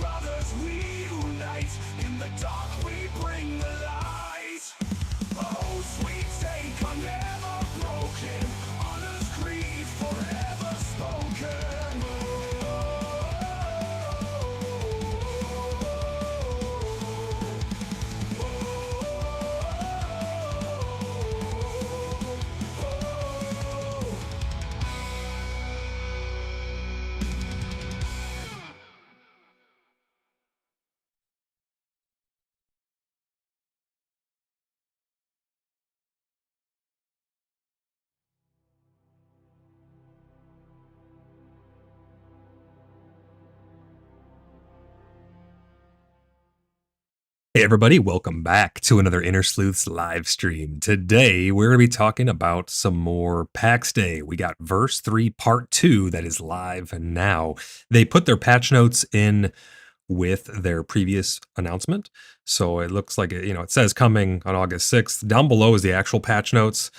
Brothers, we unite. In the dark, we bring the light. Oh, sweet stake, never broken. Honor's creed, forever spoken. Hey everybody, welcome back to another Inner Sleuths live stream. Today we're going to be talking about some more PAX Day. We got Verse 3 Part 2 that is live now. They put their patch notes in with their previous announcement. So it looks like, it says coming on August 6th. Down below is the actual patch notes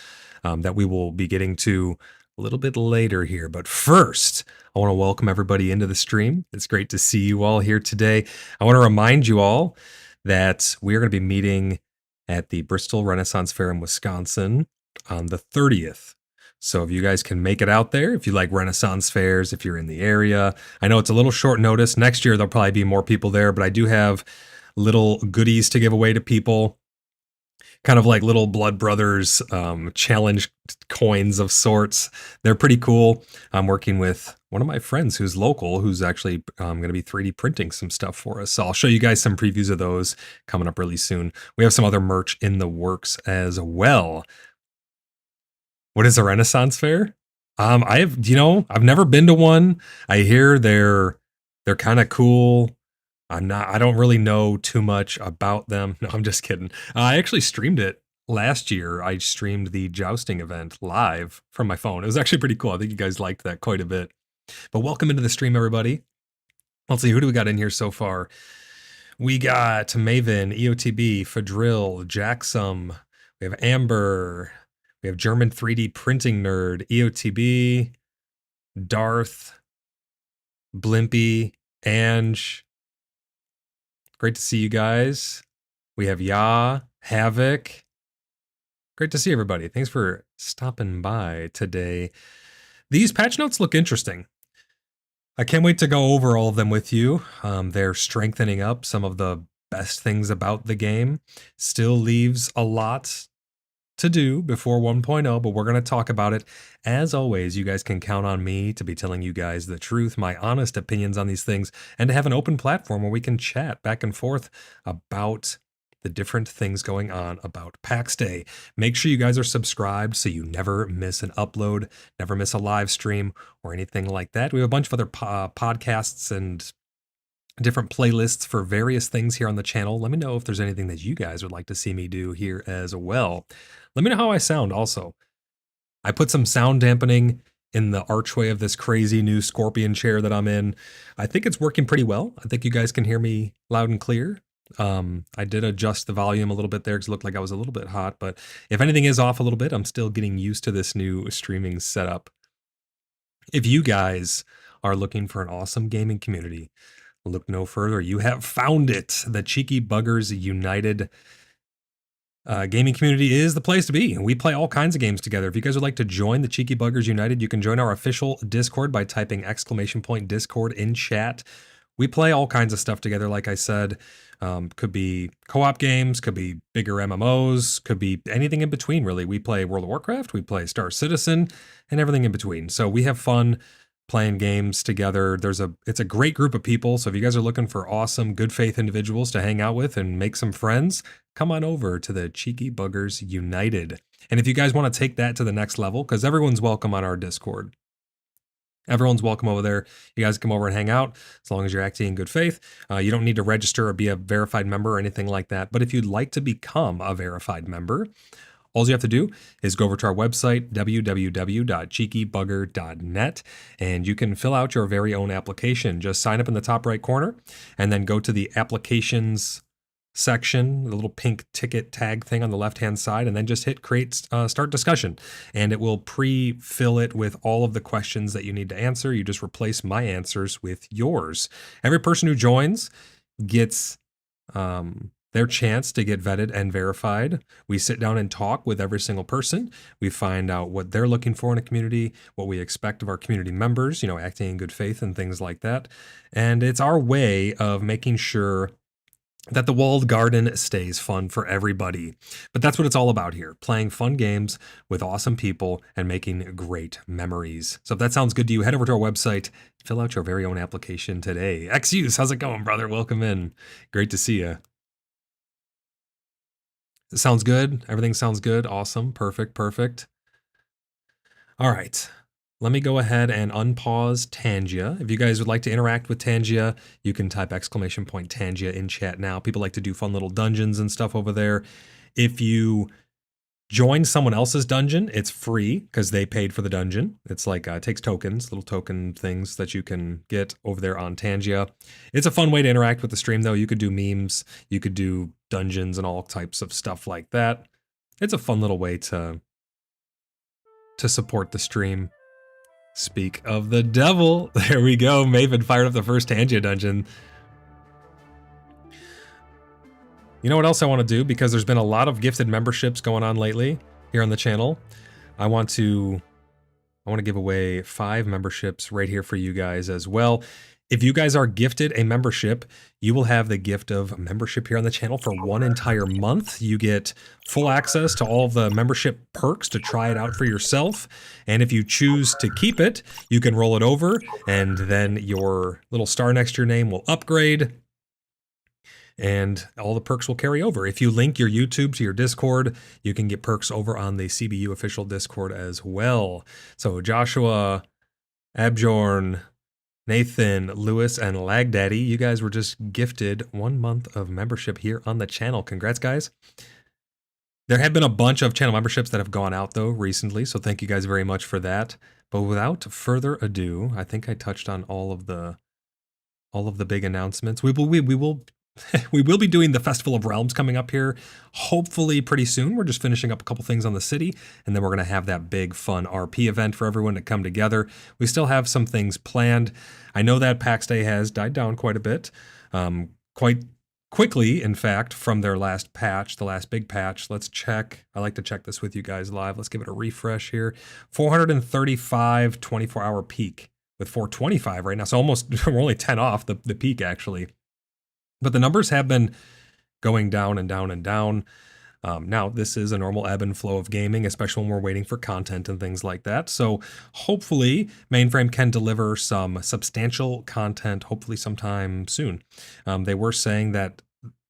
that we will be getting to a little bit later here. But first, I want to welcome everybody into the stream. It's great to see you all here today. I want to remind you all that we are going to be meeting at the Bristol Renaissance Fair in Wisconsin on the 30th. So if you guys can make it out there, if you like Renaissance fairs, if you're in the area, I know it's a little short notice. Next year, there'll probably be more people there, but I do have little goodies to give away to people. Kind of like little Blood Brothers challenge coins of sorts. They're pretty cool. I'm working with one of my friends who's local, who's actually going to be 3D printing some stuff for us. So I'll show you guys some previews of those coming up really soon. We have some other merch in the works as well. What is a Renaissance fair? I've never been to one. I hear they're kind of cool. I don't really know too much about them. No, I'm just kidding. I actually streamed it last year. I streamed the jousting event live from my phone. It was actually pretty cool. I think you guys liked that quite a bit. But welcome into the stream, everybody. Let's see, who do we got in here so far? We got Maven, EOTB, Fadril, Jacksum. We have Amber. We have German 3D Printing Nerd, EOTB, Darth, Blimpy, Ange. Great to see you guys. We have Havoc. Great to see everybody. Thanks for stopping by today. These patch notes look interesting. I can't wait to go over all of them with you. They're strengthening up some of the best things about the game. Still leaves a lot to do before 1.0, but we're going to talk about it. As always, you guys can count on me to be telling you guys the truth, my honest opinions on these things, and to have an open platform where we can chat back and forth about the different things going on about PAX Day. Make sure you guys are subscribed so you never miss an upload, never miss a live stream or anything like that. We have a bunch of other podcasts and different playlists for various things here on the channel. Let me know if there's anything that you guys would like to see me do here as well. Let me know how I sound also. I put some sound dampening in the archway of this crazy new Scorpion chair that I'm in. I think it's working pretty well. I think you guys can hear me loud and clear. I did adjust the volume a little bit there because it looked like I was a little bit hot, but if anything is off a little bit, I'm still getting used to this new streaming setup. If you guys are looking for an awesome gaming community, look no further. You have found it. The Cheeky Buggers United gaming community is the place to be. We play all kinds of games together. If you guys would like to join the Cheeky Buggers United, you can join our official Discord by typing !Discord in chat. We play all kinds of stuff together, like I said. Could be co-op games, could be bigger MMOs, could be anything in between, really. We play World of Warcraft, we play Star Citizen, and everything in between. So we have fun playing games together. It's a great group of people. So if you guys are looking for awesome, good faith individuals to hang out with and make some friends, come on over to the Cheeky Buggers United. And if you guys want to take that to the next level, because everyone's welcome on our Discord. Everyone's welcome over there. You guys come over and hang out as long as you're acting in good faith. You don't need to register or be a verified member or anything like that. But if you'd like to become a verified member, all you have to do is go over to our website, www.cheekybugger.net, and you can fill out your very own application. Just sign up in the top right corner and then go to the applications section, the little pink ticket tag thing on the left-hand side, and then just hit create start discussion. And it will pre-fill it with all of the questions that you need to answer. You just replace my answers with yours. Every person who joins gets their chance to get vetted and verified. We sit down and talk with every single person. We find out what they're looking for in a community, what we expect of our community members, acting in good faith and things like that. And it's our way of making sure that the walled garden stays fun for everybody. But that's what it's all about here, playing fun games with awesome people and making great memories. So if that sounds good to you, head over to our website, fill out your very own application today. XUs, how's it going, brother? Welcome in. Great to see you. It sounds good. Everything sounds good. Awesome. Perfect. All right. Let me go ahead and unpause Tangia. If you guys would like to interact with Tangia, you can type !Tangia in chat now. People like to do fun little dungeons and stuff over there. If you join someone else's dungeon, it's free because they paid for the dungeon. It's like, it takes tokens, little token things that you can get over there on Tangia. It's a fun way to interact with the stream though. You could do memes, you could do dungeons and all types of stuff like that. It's a fun little way to support the stream. Speak of the devil. There we go. Maven fired up the first Tangia dungeon. You know what else I want to do? Because there's been a lot of gifted memberships going on lately here on the channel. I want to give away 5 memberships right here for you guys as well. If you guys are gifted a membership, you will have the gift of membership here on the channel for 1 entire month. You get full access to all of the membership perks to try it out for yourself. And if you choose to keep it, you can roll it over and then your little star next to your name will upgrade and all the perks will carry over. If you link your YouTube to your Discord, you can get perks over on the CBU official Discord as well. So Joshua, Abjorn, Nathan, Lewis, and Lagdaddy, you guys were just gifted 1 month of membership here on the channel. Congrats, guys. There have been a bunch of channel memberships that have gone out, though, recently, so thank you guys very much for that. But without further ado, I think I touched on all of the big announcements. We will be doing the Festival of Realms coming up here, hopefully pretty soon. We're just finishing up a couple things on the city, and then we're going to have that big, fun RP event for everyone to come together. We still have some things planned. I know that PAX Day has died down quite a bit, quite quickly, in fact, from their last patch, the last big patch. Let's check. I like to check this with you guys live. Let's give it a refresh here. 435 24-hour peak with 425 right now, so almost we're only 10 off the peak, actually. But the numbers have been going down and down and down. Now, this is a normal ebb and flow of gaming, especially when we're waiting for content and things like that. So hopefully, Mainframe can deliver some substantial content, hopefully sometime soon. They were saying that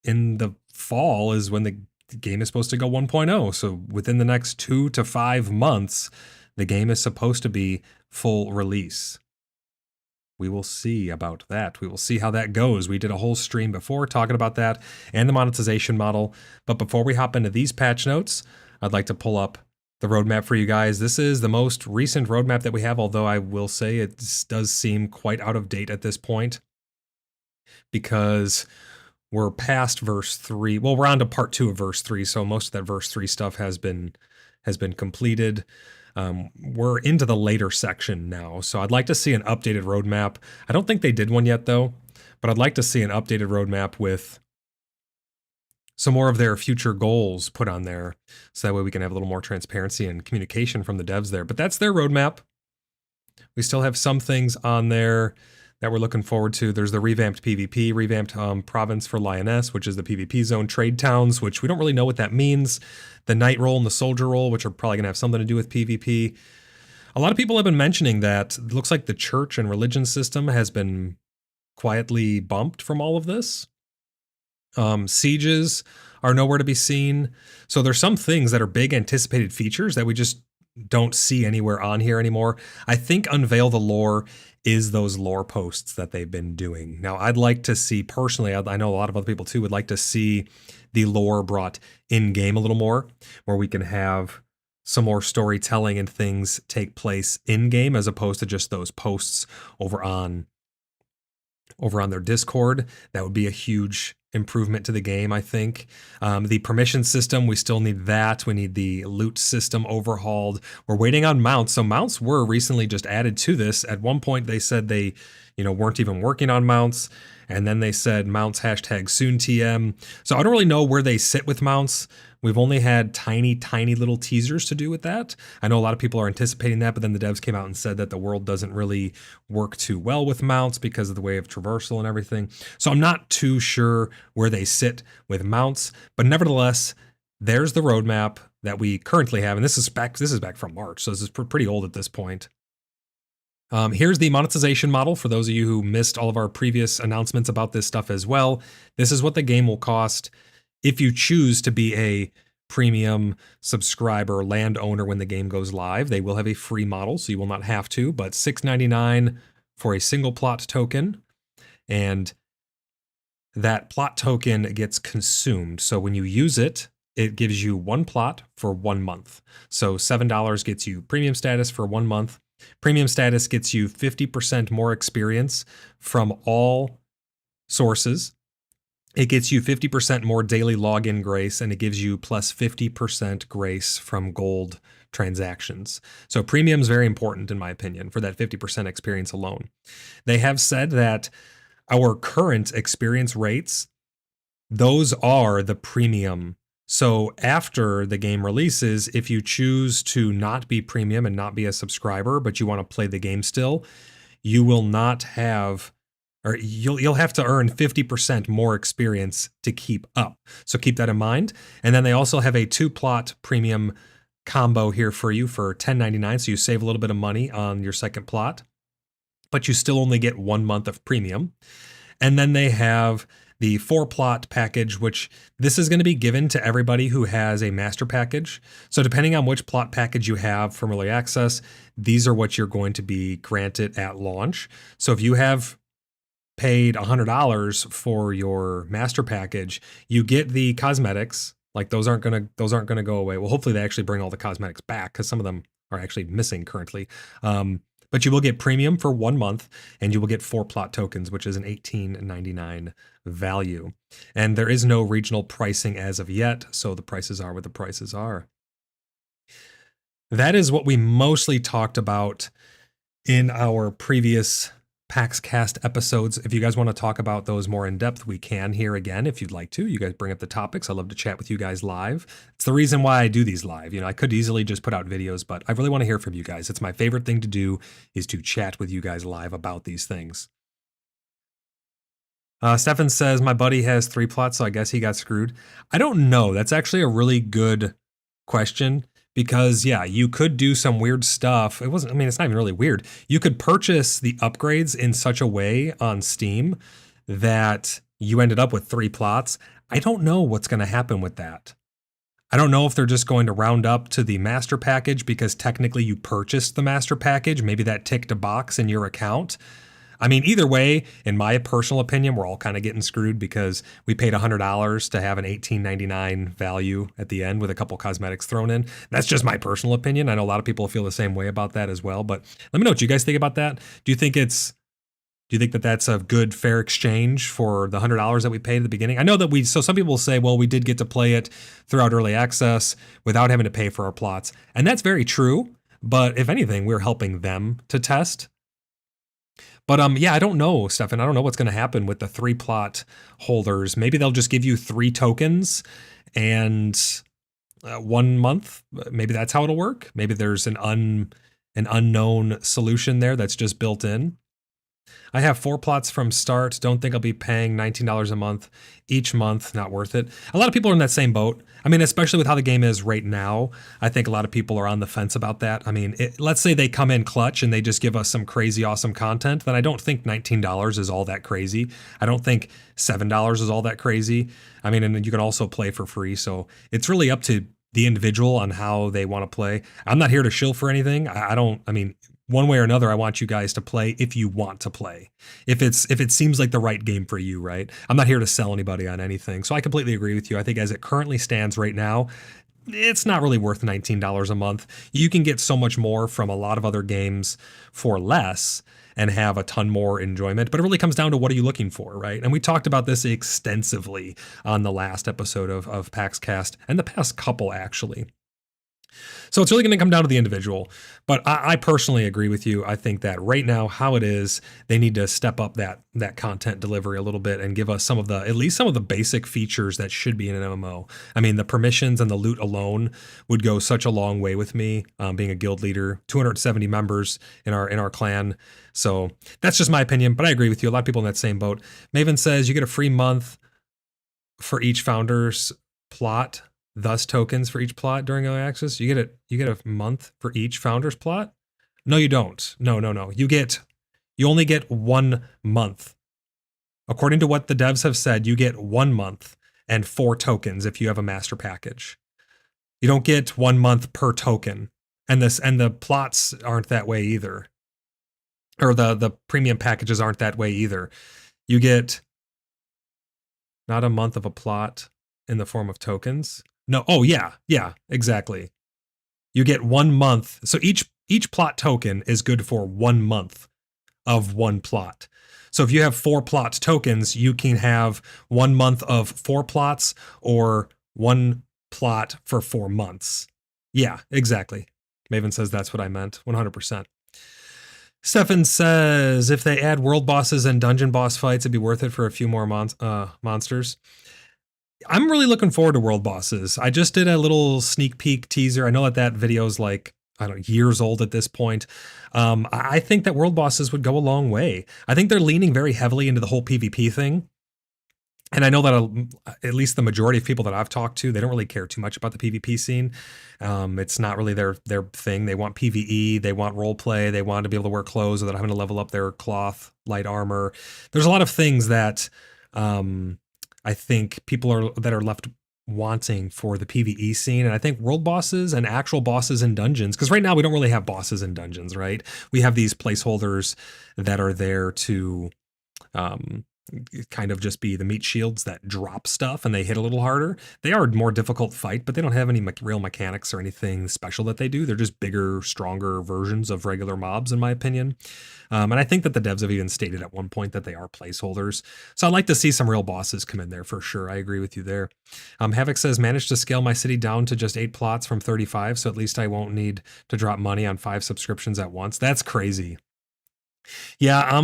in the fall is when the game is supposed to go 1.0. So within the next 2 to 5 months, the game is supposed to be full release. We will see about that. We will see how that goes. We did a whole stream before talking about that and the monetization model. But before we hop into these patch notes, I'd like to pull up the roadmap for you guys. This is the most recent roadmap that we have, although I will say it does seem quite out of date at this point because we're past verse 3. Well, we're on to part 2 of verse 3, so most of that verse 3 stuff has been completed. We're into the later section now, so I'd like to see an updated roadmap. I don't think they did one yet, though, but I'd like to see an updated roadmap with some more of their future goals put on there, so that way we can have a little more transparency and communication from the devs there. But that's their roadmap. We still have some things on there that we're looking forward to. There's the revamped PvP, revamped province for Lioness, which is the PvP zone, trade towns, which we don't really know what that means. The knight role and the soldier role, which are probably going to have something to do with PvP. A lot of people have been mentioning that it looks like the church and religion system has been quietly bumped from all of this. Sieges are nowhere to be seen. So there's some things that are big anticipated features that we just don't see anywhere on here anymore. I think Unveil the Lore is those lore posts that they've been doing. Now, I'd like to see, personally, I know a lot of other people too would like to see the lore brought in-game a little more, where we can have some more storytelling and things take place in-game as opposed to just those posts over on their Discord. That would be a huge improvement to the game, I think. The permission system, we still need that. We need the loot system overhauled. We're waiting on mounts. So mounts were recently just added to this. At one point, they said they, weren't even working on mounts. And then they said mounts #soon TM. So I don't really know where they sit with mounts. We've only had tiny little teasers to do with that. I know a lot of people are anticipating that, but then the devs came out and said that the world doesn't really work too well with mounts because of the way of traversal and everything. So I'm not too sure where they sit with mounts, but nevertheless, there's the roadmap that we currently have. And this is back from March. So this is pretty old at this point. Here's the monetization model for those of you who missed all of our previous announcements about this stuff as well. This is what the game will cost if you choose to be a premium subscriber landowner when the game goes live. They will have a free model, so you will not have to, but $6.99 for a single plot token. And that plot token gets consumed. So when you use it, it gives you one plot for 1 month. So $7 gets you premium status for 1 month. Premium status gets you 50% more experience from all sources. It gets you 50% more daily login grace, and it gives you plus 50% grace from gold transactions. So premium is very important, in my opinion, for that 50% experience alone. They have said that our current experience rates, those are the premium. So after the game releases, if you choose to not be premium and not be a subscriber, but you want to play the game still, you will not have, or you'll have to earn 50% more experience to keep up. So keep that in mind. And then they also have a 2-plot premium combo here for you for $10.99. So you save a little bit of money on your second plot, but you still only get 1 month of premium. And then they have the 4-plot package, which this is going to be given to everybody who has a master package. So depending on which plot package you have from early access, these are what you're going to be granted at launch. So if you have paid $100 for your master package, you get the cosmetics. Like those aren't gonna go away. Well, hopefully they actually bring all the cosmetics back because some of them are actually missing currently. But you will get premium for 1 month, and you will get 4 plot tokens, which is an $18.99 value. And there is no regional pricing as of yet, so the prices are what the prices are. That is what we mostly talked about in our previous PaxCast episodes. If you guys want to talk about those more in depth, we can here again if you'd like to. You guys bring up the topics. I love to chat with you guys live. It's the reason why I do these live. I could easily just put out videos, but I really want to hear from you guys. It's my favorite thing to do is to chat with you guys live about these things. Stefan says, my buddy has 3 plots, so I guess he got screwed. I don't know. That's actually a really good question. Because, yeah, you could do some weird stuff. It's not even really weird. You could purchase the upgrades in such a way on Steam that you ended up with 3 plots. I don't know what's going to happen with that. I don't know if they're just going to round up to the master package because technically you purchased the master package. Maybe that ticked a box in your account. Either way, in my personal opinion, we're all kind of getting screwed because we paid $100 to have an $18.99 value at the end with a couple cosmetics thrown in. That's just my personal opinion. I know a lot of people feel the same way about that as well, but let me know what you guys think about that. Do you think that that's a good, fair exchange for the $100 that we paid at the beginning? I know that so some people will say, well, we did get to play it throughout early access without having to pay for our plots. And that's very true. But if anything, we're helping them to test. But yeah, I don't know, Stefan. I don't know what's going to happen with the 3 plot holders. Maybe they'll just give you 3 tokens and 1 month. Maybe that's how it'll work. Maybe there's an unknown solution there that's just built in. I have 4 plots from start. Don't think I'll be paying $19 a month each month. Not worth it. A lot of people are in that same boat. Especially with how the game is right now, I think a lot of people are on the fence about that. Let's say they come in clutch and they just give us some crazy awesome content, then I don't think $19 is all that crazy. I don't think $7 is all that crazy. And you can also play for free. So it's really up to the individual on how they want to play. I'm not here to shill for anything. I mean, one way or another, I want you guys to play if you want to play. If it seems like the right game for you, right? I'm not here to sell anybody on anything. So I completely agree with you. I think as it currently stands right now, it's not really worth $19 a month. You can get so much more from a lot of other games for less and have a ton more enjoyment, but it really comes down to what are you looking for, right? And we talked about this extensively on the last episode of PaxCast and the past couple, actually. So it's really going to come down to the individual. But I personally agree with you. I think that right now, how it is, they need to step up that content delivery a little bit and give us at least some of the basic features that should be in an MMO. I mean, the permissions and the loot alone would go such a long way with me, being a guild leader, 270 members in our clan. So that's just my opinion, but I agree with you. A lot of people in that same boat. Maven says you get a free month for each founder's plot. Thus tokens for each plot during early access. You get a month for each founder's plot? No, you don't. No. You only get 1 month. According to what the devs have said, you get 1 month and 4 tokens if you have a master package. You don't get 1 month per token. And the plots aren't that way either. Or the premium packages aren't that way either. You get not a month of a plot in the form of tokens. No, oh yeah, exactly. You get 1 month. So each plot token is good for 1 month of one plot. So if you have 4 plot tokens, you can have 1 month of 4 plots or 1 plot for 4 months. Yeah, exactly. Maven says that's what I meant, 100%. Stefan says, if they add world bosses and dungeon boss fights, it'd be worth it for a few more monsters. I'm really looking forward to world bosses. I just did a little sneak peek teaser. I know that video's like, I don't know, years old at this point. I think that world bosses would go a long way. I think they're leaning very heavily into the whole PvP thing. And I know that at least the majority of people that I've talked to, they don't really care too much about the PvP scene. It's not really their thing. They want PvE, they want role play, they want to be able to wear clothes without having to level up their cloth, light armor. There's a lot of things that I think people that are left wanting for the PvE scene. And I think world bosses and actual bosses in dungeons, because right now we don't really have bosses in dungeons, right? We have these placeholders that are there to kind of just be the meat shields that drop stuff and they hit a little harder. They are a more difficult fight, but they don't have any real mechanics or anything special that they do. They're just bigger, stronger versions of regular mobs, in my opinion. And I think that the devs have even stated at one point that they are placeholders. So I'd like to see some real bosses come in there for sure. I agree with you there. Havoc says, managed to scale my city down to just 8 plots from 35, so at least I won't need to drop money on 5 subscriptions at once. That's crazy. Yeah,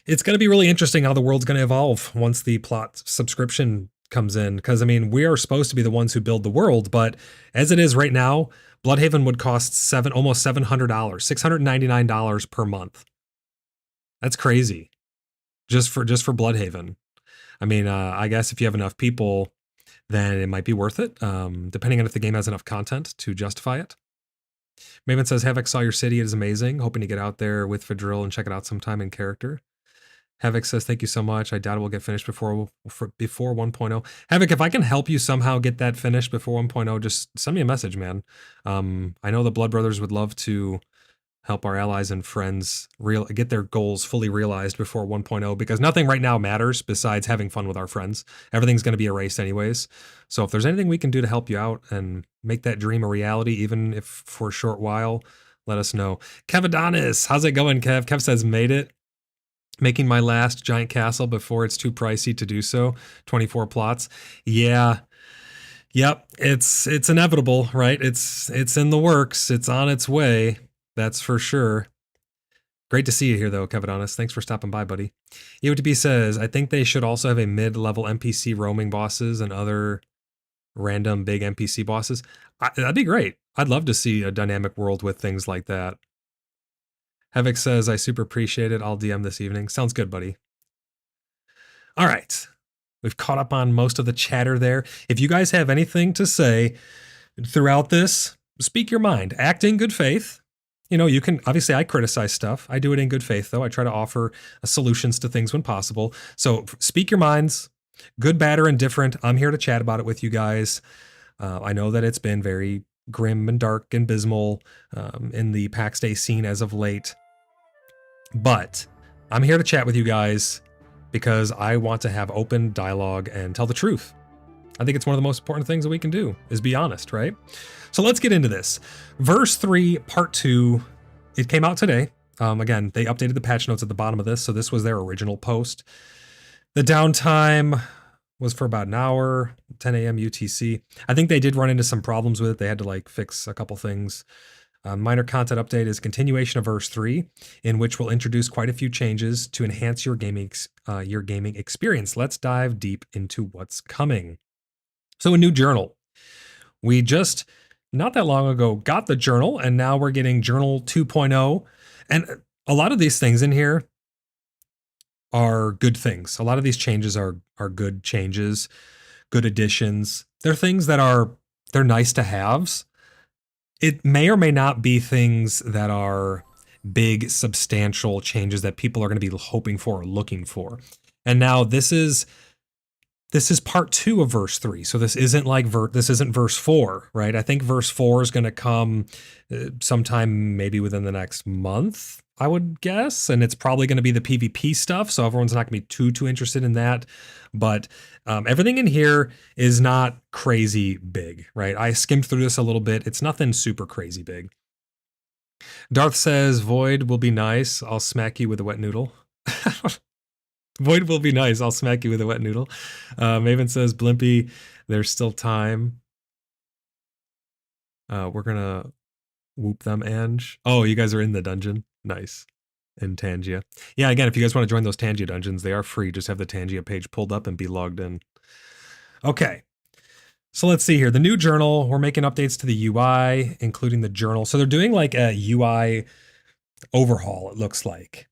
it's going to be really interesting how the world's going to evolve once the plot subscription comes in. Because, I mean, we are supposed to be the ones who build the world, but as it is right now, Bloodhaven would cost almost $700, $699 per month. That's crazy. Just for Bloodhaven. I mean, I guess if you have enough people, then it might be worth it, depending on if the game has enough content to justify it. Maven says, Havoc saw your city. It is amazing. Hoping to get out there with Fadril and check it out sometime in character. Havoc says, thank you so much. I doubt it will get finished before 1.0. Havoc, if I can help you somehow get that finished before 1.0, just send me a message, man. I know the Blood Brothers would love to help our allies and friends get their goals fully realized before 1.0, because nothing right now matters besides having fun with our friends. Everything's going to be erased anyways. So if there's anything we can do to help you out and make that dream a reality, even if for a short while, let us know. Kev Adonis, how's it going, Kev? Kev says, made it. Making my last giant castle before it's too pricey to do so. 24 plots. Yeah. Yep. It's inevitable, right? It's in the works. It's on its way. That's for sure. Great to see you here, though, Kevin Honest. Thanks for stopping by, buddy. EOTB says, I think they should also have a mid-level NPC roaming bosses and other random big NPC bosses. That'd be great. I'd love to see a dynamic world with things like that. Havoc says, I super appreciate it. I'll DM this evening. Sounds good, buddy. All right. We've caught up on most of the chatter there. If you guys have anything to say throughout this, speak your mind. Act in good faith. You know, you can, obviously I criticize stuff. I do it in good faith, though. I try to offer solutions to things when possible. So speak your minds, good, bad, or indifferent. I'm here to chat about it with you guys. I know that it's been very grim and dark and abysmal in the PAX Day scene as of late, but I'm here to chat with you guys because I want to have open dialogue and tell the truth. I think it's one of the most important things that we can do is be honest, right? So let's get into this. Verse 3, Part 2, it came out today. Again, they updated the patch notes at the bottom of this, so this was their original post. The downtime was for about an hour, 10 a.m. UTC. I think they did run into some problems with it. They had to like fix a couple things. Minor content update is continuation of verse 3, in which we'll introduce quite a few changes to enhance your gaming experience. Let's dive deep into what's coming. So a new journal. We just not that long ago got the journal, and now we're getting journal 2.0. And a lot of these things in here are good things. A lot of these changes are good changes, good additions. They're things that they're nice to haves. It may or may not be things that are big, substantial changes that people are going to be hoping for or looking for. And now this is part 2 of verse 3. So this isn't like this isn't verse 4, right? I think verse 4 is going to come sometime maybe within the next month, I would guess, and it's probably going to be the PvP stuff, so everyone's not going to be too interested in that. But everything in here is not crazy big, right? I skimmed through this a little bit. It's nothing super crazy big. Darth says, Void will be nice. I'll smack you with a wet noodle. Void will be nice. I'll smack you with a wet noodle. Maven says, Blimpy, there's still time. We're going to whoop them, Ange. Oh, you guys are in the dungeon. Nice. In Tangia. Yeah, again, if you guys want to join those Tangia dungeons, they are free. Just have the Tangia page pulled up and be logged in. Okay. So let's see here. The new journal, we're making updates to the UI, including the journal. So they're doing like a UI overhaul, it looks like.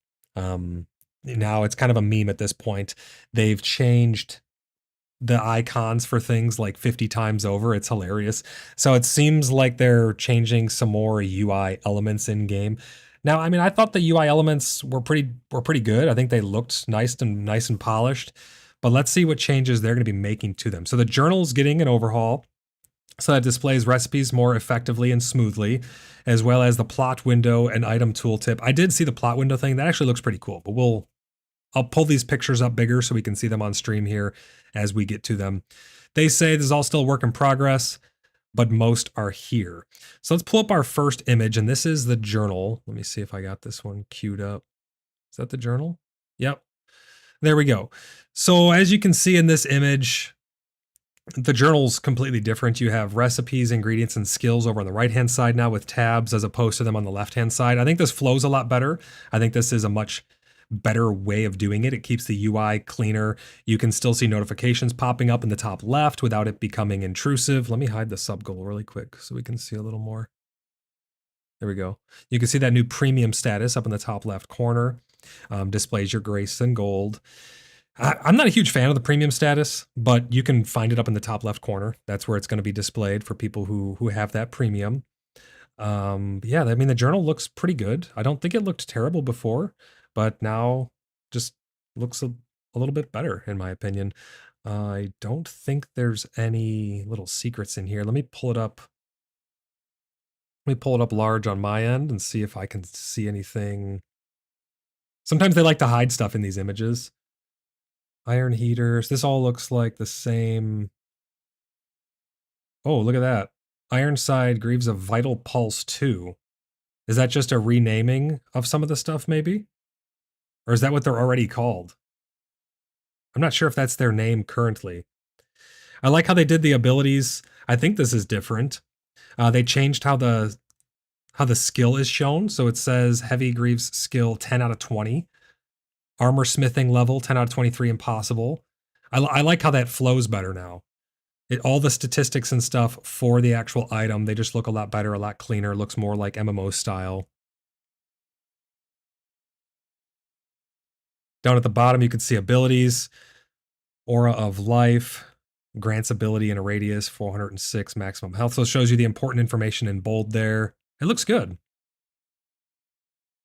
Now it's kind of a meme at this point. They've changed the icons for things like 50 times over. It's hilarious. So it seems like they're changing some more UI elements in game. Now, I mean, I thought the UI elements were pretty good. I think they looked nice and polished. But let's see what changes they're going to be making to them. So the journal's getting an overhaul. So that displays recipes more effectively and smoothly, as well as the plot window and item tooltip. I did see the plot window thing. That actually looks pretty cool, but I'll pull these pictures up bigger so we can see them on stream here as we get to them. They say this is all still work in progress, but most are here. So let's pull up our first image, and this is the journal. Let me see if I got this one queued up. Is that the journal? Yep. There we go. So as you can see in this image, the journal's completely different. You have recipes, ingredients, and skills over on the right-hand side now with tabs as opposed to them on the left-hand side. I think this flows a lot better. I think this is a much better way of doing it. It keeps the UI cleaner. You can still see notifications popping up in the top left without it becoming intrusive. Let me hide the sub goal really quick so we can see a little more. There we go. You can see that new premium status up in the top left corner. Displays your grace and gold. I'm not a huge fan of the premium status, but you can find it up in the top left corner. That's where it's going to be displayed for people who have that premium. Yeah, I mean, the journal looks pretty good. I don't think it looked terrible before, but now just looks a little bit better, in my opinion. I don't think there's any little secrets in here. Let me pull it up. Let me pull it up large on my end and see if I can see anything. Sometimes they like to hide stuff in these images. Iron heaters. This all looks like the same. Oh, look at that. Ironside grieves of Vital Pulse 2. Is that just a renaming of some of the stuff, maybe? Or is that what they're already called? I'm not sure if that's their name currently. I like how they did the abilities. I think this is different. They changed how the skill is shown. So it says Heavy Grieves skill 10 out of 20. Armor smithing level 10 out of 23 impossible. I like how that flows better now. All the statistics and stuff for the actual item, they just look a lot better, a lot cleaner. Looks more like MMO style. Down at the bottom, you can see abilities. Aura of Life grants ability in a radius, 406 maximum health. So it shows you the important information in bold there. It looks good.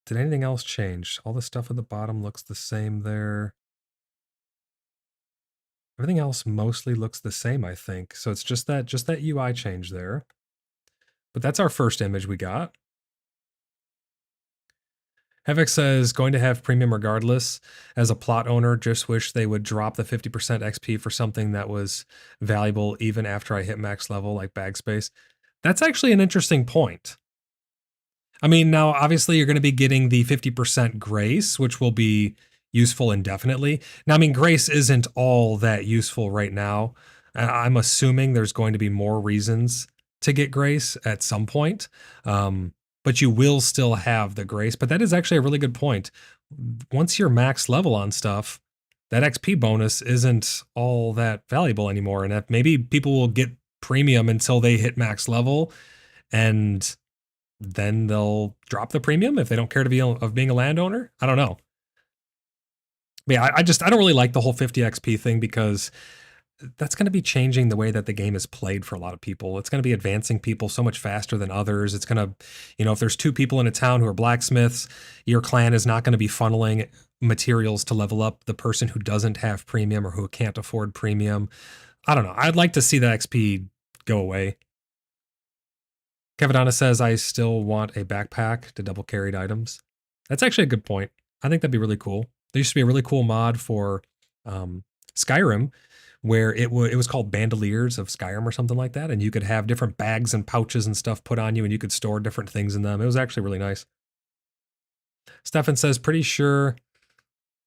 Did anything else change? All the stuff at the bottom looks the same there. Everything else mostly looks the same, I think. So it's just that UI change there. But that's our first image we got. Havoc says, going to have premium regardless. As a plot owner, just wish they would drop the 50% XP for something that was valuable even after I hit max level, like bag space. That's actually an interesting point. I mean, now obviously you're going to be getting the 50% grace, which will be useful indefinitely. Now, I mean, grace isn't all that useful right now. I'm assuming there's going to be more reasons to get grace at some point. But you will still have the grace. But that is actually a really good point. Once you're max level on stuff, that XP bonus isn't all that valuable anymore. And maybe people will get premium until they hit max level, and then they'll drop the premium if they don't care to be of being a landowner. I don't know. But yeah, I don't really like the whole 50 XP thing, because that's going to be changing the way that the game is played for a lot of people. It's going to be advancing people so much faster than others. It's going to, if there's 2 people in a town who are blacksmiths, your clan is not going to be funneling materials to level up the person who doesn't have premium or who can't afford premium. I don't know. I'd like to see the XP go away. Kevadonna says, I still want a backpack to double carried items. That's actually a good point. I think that'd be really cool. There used to be a really cool mod for Skyrim, where it was called Bandoliers of Skyrim or something like that, and you could have different bags and pouches and stuff put on you, and you could store different things in them. It was actually really nice. Stefan says, pretty sure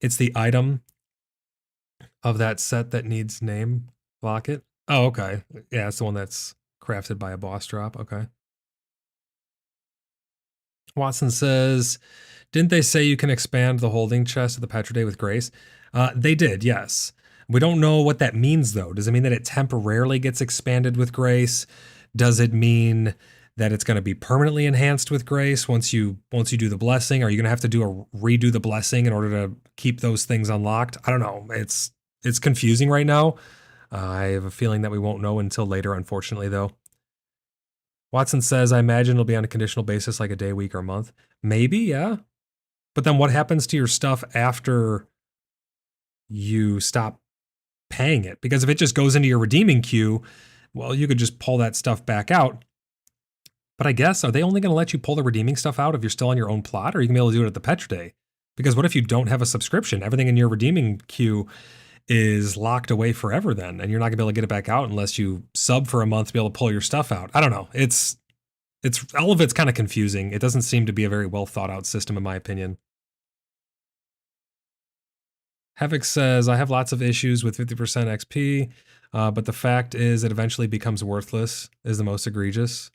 it's the item of that set that needs name locket. Oh, okay. Yeah, it's the one that's crafted by a boss drop. Okay. Watson says, didn't they say you can expand the holding chest at the Petra Day with grace? They did, yes. We don't know what that means, though. Does it mean that it temporarily gets expanded with grace? Does it mean that it's going to be permanently enhanced with grace once you do the blessing? Are you going to have to redo the blessing in order to keep those things unlocked? I don't know. It's confusing right now. I have a feeling that we won't know until later, unfortunately, though. Watson says, I imagine it'll be on a conditional basis, like a day, week, or month. Maybe, yeah. But then what happens to your stuff after you stop paying it? Because if it just goes into your redeeming queue, well, you could just pull that stuff back out. But I guess, are they only going to let you pull the redeeming stuff out if you're still on your own plot, or are you going to be able to do it at the Petra Day? Because what if you don't have a subscription? Everything in your redeeming queue is locked away forever then, and you're not going to be able to get it back out unless you sub for a month to be able to pull your stuff out. I don't know. It's all of it's kind of confusing. It doesn't seem to be a very well thought out system, in my opinion. Havoc says, I have lots of issues with 50% XP, but the fact is it eventually becomes worthless is the most egregious.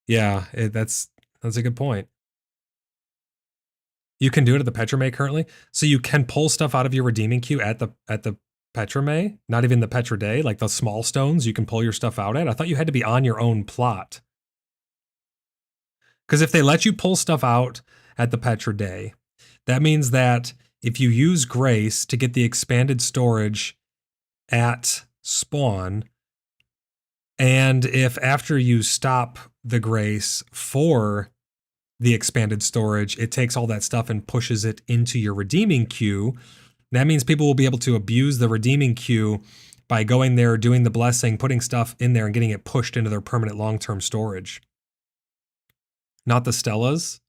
Yeah, that's a good point. You can do it at the Petra May currently. So you can pull stuff out of your redeeming queue at the Petra May, not even the Petra Day, like the small stones you can pull your stuff out at. I thought you had to be on your own plot. Because if they let you pull stuff out at the Petra Day, that means that if you use grace to get the expanded storage at spawn, and if after you stop the grace for the expanded storage, it takes all that stuff and pushes it into your redeeming queue, that means people will be able to abuse the redeeming queue by going there, doing the blessing, putting stuff in there, and getting it pushed into their permanent long-term storage. Not the Stellas?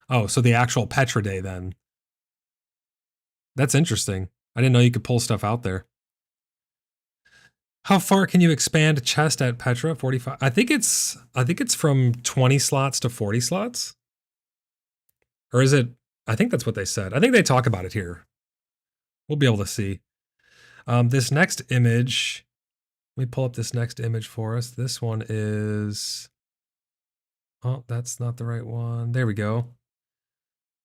Oh, so the actual Petra Day then. That's interesting. I didn't know you could pull stuff out there. How far can you expand a chest at Petra? 45? I think it's from 20 slots to 40 slots. Or is it? I think that's what they said. I think they talk about it here. We'll be able to see. This next image, let me pull up this next image for us. This one is, oh, that's not the right one. There we go.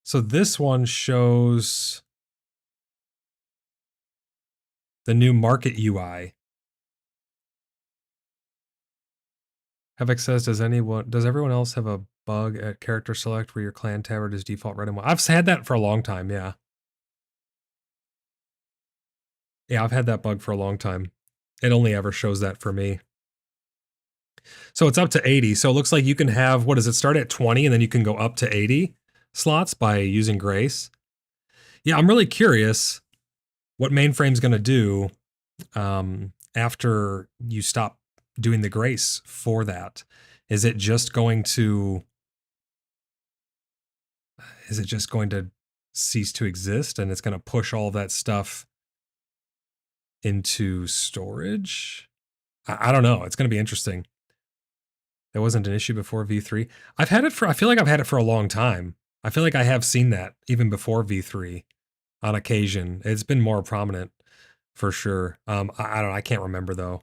So this one shows the new market UI. Havoc says, does everyone else have a bug at character select where your clan tabard is default red and white? I've had that for a long time, yeah. Yeah, I've had that bug for a long time. It only ever shows that for me. So it's up to 80. So it looks like you can have, what does it start at 20 and then you can go up to 80 slots by using grace? Yeah, I'm really curious what mainframe's going to do after you stop doing the grace for that. Is it just going to cease to exist, and it's going to push all that stuff into storage? I don't know. It's going to be interesting. That wasn't an issue before V3. I feel like I've had it for a long time. I feel like I have seen that even before V3 on occasion. It's been more prominent for sure. I don't know. I can't remember though.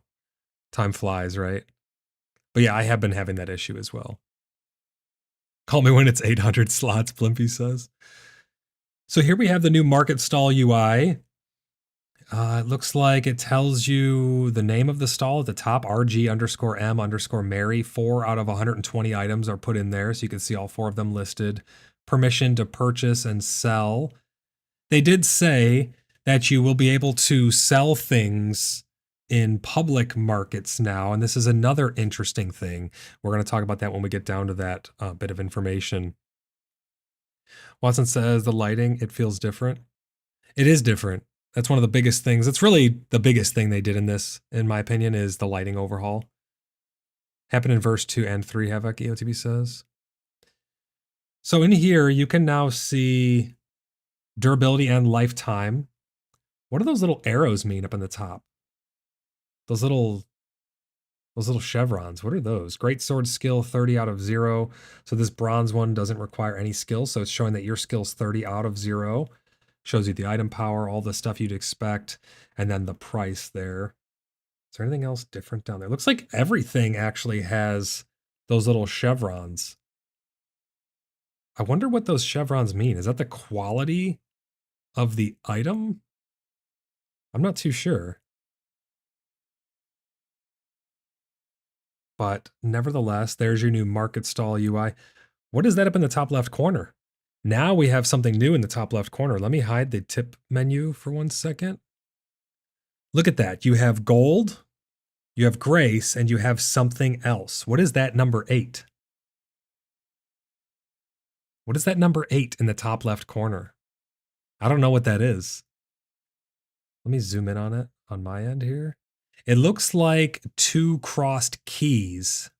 Time flies, right? But yeah, I have been having that issue as well. Call me when it's 800 slots, Blimpy says. So here we have the new market stall UI. It looks like it tells you the name of the stall at the top, RG_M_Mary. 4 out of 120 items are put in there, so you can see all 4 of them listed. Permission to purchase and sell. They did say that you will be able to sell things in public markets now, and this is another interesting thing. We're going to talk about that when we get down to that bit of information. Watson says the lighting, it feels different. It is different. That's one of the biggest things. That's really the biggest thing they did in this, in my opinion, is the lighting overhaul. Happened in verse 2 and 3, Havoc, EOTB says. So in here, you can now see durability and lifetime. What do those little arrows mean up in the top? Those little chevrons, what are those? Great sword skill, 30 out of 0. So this bronze one doesn't require any skill, so it's showing that your skill's 30 out of 0. Shows you the item power, all the stuff you'd expect, and then the price there. Is there anything else different down there? Looks like everything actually has those little chevrons. I wonder what those chevrons mean. Is that the quality of the item? I'm not too sure. But nevertheless, there's your new market stall UI. What is that up in the top left corner? Now we have something new in the top left corner. Let me hide the tip menu for 1 second. Look at that. You have gold, you have grace, and you have something else. What is that number 8? What is that number 8 in the top left corner? I don't know what that is. Let me zoom in on it on my end here. It looks like 2 crossed keys.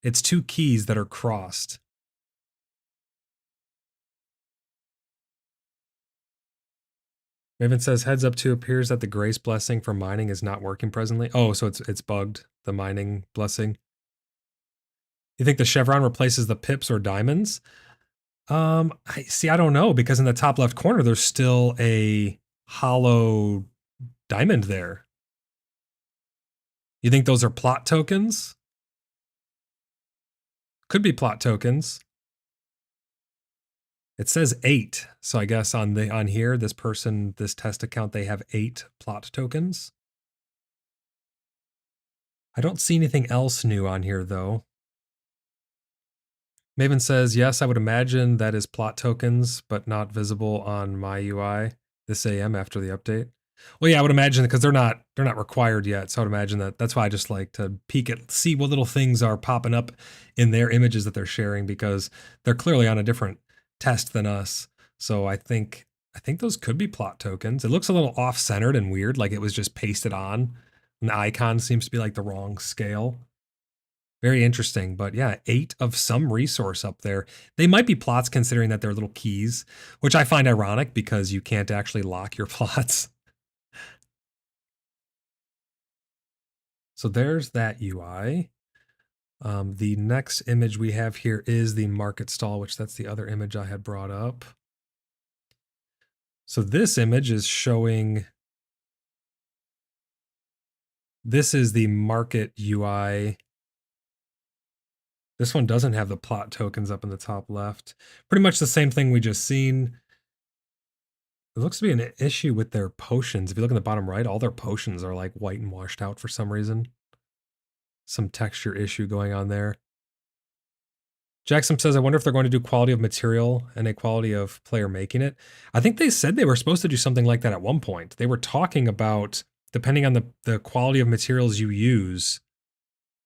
It's 2 keys that are crossed. Maven says, heads up 2 appears that the grace blessing for mining is not working presently. Oh, so it's bugged, the mining blessing. You think the chevron replaces the pips or diamonds? I don't know, because in the top left corner, there's still a hollow diamond there. You think those are plot tokens? Could be plot tokens. It says 8, so I guess on here, this test account, they have 8 plot tokens. I don't see anything else new on here though. Maven says, yes, I would imagine that is plot tokens, but not visible on my UI this AM after the update. Well, yeah, I would imagine, because they're not required yet, so I would imagine that's why I just like to peek at, see what little things are popping up in their images that they're sharing, because they're clearly on a different test than us. So I think those could be plot tokens. It looks a little off-centered and weird, like it was just pasted on. An icon seems to be like the wrong scale. Very interesting, but yeah, 8 of some resource up there. They might be plots considering that they're little keys, which I find ironic because you can't actually lock your plots. So there's that UI. The next image we have here is the market stall, which that's the other image I had brought up. So this image is showing, this is the market UI. This one doesn't have the plot tokens up in the top left. Pretty much the same thing we just seen. It looks to be an issue with their potions. If you look in the bottom right, all their potions are like white and washed out for some reason. Some texture issue going on there. Jackson says, I wonder if they're going to do quality of material and a quality of player making it. I think they said they were supposed to do something like that at one point. They were talking about, depending on the quality of materials you use,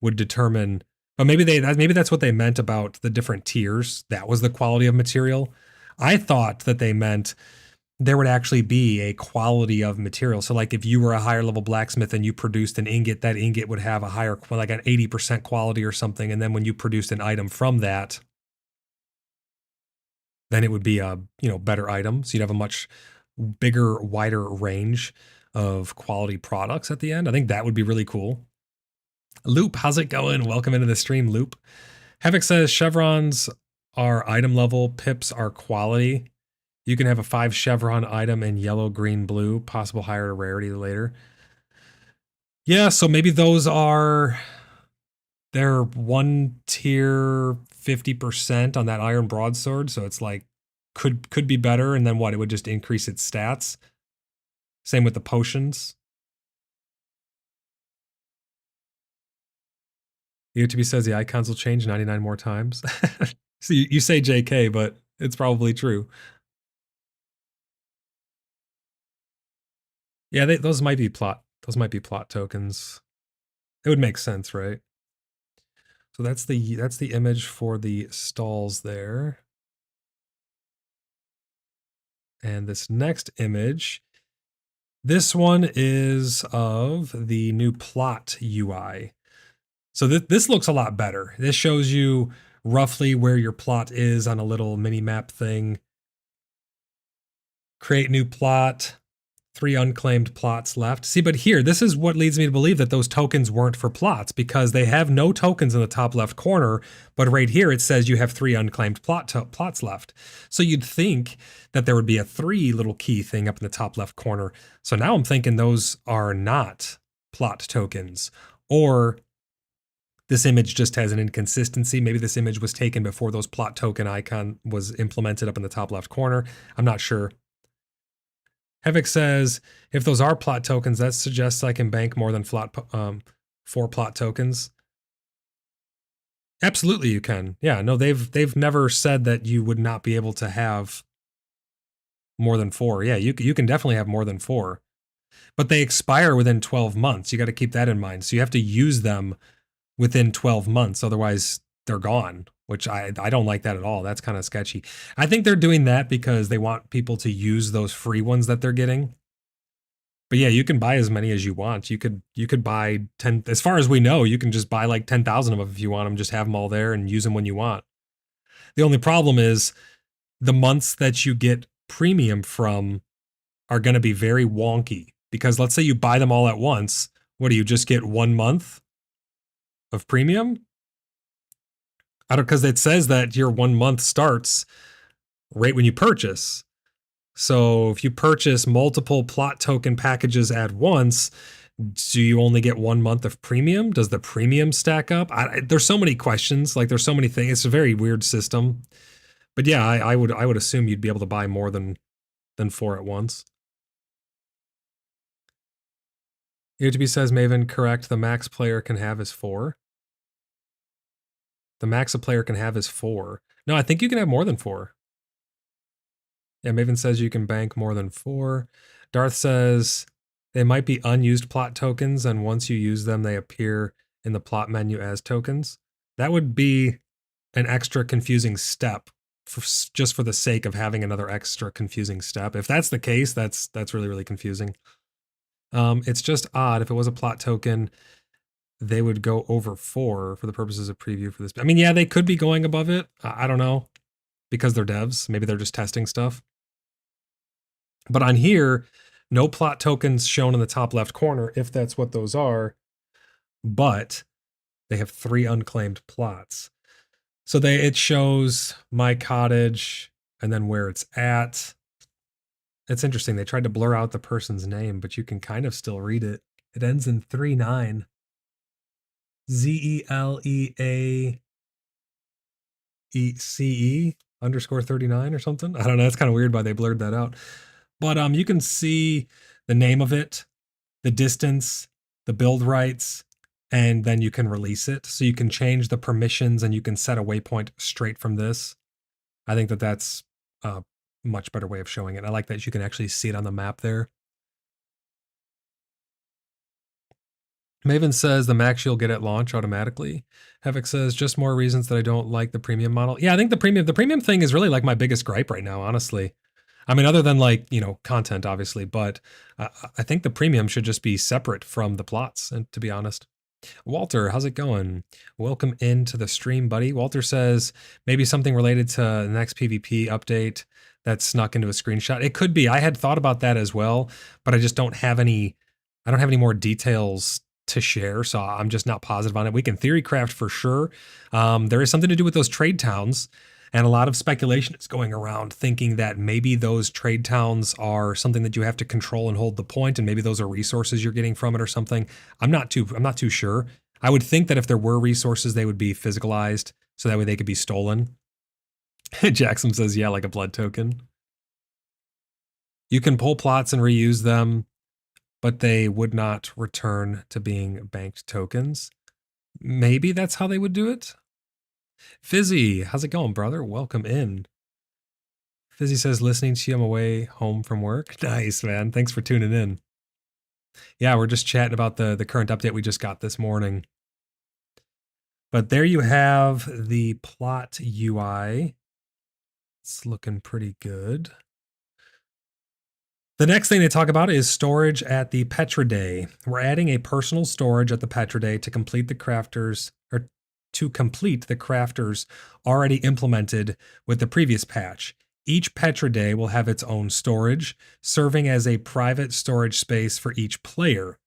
would determine, but maybe that's what they meant about the different tiers. That was the quality of material. I thought that they meant there would actually be a quality of material. So like if you were a higher level blacksmith and you produced an ingot, that ingot would have a higher, like an 80% quality or something. And then when you produced an item from that, then it would be a, better item. So you'd have a much bigger, wider range of quality products at the end. I think that would be really cool. Loop, how's it going? Welcome into the stream, Loop. Havoc says chevrons are item level, pips are quality. You can have a 5 chevron item in yellow, green, blue, possible higher rarity later. Yeah, so maybe those are, they're 1 tier 50% on that iron broadsword, so it's like could be better, and then what? It would just increase its stats. Same with the potions. YouTube says the icons will change 99 more times. So you say JK, but it's probably true. Yeah, those might be plot. Those might be plot tokens. It would make sense, right? So that's the image for the stalls there. And this next image, this one is of the new plot UI. So this looks a lot better. This shows you roughly where your plot is on a little mini map thing. Create new plot. 3 unclaimed plots left. See, but here, this is what leads me to believe that those tokens weren't for plots, because they have no tokens in the top left corner, but right here it says you have 3 unclaimed plots left. So you'd think that there would be a 3 little key thing up in the top left corner. So now I'm thinking those are not plot tokens, or this image just has an inconsistency. Maybe this image was taken before those plot token icon was implemented up in the top left corner. I'm not sure. Havoc says, if those are plot tokens, that suggests I can bank more than 4 plot tokens. Absolutely you can. Yeah, no, they've never said that you would not be able to have more than 4. Yeah, you can definitely have more than 4. But they expire within 12 months. You got to keep that in mind. So you have to use them within 12 months. Otherwise, they're gone, which I don't like that at all. That's kind of sketchy. I think they're doing that because they want people to use those free ones that they're getting. But yeah, you can buy as many as you want. You could buy 10, as far as we know, you can just buy like 10,000 of them if you want them, just have them all there and use them when you want. The only problem is the months that you get premium from are going to be very wonky, because let's say you buy them all at once. What do you just get 1 month of premium? I don't, because it says that your 1 month starts right when you purchase. So if you purchase multiple plot token packages at once, do you only get 1 month of premium? Does the premium stack up? There's so many questions. Like there's so many things. It's a very weird system. But yeah, I would assume you'd be able to buy more than 4 at once. YouTube says, Maven, correct. The max player can have is 4. The max a player can have is 4. No, I think you can have more than 4. Yeah, Maven says you can bank more than 4. Darth says they might be unused plot tokens, and once you use them, they appear in the plot menu as tokens. That would be an extra confusing step, just for the sake of having another extra confusing step. If that's the case, that's really, really confusing. It's just odd. If it was a plot token, they would go over 4 for the purposes of preview for this. I mean, yeah, they could be going above it. I don't know, because they're devs. Maybe they're just testing stuff. But on here, no plot tokens shown in the top left corner, if that's what those are, but they have 3 unclaimed plots. So it shows my cottage and then where it's at. It's interesting. They tried to blur out the person's name, but you can kind of still read it. It ends in 39. ZELEAECE _39 or something. I don't know. It's kind of weird why they blurred that out. But you can see the name of it, the distance, the build rights, and then you can release it. So you can change the permissions and you can set a waypoint straight from this. I think that that's a much better way of showing it. I like that you can actually see it on the map there. Maven says the max you'll get at launch automatically. Havoc says just more reasons that I don't like the premium model. Yeah, I think the premium thing is really like my biggest gripe right now, honestly. I mean, other than like, content, obviously, but I think the premium should just be separate from the plots, and to be honest. Walter, how's it going? Welcome into the stream, buddy. Walter says maybe something related to the next PvP update that snuck into a screenshot. It could be. I had thought about that as well, but I just don't have any more details to share, so I'm just not positive on it. We can theory craft for sure. There is something to do with those trade towns, and a lot of speculation is going around thinking that maybe those trade towns are something that you have to control and hold the point, and maybe those are resources you're getting from it or something. I'm not too sure. I would think that if there were resources, they would be physicalized, so that way they could be stolen. Jackson says, yeah, like a blood token. You can pull plots and reuse them, but they would not return to being banked tokens. Maybe that's how they would do it. Fizzy, how's it going, brother? Welcome in. Fizzy says, listening to you on my way home from work. Nice, man. Thanks for tuning in. Yeah, we're just chatting about the current update we just got this morning. But there you have the plot UI. It's looking pretty good. The next thing they talk about is storage at the Petra Day. We're adding a personal storage at the Petra Day to complete the crafters already implemented with the previous patch. Each Petra Day will have its own storage, serving as a private storage space for each player.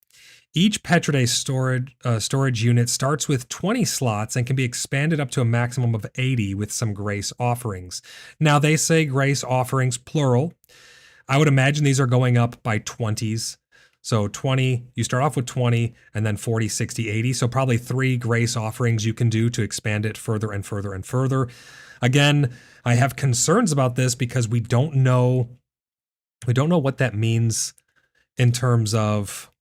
Each Petra Day storage unit starts with 20 slots and can be expanded up to a maximum of 80 with some grace offerings. Now they say grace offerings plural. I would imagine these are going up by 20s. So 20, you start off with 20 and then 40, 60, 80. So probably 3 grace offerings you can do to expand it further and further and further. Again, I have concerns about this because we don't know what that means in terms of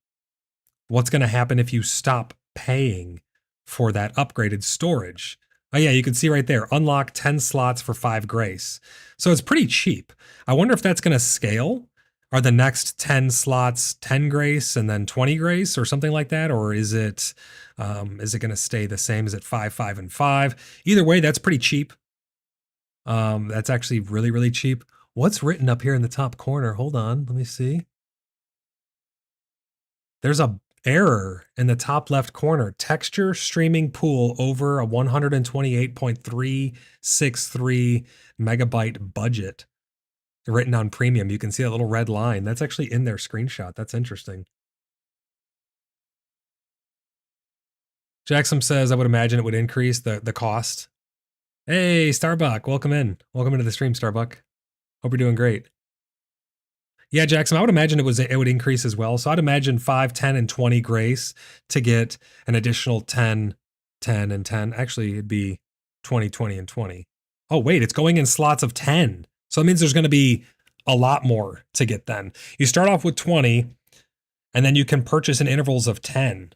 what's going to happen if you stop paying for that upgraded storage. Oh yeah, you can see right there, unlock 10 slots for 5 grace. So it's pretty cheap. I wonder if that's going to scale. Are the next 10 slots 10 grace and then 20 grace or something like that? Or is it going to stay the same? Is it 5, 5, and 5? Either way, that's pretty cheap. That's actually really, really cheap. What's written up here in the top corner? Hold on, let me see. There's a error in the top left corner. Texture streaming pool over a 128.363 megabyte budget. Written on premium. You can see that little red line. That's actually in their screenshot. That's interesting. Jackson says, I would imagine it would increase the cost. Hey, Starbuck, welcome in. Welcome into the stream, Starbuck. Hope you're doing great. Yeah, Jackson, I would imagine it would increase as well. So I'd imagine 5, 10, and 20 grace to get an additional 10, 10, and 10. Actually, it'd be 20, 20, and 20. Oh, wait, it's going in slots of 10. So that means there's going to be a lot more to get then. You start off with 20, and then you can purchase in intervals of 10.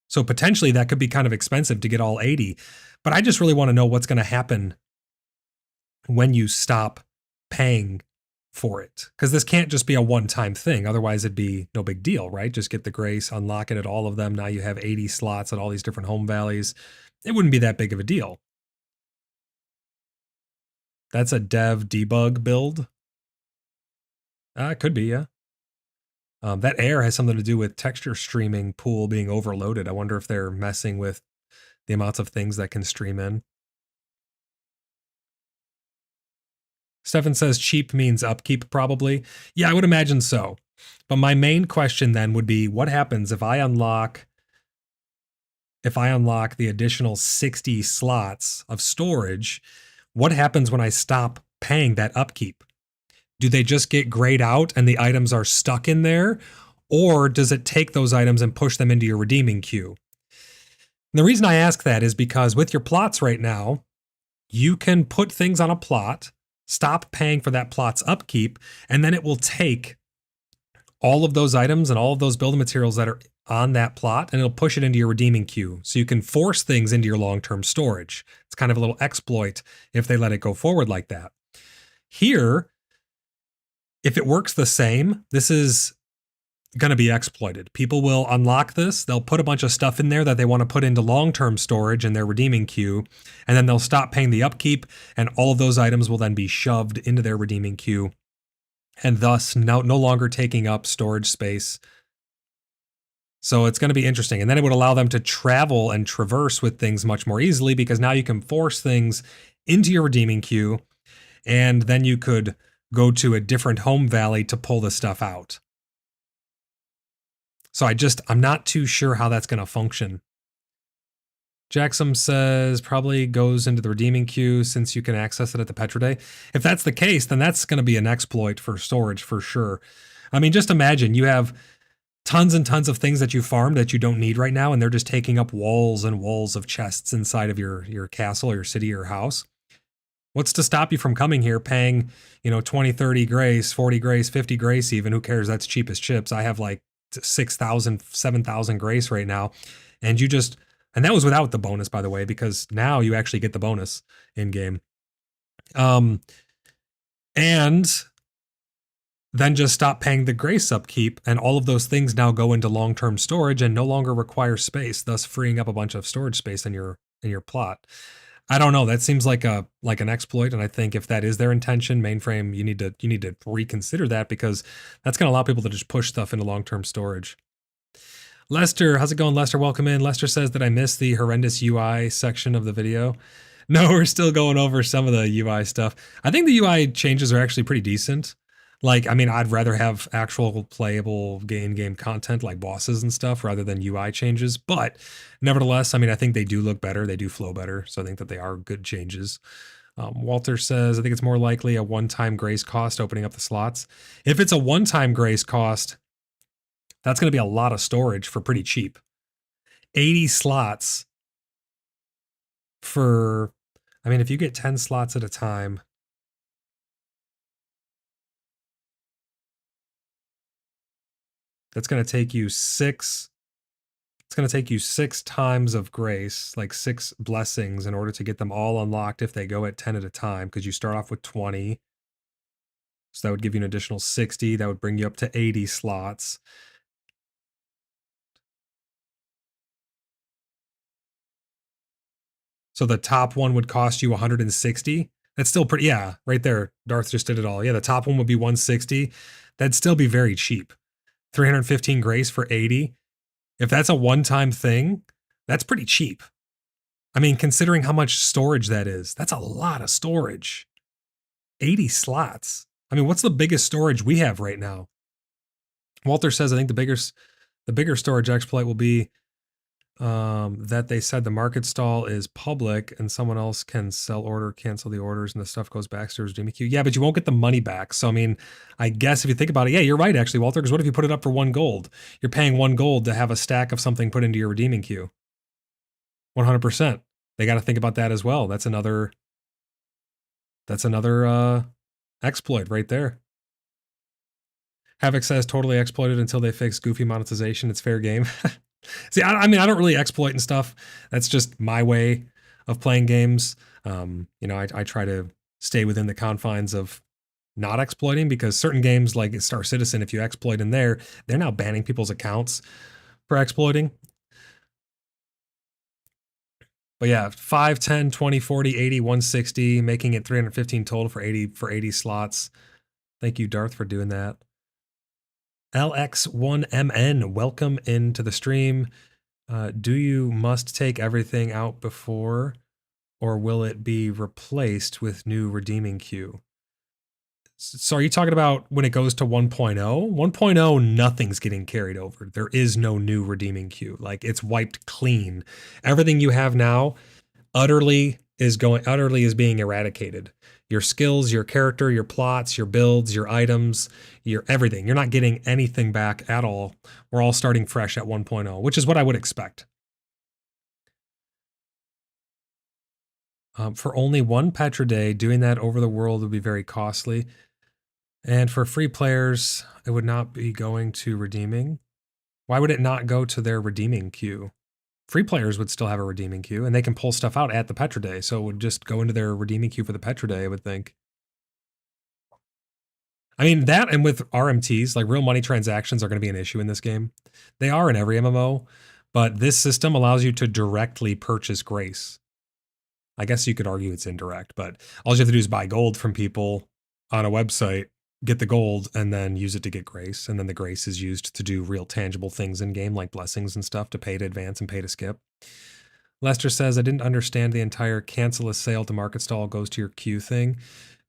So potentially that could be kind of expensive to get all 80. But I just really want to know what's going to happen when you stop paying for it. Because this can't just be a one-time thing. Otherwise, it'd be no big deal, right? Just get the grace, unlock it at all of them. Now you have 80 slots at all these different home valleys. It wouldn't be that big of a deal. That's a dev debug build. It could be, yeah. That error has something to do with texture streaming pool being overloaded. I wonder if they're messing with the amounts of things that can stream in. Stefan says cheap means upkeep, probably. Yeah, I would imagine so. But my main question then would be, what happens if I unlock the additional 60 slots of storage? What happens when I stop paying that upkeep? Do they just get grayed out and the items are stuck in there? Or does it take those items and push them into your redeeming queue? And the reason I ask that is because with your plots right now, you can put things on a plot, stop paying for that plot's upkeep, and then it will take all of those items and all of those building materials that are on that plot, and it'll push it into your redeeming queue. So you can force things into your long-term storage. It's kind of a little exploit if they let it go forward like that. Here, if it works the same, this is going to be exploited. People will unlock this. They'll put a bunch of stuff in there that they want to put into long-term storage in their redeeming queue, and then they'll stop paying the upkeep, and all of those items will then be shoved into their redeeming queue, and thus no longer taking up storage space. So it's going to be interesting. And then it would allow them to travel and traverse with things much more easily, because now you can force things into your redeeming queue, and then you could go to a different home valley to pull the stuff out. So I'm not too sure how that's going to function. Jackson says probably goes into the redeeming queue since you can access it at the Petra Day. If that's the case, then that's going to be an exploit for storage for sure. I mean, just imagine you have tons and tons of things that you farm that you don't need right now, and they're just taking up walls and walls of chests inside of your castle or your city or house. What's to stop you from coming here, paying, 20, 30 grace, 40 grace, 50 grace even? Who cares? That's cheap as chips. I have like 6,000, 7,000 grace right now. And that was without the bonus, by the way, because now you actually get the bonus in game. And then just stop paying the grace upkeep, and all of those things now go into long-term storage and no longer require space, thus freeing up a bunch of storage space in your plot. I don't know. That seems like an exploit, and I think if that is their intention, mainframe, you need to reconsider that, because that's going to allow people to just push stuff into long-term storage. Lester, how's it going, Lester? Welcome in. Lester says that I missed the horrendous UI section of the video. No, we're still going over some of the UI stuff. I think the UI changes are actually pretty decent. I'd rather have actual playable game content like bosses and stuff rather than UI changes. But nevertheless, I think they do look better. They do flow better. So I think that they are good changes. Walter says, I think it's more likely a one-time grace cost opening up the slots. If it's a one-time grace cost, that's going to be a lot of storage for pretty cheap. 80 slots for, if you get 10 slots at a time, that's going to take you six times of grace, like 6 blessings, in order to get them all unlocked if they go at 10 at a time, because you start off with 20. So that would give you an additional 60. That would bring you up to 80 slots. So the top one would cost you 160. That's still pretty, yeah, right there. Darth just did it all. Yeah, the top one would be 160. That'd still be very cheap. 315 grace for 80. If that's a one-time thing, that's pretty cheap. Considering how much storage that is, that's a lot of storage. 80 slots. What's the biggest storage we have right now? Walter says, I think the bigger storage exploit will be that they said the market stall is public and someone else can sell order, cancel the orders, and the stuff goes back to redeeming queue. Yeah, but you won't get the money back. So, I guess if you think about it, yeah, you're right, actually, Walter, because what if you put it up for 1 gold? You're paying 1 gold to have a stack of something put into your redeeming queue. 100%. They got to think about that as well. That's another exploit right there. Havoc says totally exploited until they fix goofy monetization. It's fair game. See, I don't really exploit and stuff. That's just my way of playing games. I try to stay within the confines of not exploiting, because certain games like Star Citizen, if you exploit in there, they're now banning people's accounts for exploiting. But yeah, 5, 10, 20, 40, 80, 160, making it 315 total for 80 slots. Thank you, Darth, for doing that. LX1MN, welcome into the stream. Do you must take everything out before, or will it be replaced with new redeeming queue? So are you talking about when it goes to 1.0? 1.0, nothing's getting carried over. There is no new redeeming queue. Like, it's wiped clean. Everything you have now utterly is being eradicated. Your skills, your character, your plots, your builds, your items, your everything. You're not getting anything back at all. We're all starting fresh at 1.0, which is what I would expect. For only 1 Petra Day, doing that over the world would be very costly. And for free players, it would not be going to redeeming. Why would it not go to their redeeming queue? Free players would still have a redeeming queue, and they can pull stuff out at the Petra Day, so it would just go into their redeeming queue for the Petra Day, I would think. That, and with RMTs, like real money transactions, are going to be an issue in this game. They are in every MMO, but this system allows you to directly purchase grace. I guess you could argue it's indirect, but all you have to do is buy gold from people on a website, get the gold and then use it to get grace. And then the grace is used to do real tangible things in game, like blessings and stuff, to pay to advance and pay to skip. Lester says, I didn't understand the entire cancel a sale to market stall goes to your queue thing.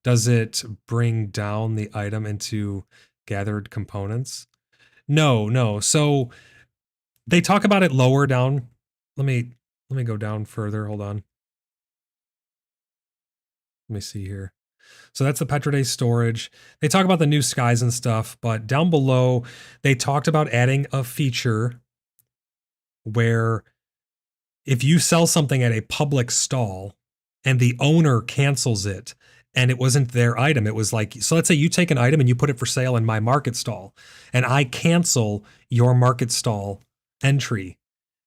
Does it bring down the item into gathered components? No. So they talk about it lower down. Let me go down further. Hold on. Let me see here. So that's the Petroday storage. They talk about the new skies and stuff, but down below, they talked about adding a feature where if you sell something at a public stall and the owner cancels it and it wasn't their item, it was like, so let's say you take an item and you put it for sale in my market stall and I cancel your market stall entry.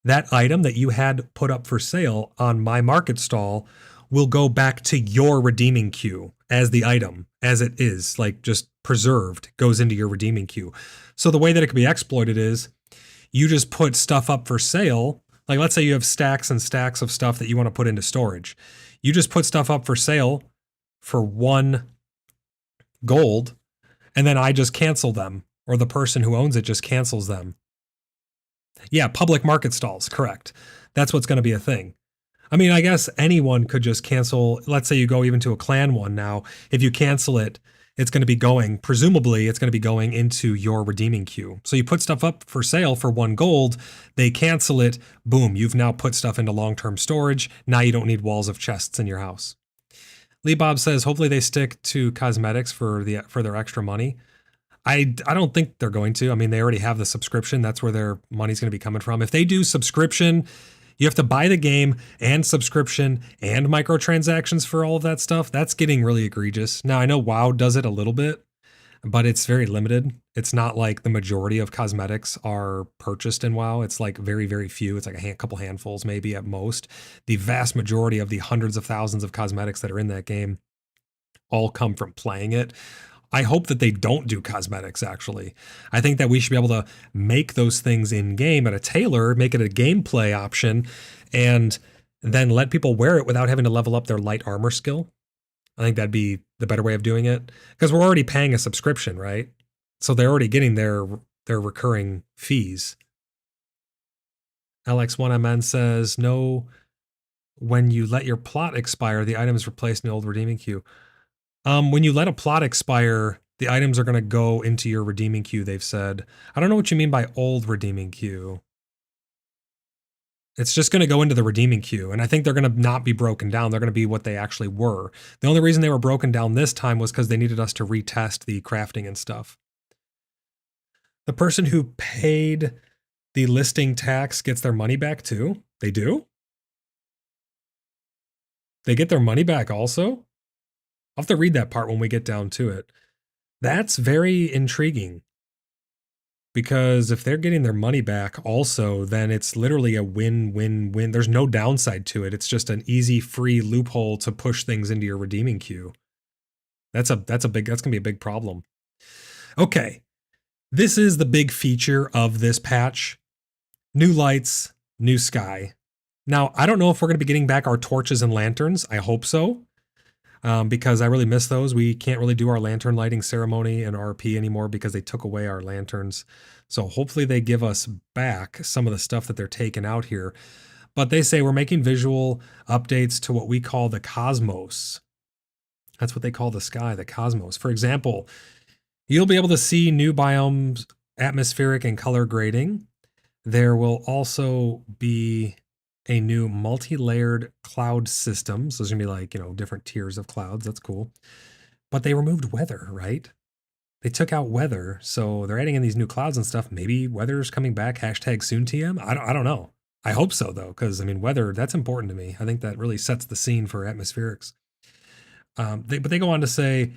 That item that you had put up for sale on my market stall will go back to your redeeming queue as the item, as it is, like just preserved, goes into your redeeming queue. So the way that it can be exploited is you just put stuff up for sale. Like let's say you have stacks and stacks of stuff that you want to put into storage. You just put stuff up for sale for 1 gold, and then I just cancel them, or the person who owns it just cancels them. Yeah, public market stalls, correct. That's what's going to be a thing. I mean, I guess anyone could just cancel. Let's say you go even to a clan one now. If you cancel it, it's going to be going, presumably, it's going to be going into your redeeming queue. So you put stuff up for sale for 1 gold, they cancel it, boom, you've now put stuff into long-term storage. Now you don't need walls of chests in your house. Lee Bob says, hopefully they stick to cosmetics for their extra money. I don't think they're going to. I mean, they already have the subscription. That's where their money's going to be coming from. If they do subscription, you have to buy the game and subscription and microtransactions for all of that stuff. That's getting really egregious. Now, I know WoW does it a little bit, but it's very limited. It's not like the majority of cosmetics are purchased in WoW. It's like very, very few. It's like a couple handfuls maybe at most. The vast majority of the hundreds of thousands of cosmetics that are in that game all come from playing it. I hope that they don't do cosmetics, actually. I think that we should be able to make those things in-game at a tailor, make it a gameplay option, and then let people wear it without having to level up their light armor skill. I think that'd be the better way of doing it. Because we're already paying a subscription, right? So they're already getting their recurring fees. LX1MN says, no, when you let your plot expire, the item is replaced in the old redeeming queue. When you let a plot expire, the items are going to go into your redeeming queue, they've said. I don't know what you mean by old redeeming queue. It's just going to go into the redeeming queue, and I think they're going to not be broken down. They're going to be what they actually were. The only reason they were broken down this time was because they needed us to retest the crafting and stuff. The person who paid the listing tax gets their money back too? They do? They get their money back also? I'll have to read that part when we get down to it. That's very intriguing. Because if they're getting their money back also, then it's literally a win-win-win. There's no downside to it. It's just an easy, free loophole to push things into your redeeming queue. That's gonna be a big problem. Okay. This is the big feature of this patch. New lights, new sky. Now, I don't know if we're going to be getting back our torches and lanterns. I hope so. Because I really miss those. We can't really do our lantern lighting ceremony in RP anymore because they took away our lanterns. So hopefully they give us back some of the stuff that they're taking out here. But they say we're making visual updates to what we call the cosmos. That's what they call the sky, the cosmos. For example, you'll be able to see new biomes, atmospheric and color grading. There will also be a new multi-layered cloud system. So there's gonna be like, different tiers of clouds. That's cool. But they removed weather, right? They took out weather. So they're adding in these new clouds and stuff. Maybe weather's coming back. #SoonTM. I don't know. I hope so though. Cause weather, that's important to me. I think that really sets the scene for atmospherics. But they go on to say,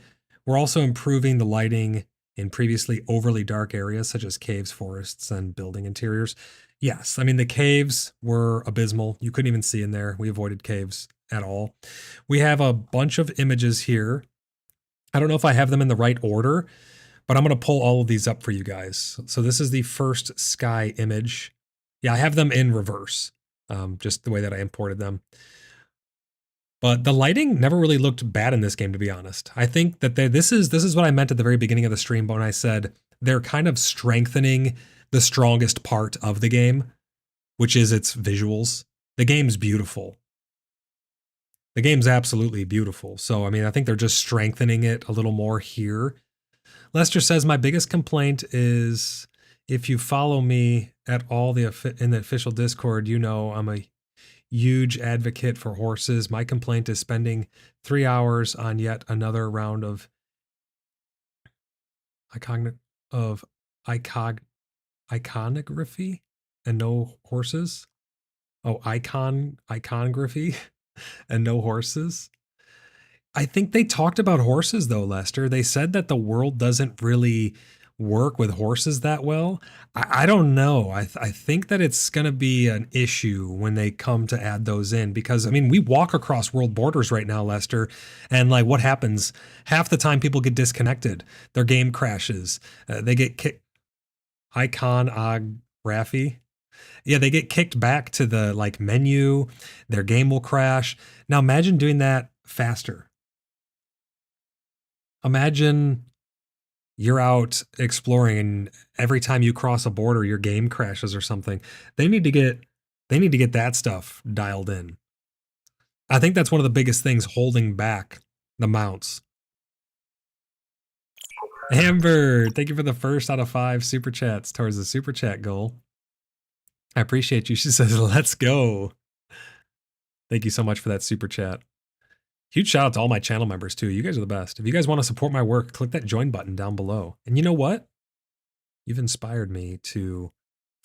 we're also improving the lighting in previously overly dark areas such as caves, forests, and building interiors. Yes, the caves were abysmal. You couldn't even see in there. We avoided caves at all. We have a bunch of images here. I don't know if I have them in the right order, but I'm going to pull all of these up for you guys. So this is the first sky image. Yeah, I have them in reverse, just the way that I imported them. But the lighting never really looked bad in this game, to be honest. I think that this is what I meant at the very beginning of the stream when I said they're kind of strengthening the strongest part of the game, which is its visuals. The game's beautiful. The game's absolutely beautiful. So, I mean, I think they're just strengthening it a little more here. Lester says, my biggest complaint is if you follow me at all in the official Discord, you know I'm a huge advocate for horses. My complaint is spending 3 hours on yet another round of iconography and no horses. Oh, iconography and no horses. I think they talked about horses though, Lester. They said that the world doesn't really work with horses that well. I don't know. I think that it's going to be an issue when they come to add those in because, I mean, we walk across world borders right now, Lester, and like what happens? Half the time people get disconnected. Their game crashes. They get kicked. Iconography. Yeah, they get kicked back to the like menu. Their game will crash. Now imagine doing that faster. Imagine you're out exploring and every time you cross a border your game crashes or something. They need to get that stuff dialed in. I think that's one of the biggest things holding back the mounts. Amber, thank you for the first out of 5 super chats towards the super chat goal. I appreciate you. She says, let's go. Thank you so much for that super chat. Huge shout out to all my channel members too. You guys are the best. If you guys want to support my work, click that join button down below. And you know what? You've inspired me to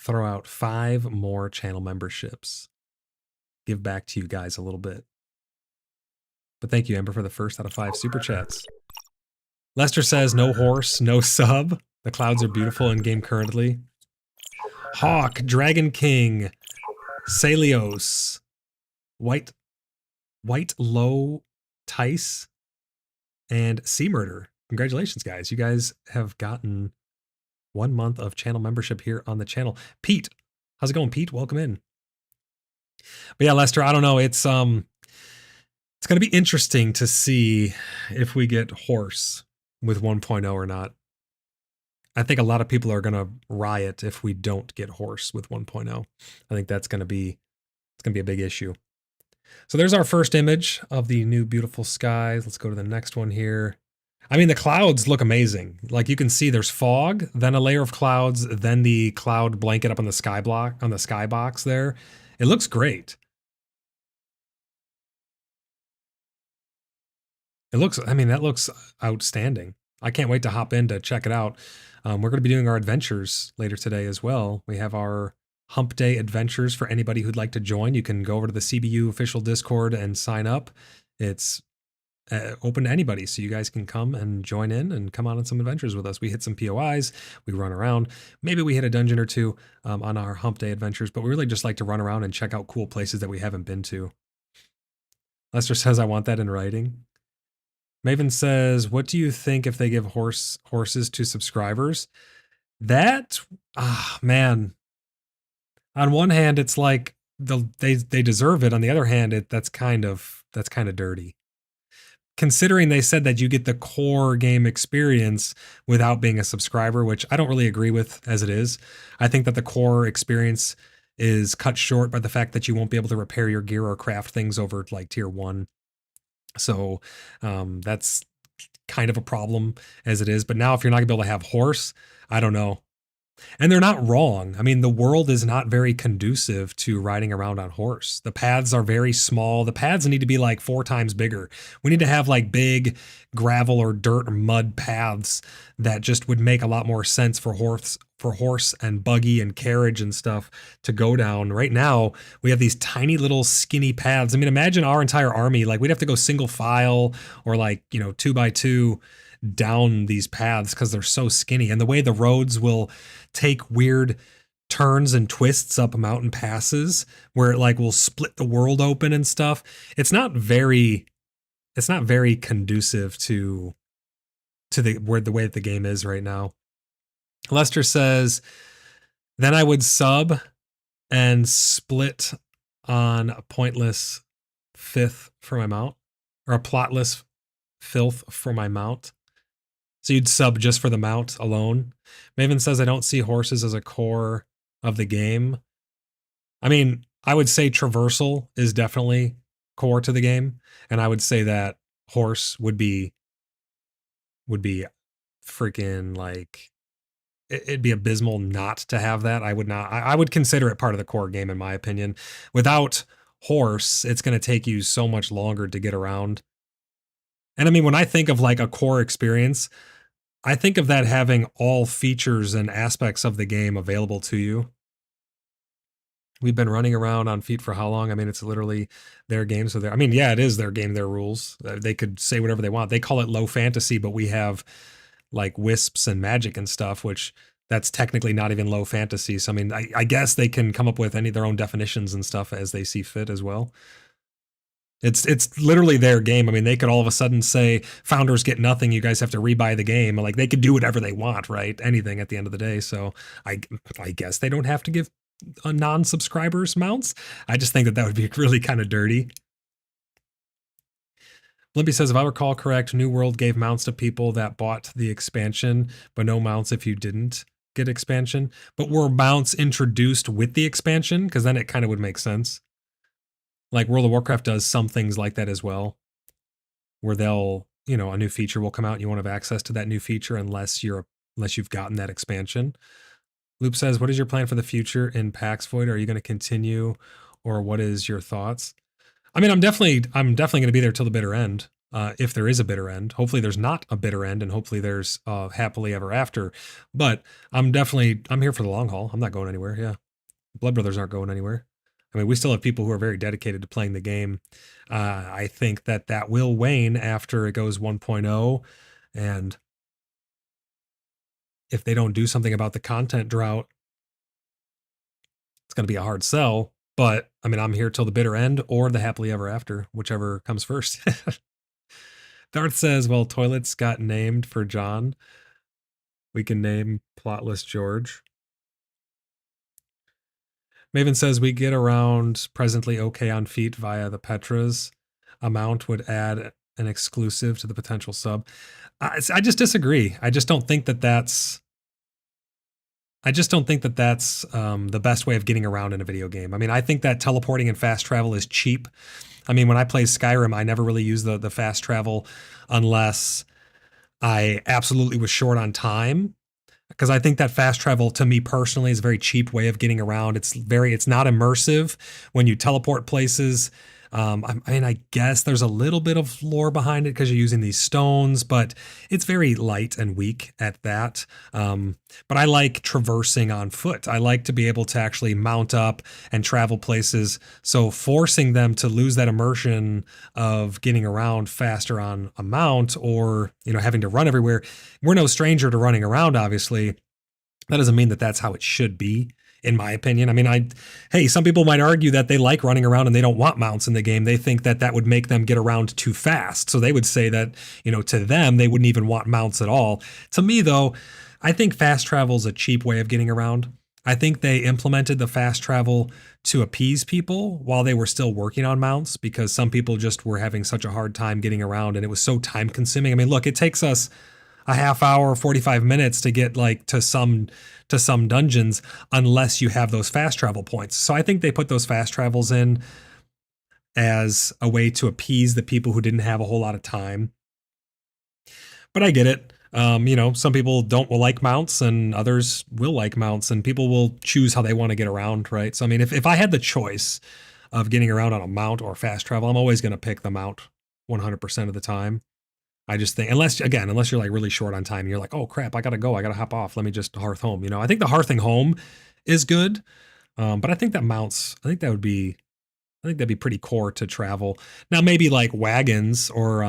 throw out 5 more channel memberships. Give back to you guys a little bit. But thank you, Amber, for the first out of 5 super chats. Lester says, no horse, no sub. The clouds are beautiful in game currently. Hawk, Dragon King, Celios, White Low Tice, and Sea Murder. Congratulations, guys. You guys have gotten 1 month of channel membership here on the channel. Pete, how's it going, Pete? Welcome in. But yeah, Lester, I don't know. It's going to be interesting to see if we get horse with 1.0 or not. I think a lot of people are going to riot if we don't get horse with 1.0. I think that's going to be a big issue. So there's our first image of the new beautiful skies. Let's go to the next one here. I mean, the clouds look amazing. Like you can see there's fog, then a layer of clouds, then the cloud blanket up on the skybox there. It looks great. That looks outstanding. I can't wait to hop in to check it out. We're going to be doing our adventures later today as well. We have our Hump Day adventures for anybody who'd like to join. You can go over to the CBU official Discord and sign up. It's open to anybody, so you guys can come and join in and come on some adventures with us. We hit some POIs, we run around. Maybe we hit a dungeon or two on our Hump Day adventures, but we really just like to run around and check out cool places that we haven't been to. Lester says, I want that in writing. Maven says, what do you think if they give horses to subscribers? That, man. On one hand, it's like they deserve it. On the other hand, that's kind of dirty. Considering they said that you get the core game experience without being a subscriber, which I don't really agree with as it is. I think that the core experience is cut short by the fact that you won't be able to repair your gear or craft things over like tier 1. So that's kind of a problem as it is. But now if you're not gonna be able to have horse, I don't know. And they're not wrong. I mean, the world is not very conducive to riding around on horse. The paths are very small. The paths need to be like 4 times bigger. We need to have like big gravel or dirt or mud paths that just would make a lot more sense for horse and buggy and carriage and stuff to go down. Right now, we have these tiny little skinny paths. I mean, imagine our entire army. Like we'd have to go single file or like, 2 by 2 down these paths because they're so skinny, and the way the roads will take weird turns and twists up mountain passes where it like will split the world open and stuff. It's not very conducive to the way that the game is right now. Lester says, then I would sub and split on a pointless fifth for my mount, or a plotless filth for my mount. So you'd sub just for the mount alone. Maven says, I don't see horses as a core of the game. I mean, I would say traversal is definitely core to the game, and I would say that horse would be freaking like it'd be abysmal not to have that. I would not. I would consider it part of the core game in my opinion. Without horse, it's going to take you so much longer to get around. And I mean, when I think of like a core experience, I think of that having all features and aspects of the game available to you. We've been running around on feet for how long? I mean, it's literally their game. So I mean, yeah, it is their game, their rules. They could say whatever they want. They call it low fantasy, but we have like wisps and magic and stuff, which that's technically not even low fantasy. So I mean, I guess they can come up with any of their own definitions and stuff as they see fit as well. It's literally their game. I mean, they could all of a sudden say, founders get nothing, you guys have to rebuy the game. Like, they could do whatever they want, right? Anything at the end of the day. So I guess they don't have to give non-subscribers mounts. I just think that would be really kind of dirty. Blimpy says, if I recall correct, New World gave mounts to people that bought the expansion, but no mounts if you didn't get expansion. But were mounts introduced with the expansion? Because then it kind of would make sense. Like World of Warcraft does some things like that as well, where they'll, you know, a new feature will come out and you won't have access to that new feature unless you've gotten that expansion. Loop says, what is your plan for the future in PAX Void? Are you going to continue, or what is your thoughts? I mean, I'm definitely going to be there till the bitter end. If there is a bitter end. Hopefully there's not a bitter end, and hopefully there's happily ever after. But I'm here for the long haul. I'm not going anywhere. Yeah. Blood Brothers aren't going anywhere. I mean, we still have people who are very dedicated to playing the game. I think that will wane after it goes 1.0. And if they don't do something about the content drought, it's going to be a hard sell. But I mean, I'm here till the bitter end or the happily ever after, whichever comes first. Darth says, well, toilets got named for John. We can name Plotless George. Maven says, we get around presently okay on feet via the Petras. Amount would add an exclusive to the potential sub. I just disagree. I just don't think that that's the best way of getting around in a video game. I mean, I think that teleporting and fast travel is cheap. I mean, when I play Skyrim, I never really used the fast travel unless I absolutely was short on time. Because I think that fast travel, to me personally, is a very cheap way of getting around. It's not immersive when you teleport places. I mean, I guess there's a little bit of lore behind it because you're using these stones, but it's very light and weak at that. But I like traversing on foot. I like to be able to actually mount up and travel places. So forcing them to lose that immersion of getting around faster on a mount, or, you know, having to run everywhere. We're no stranger to running around, obviously. That doesn't mean that that's how it should be, in my opinion. I mean, hey, some people might argue that they like running around and they don't want mounts in the game. They think that would make them get around too fast. So they would say that, you know, to them, they wouldn't even want mounts at all. To me, though, I think fast travel is a cheap way of getting around. I think they implemented the fast travel to appease people while they were still working on mounts, because some people just were having such a hard time getting around and it was so time consuming. I mean, look, it takes us a half hour, 45 minutes to get like to some dungeons unless you have those fast travel points. So I think they put those fast travels in as a way to appease the people who didn't have a whole lot of time. But I get it. You know, some people will like mounts and others will like mounts, and people will choose how they want to get around, right? So I mean, if I had the choice of getting around on a mount or fast travel, I'm always going to pick the mount 100% of the time. I just think, unless you're like really short on time and you're like, oh crap, I gotta go, I gotta hop off, let me just hearth home. You know, I think the hearthing home is good. But I think that mounts, I think that'd be pretty core to travel. Now, maybe like wagons or,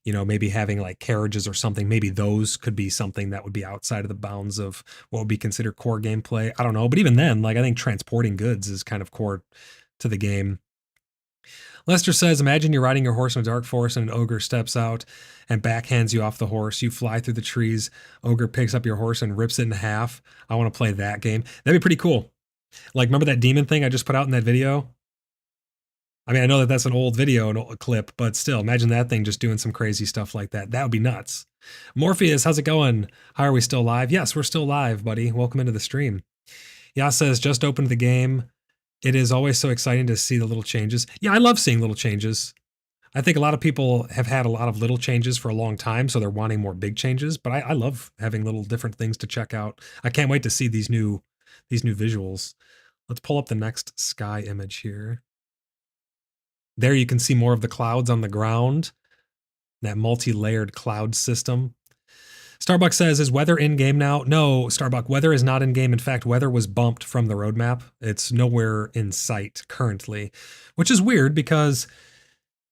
you know, maybe having like carriages or something, maybe those could be something that would be outside of the bounds of what would be considered core gameplay. I don't know. But even then, like, I think transporting goods is kind of core to the game. Lester says, imagine you're riding your horse in a dark forest and an ogre steps out and backhands you off the horse. You fly through the trees. Ogre picks up your horse and rips it in half. I want to play that game. That'd be pretty cool. Like, remember that demon thing I just put out in that video? I mean, I know that that's an old video, an old clip, but still, imagine that thing just doing some crazy stuff like that. That would be nuts. Morpheus, how's it going? How are we still live? Yes, we're still live, buddy. Welcome into the stream. Yas says, just opened the game. It is always so exciting to see the little changes. Yeah, I love seeing little changes. I think a lot of people have had a lot of little changes for a long time, so they're wanting more big changes. But I love having little different things to check out. I can't wait to see these new visuals. Let's pull up the next sky image here. There you can see more of the clouds on the ground, that multi-layered cloud system. Starbuck says, is weather in game now? No, Starbuck, weather is not in game. In fact, weather was bumped from the roadmap. It's nowhere in sight currently, which is weird because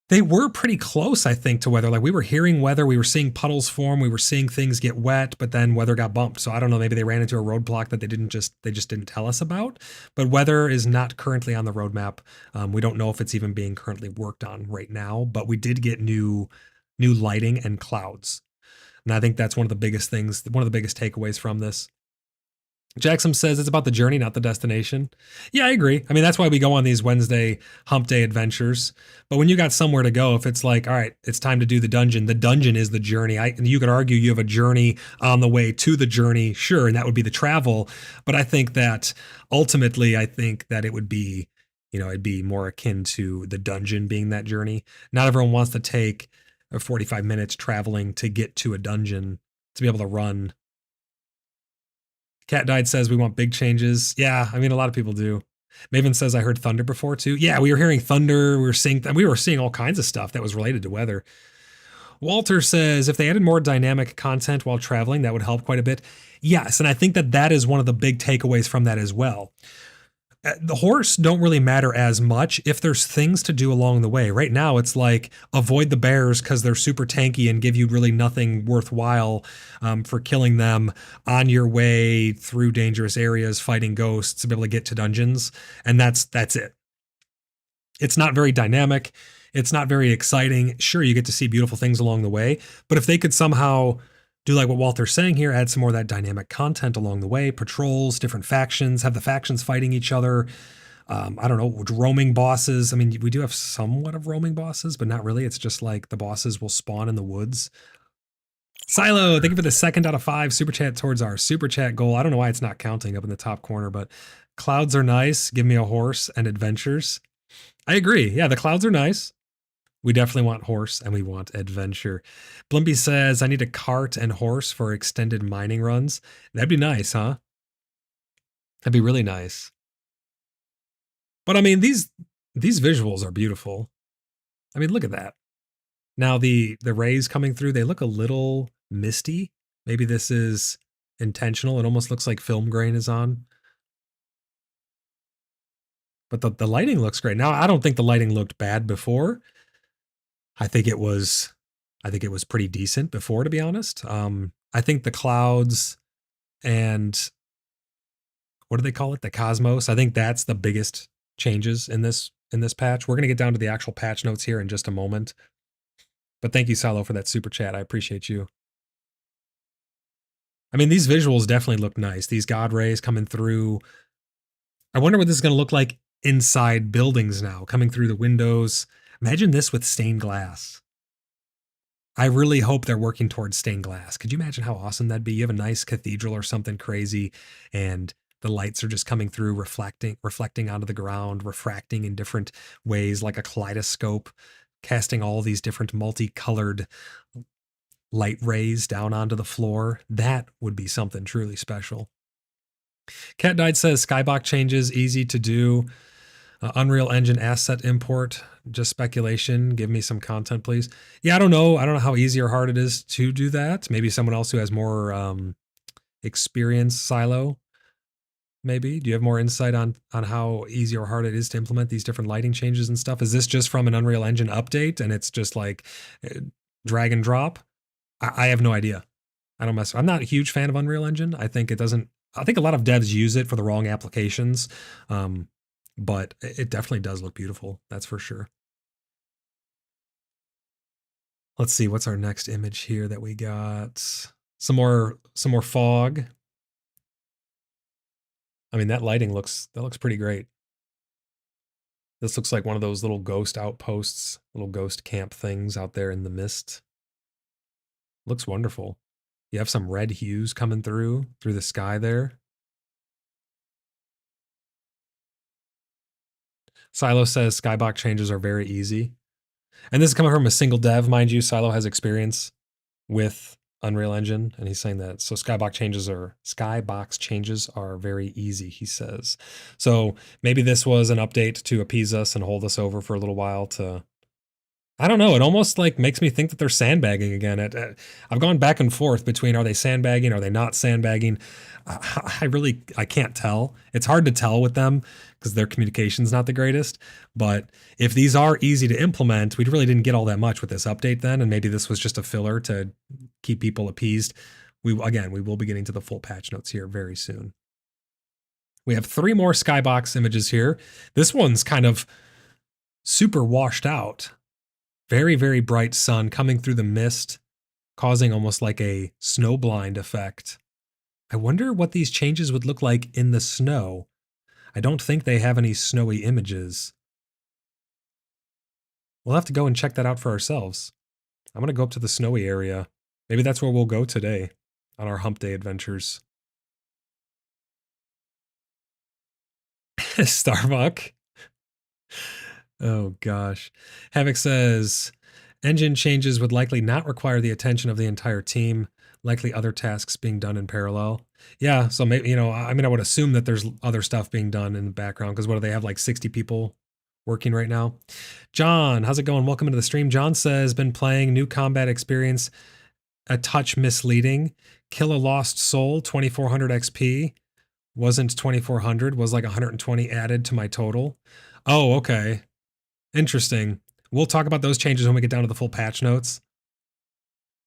they were pretty close, I think, to weather. Like we were hearing weather, we were seeing puddles form, we were seeing things get wet, but then weather got bumped. So I don't know, maybe they ran into a roadblock that they just didn't tell us about. But weather is not currently on the roadmap. We don't know if it's even being currently worked on right now, but we did get new lighting and clouds. And I think that's one of the biggest things, one of the biggest takeaways from this. Jackson says it's about the journey, not the destination. Yeah, I agree. I mean, that's why we go on these Wednesday hump day adventures. But when you got somewhere to go, if it's like, all right, it's time to do the dungeon is the journey. You could argue you have a journey on the way to the journey, sure, and that would be the travel. But I think that ultimately, I think that it would be, it'd be more akin to the dungeon being that journey. Not everyone wants to take 45 minutes traveling to get to a dungeon to be able to run. Cat Died says we want big changes. Yeah, I mean, a lot of people do. Maven says I heard thunder before too. Yeah, we were hearing thunder. We were seeing all kinds of stuff that was related to weather. Walter says if they added more dynamic content while traveling, that would help quite a bit. Yes, and I think that is one of the big takeaways from that as well. The horse don't really matter as much if there's things to do along the way. Right now, it's like avoid the bears because they're super tanky and give you really nothing worthwhile for killing them on your way through dangerous areas, fighting ghosts to be able to get to dungeons. And that's it. It's not very dynamic. It's not very exciting. Sure, you get to see beautiful things along the way, but if they could somehow do like what Walter's saying here, add some more of that dynamic content along the way, patrols, different factions, have the factions fighting each other. I don't know, roaming bosses. I mean, we do have somewhat of roaming bosses, but not really. It's just like the bosses will spawn in the woods. Silo, thank you for the 2nd out of 5 super chat towards our super chat goal. I don't know why it's not counting up in the top corner, but clouds are nice. Give me a horse and adventures. I agree. Yeah, the clouds are nice. We definitely want horse and we want adventure. Blimpy says, I need a cart and horse for extended mining runs. That'd be nice, huh? That'd be really nice. But I mean, these visuals are beautiful. I mean, look at that. Now the rays coming through, they look a little misty. Maybe this is intentional. It almost looks like film grain is on. But the lighting looks great. Now, I don't think the lighting looked bad before. I think it was pretty decent before, to be honest. I think the clouds and what do they call it? The cosmos. I think that's the biggest changes in this patch. We're going to get down to the actual patch notes here in just a moment. But thank you, Salo, for that super chat. I appreciate you. I mean, these visuals definitely look nice. These god rays coming through. I wonder what this is going to look like inside buildings now, coming through the windows. Imagine this with stained glass. I really hope they're working towards stained glass. Could you imagine how awesome that'd be? You have a nice cathedral or something crazy, and the lights are just coming through, reflecting onto the ground, refracting in different ways like a kaleidoscope, casting all these different multicolored light rays down onto the floor. That would be something truly special. Cat Died says skybox changes, easy to do. Unreal Engine asset import, just speculation. Give me some content, please. Yeah, I don't know. I don't know how easy or hard it is to do that. Maybe someone else who has more experience, Silo. Maybe. Do you have more insight on how easy or hard it is to implement these different lighting changes and stuff? Is this just from an Unreal Engine update and it's just like drag and drop? I have no idea. I'm not a huge fan of Unreal Engine. I think a lot of devs use it for the wrong applications. But it definitely does look beautiful. That's for sure. Let's see. What's our next image here that we got? Some more fog. I mean, that lighting looks pretty great. This looks like one of those little ghost outposts, little ghost camp things out there in the mist. Looks wonderful. You have some red hues coming through the sky there. Silo says skybox changes are very easy. And this is coming from a single dev, mind you. Silo has experience with Unreal Engine, and he's saying that. So skybox changes are very easy, he says. So maybe this was an update to appease us and hold us over for a little while to, I don't know. It almost like makes me think that they're sandbagging again. I've gone back and forth between, are they sandbagging? Are they not sandbagging? I can't tell. It's hard to tell with them because their communication's not the greatest. But if these are easy to implement, we really didn't get all that much with this update then. And maybe this was just a filler to keep people appeased. We will be getting to the full patch notes here very soon. We have 3 more skybox images here. This one's kind of super washed out. Very, very bright sun coming through the mist, causing almost like a snowblind effect. I wonder what these changes would look like in the snow. I don't think they have any snowy images. We'll have to go and check that out for ourselves. I'm going to go up to the snowy area. Maybe that's where we'll go today on our hump day adventures. Starbuck. Oh gosh. Havoc says, engine changes would likely not require the attention of the entire team, likely other tasks being done in parallel. Yeah, so maybe, I would assume that there's other stuff being done in the background, because what do they have, like 60 people working right now? John, how's it going? Welcome into the stream. John says, been playing new combat experience, a touch misleading. Kill a lost soul, 2400 XP. Wasn't 2400, was like 120 added to my total. Oh, okay. Interesting. We'll talk about those changes when we get down to the full patch notes.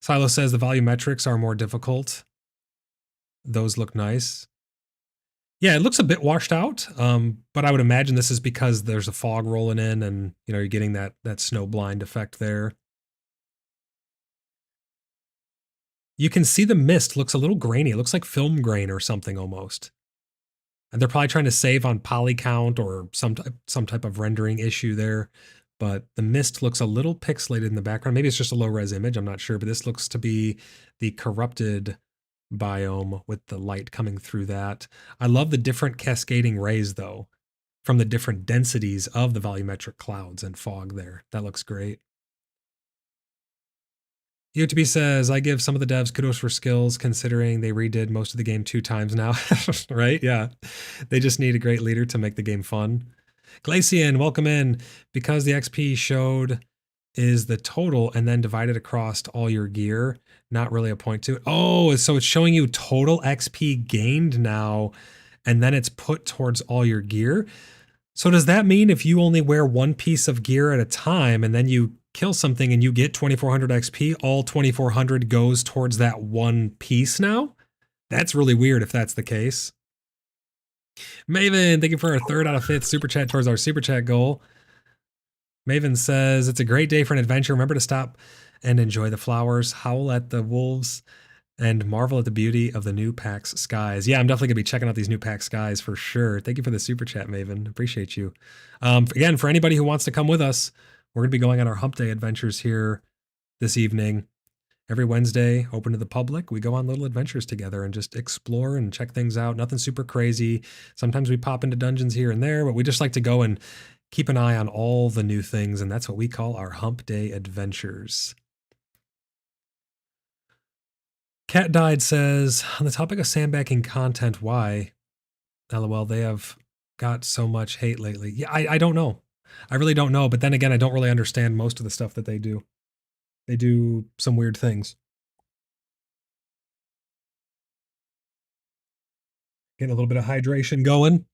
Silo says the volumetrics are more difficult. Those look nice. Yeah, it looks a bit washed out, but I would imagine this is because there's a fog rolling in and, you're getting that snow blind effect there. You can see the mist looks a little grainy. It looks like film grain or something almost. And they're probably trying to save on poly count or some type of rendering issue there. But the mist looks a little pixelated in the background. Maybe it's just a low-res image. I'm not sure. But this looks to be the corrupted biome with the light coming through that. I love the different cascading rays, though, from the different densities of the volumetric clouds and fog there. That looks great. UTB says, I give some of the devs kudos for skills considering they redid most of the game 2 times now. Right? Yeah. They just need a great leader to make the game fun. Glacian, welcome in. Because the XP showed is the total and then divided across all your gear, not really a point to it. Oh, so it's showing you total XP gained now, and then it's put towards all your gear. So does that mean if you only wear one piece of gear at a time and then you kill something and you get 2400 XP, all 2400 goes towards that one piece now? That's really weird if that's the case. Maven, thank you for our 3rd out of 5th super chat towards our super chat goal. Maven says, it's a great day for an adventure. Remember to stop and enjoy the flowers, howl at the wolves, and marvel at the beauty of the new PAX skies. Yeah, I'm definitely going to be checking out these new PAX skies for sure. Thank you for the super chat, Maven. Appreciate you. Again, for anybody who wants to come with us, we're going to be going on our hump day adventures here this evening. Every Wednesday, open to the public. We go on little adventures together and just explore and check things out. Nothing super crazy. Sometimes we pop into dungeons here and there, but we just like to go and keep an eye on all the new things, and that's what we call our hump day adventures. Cat Died says, on the topic of sandbagging content, why? LOL, they have got so much hate lately. Yeah, I don't know. I really don't know, but then again, I don't really understand most of the stuff that they do. They do some weird things. Getting a little bit of hydration going.